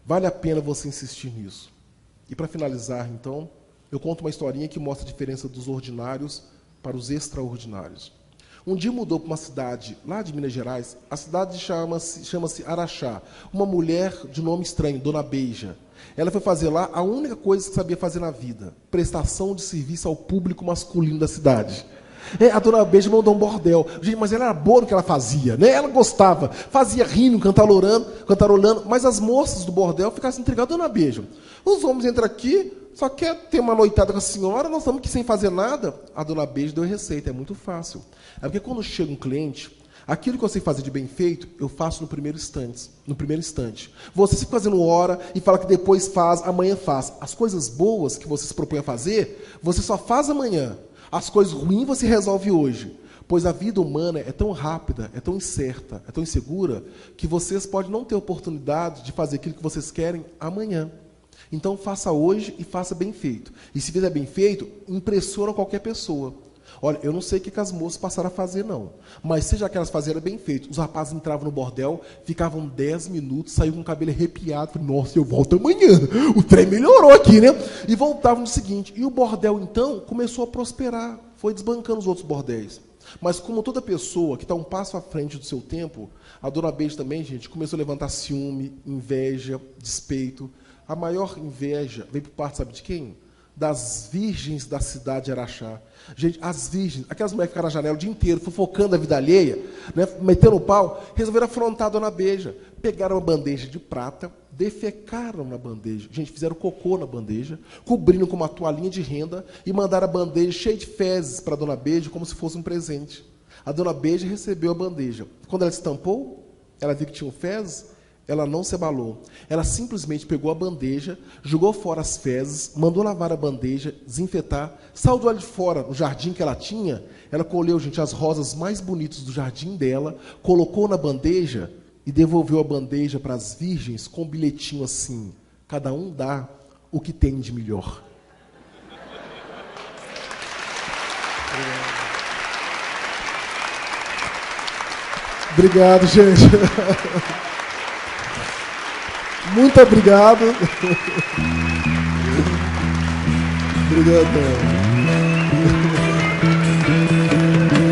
Vale a pena você insistir nisso. E para finalizar, então, eu conto uma historinha que mostra a diferença dos ordinários para os extraordinários. Um dia mudou para uma cidade lá de Minas Gerais, a cidade chama-se Araxá. Uma mulher de nome estranho, Dona Beija. Ela foi fazer lá a única coisa que sabia fazer na vida, prestação de serviço ao público masculino da cidade. A Dona Beija mandou um bordel. Gente, mas ela era boa no que ela fazia, né? Ela gostava, fazia rindo, cantarolando, mas as moças do bordel ficavam intrigadas, Dona Beija. Os homens entram aqui, só quer ter uma noitada com a senhora, nós estamos aqui sem fazer nada. A Dona Beija deu receita, é muito fácil. É porque quando chega um cliente, aquilo que eu sei fazer de bem feito, eu faço no primeiro instante. Você fica fazendo hora e fala que depois faz, amanhã faz. As coisas boas que você se propõe a fazer, você só faz amanhã. As coisas ruins você resolve hoje. Pois a vida humana é tão rápida, é tão incerta, é tão insegura, que vocês podem não ter oportunidade de fazer aquilo que vocês querem amanhã. Então faça hoje e faça bem feito. E se fizer bem feito, impressiona qualquer pessoa. Olha, eu não sei o que as moças passaram a fazer, não. Mas seja que elas faziam bem feito. Os rapazes entravam no bordel, ficavam 10 minutos, saíam com o cabelo arrepiado. Falei, nossa, eu volto amanhã. O trem melhorou aqui, né? E voltavam no seguinte. E o bordel, então, começou a prosperar. Foi desbancando os outros bordéis. Mas como toda pessoa que está um passo à frente do seu tempo, a Dona Beija também, gente, começou a levantar ciúme, inveja, despeito. A maior inveja veio por parte, sabe de quem? Das virgens da cidade de Araxá. Gente, as virgens, aquelas mulheres que ficaram na janela o dia inteiro, fofocando a vida alheia, né, metendo o pau, resolveram afrontar a Dona Beija. Pegaram uma bandeja de prata, defecaram na bandeja. Gente, fizeram cocô na bandeja, cobriram com uma toalhinha de renda e mandaram a bandeja cheia de fezes para a Dona Beija, como se fosse um presente. A Dona Beija recebeu a bandeja. Quando ela estampou, ela viu que tinha fezes, ela não se abalou. Ela simplesmente pegou a bandeja, jogou fora as fezes, mandou lavar a bandeja, desinfetar, saiu do lado de fora, no jardim que ela tinha. Ela colheu, gente, as rosas mais bonitas do jardim dela, colocou na bandeja e devolveu a bandeja para as virgens com um bilhetinho assim: cada um dá o que tem de melhor. Obrigado, gente. Muito obrigado. Obrigado.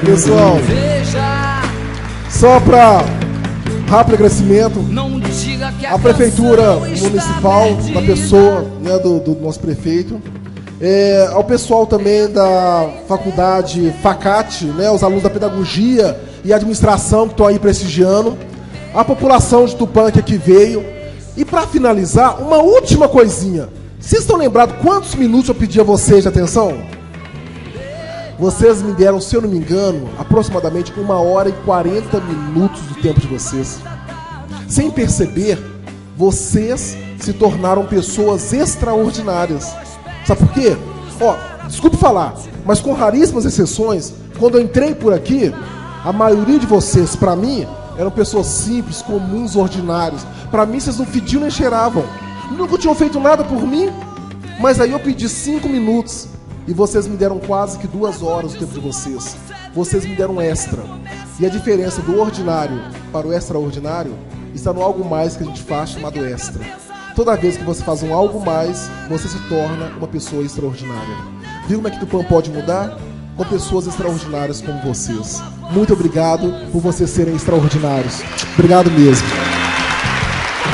Pessoal, só para rápido agradecimento, a Prefeitura Municipal, na pessoa, né, do nosso prefeito, ao pessoal também da Faculdade Facate, né, os alunos da Pedagogia e Administração que estão aí prestigiando, a população de Tupã que aqui veio. E para finalizar, uma última coisinha. Vocês estão lembrados quantos minutos eu pedi a vocês de atenção? Vocês me deram, se eu não me engano, aproximadamente 1h40 do tempo de vocês. Sem perceber, vocês se tornaram pessoas extraordinárias. Sabe por quê? Desculpe falar, mas com raríssimas exceções, quando eu entrei por aqui, a maioria de vocês, para mim, eram pessoas simples, comuns, ordinários. Para mim, vocês não fediam nem cheiravam. Nunca tinham feito nada por mim. Mas aí eu pedi 5 minutos. E vocês me deram quase que 2 horas do tempo de vocês. Vocês me deram extra. E a diferença do ordinário para o extraordinário está no algo mais que a gente faz chamado extra. Toda vez que você faz um algo mais, você se torna uma pessoa extraordinária. Viu como é que Tupã pode mudar? Com pessoas extraordinárias como vocês. Muito obrigado por vocês serem extraordinários. Obrigado mesmo.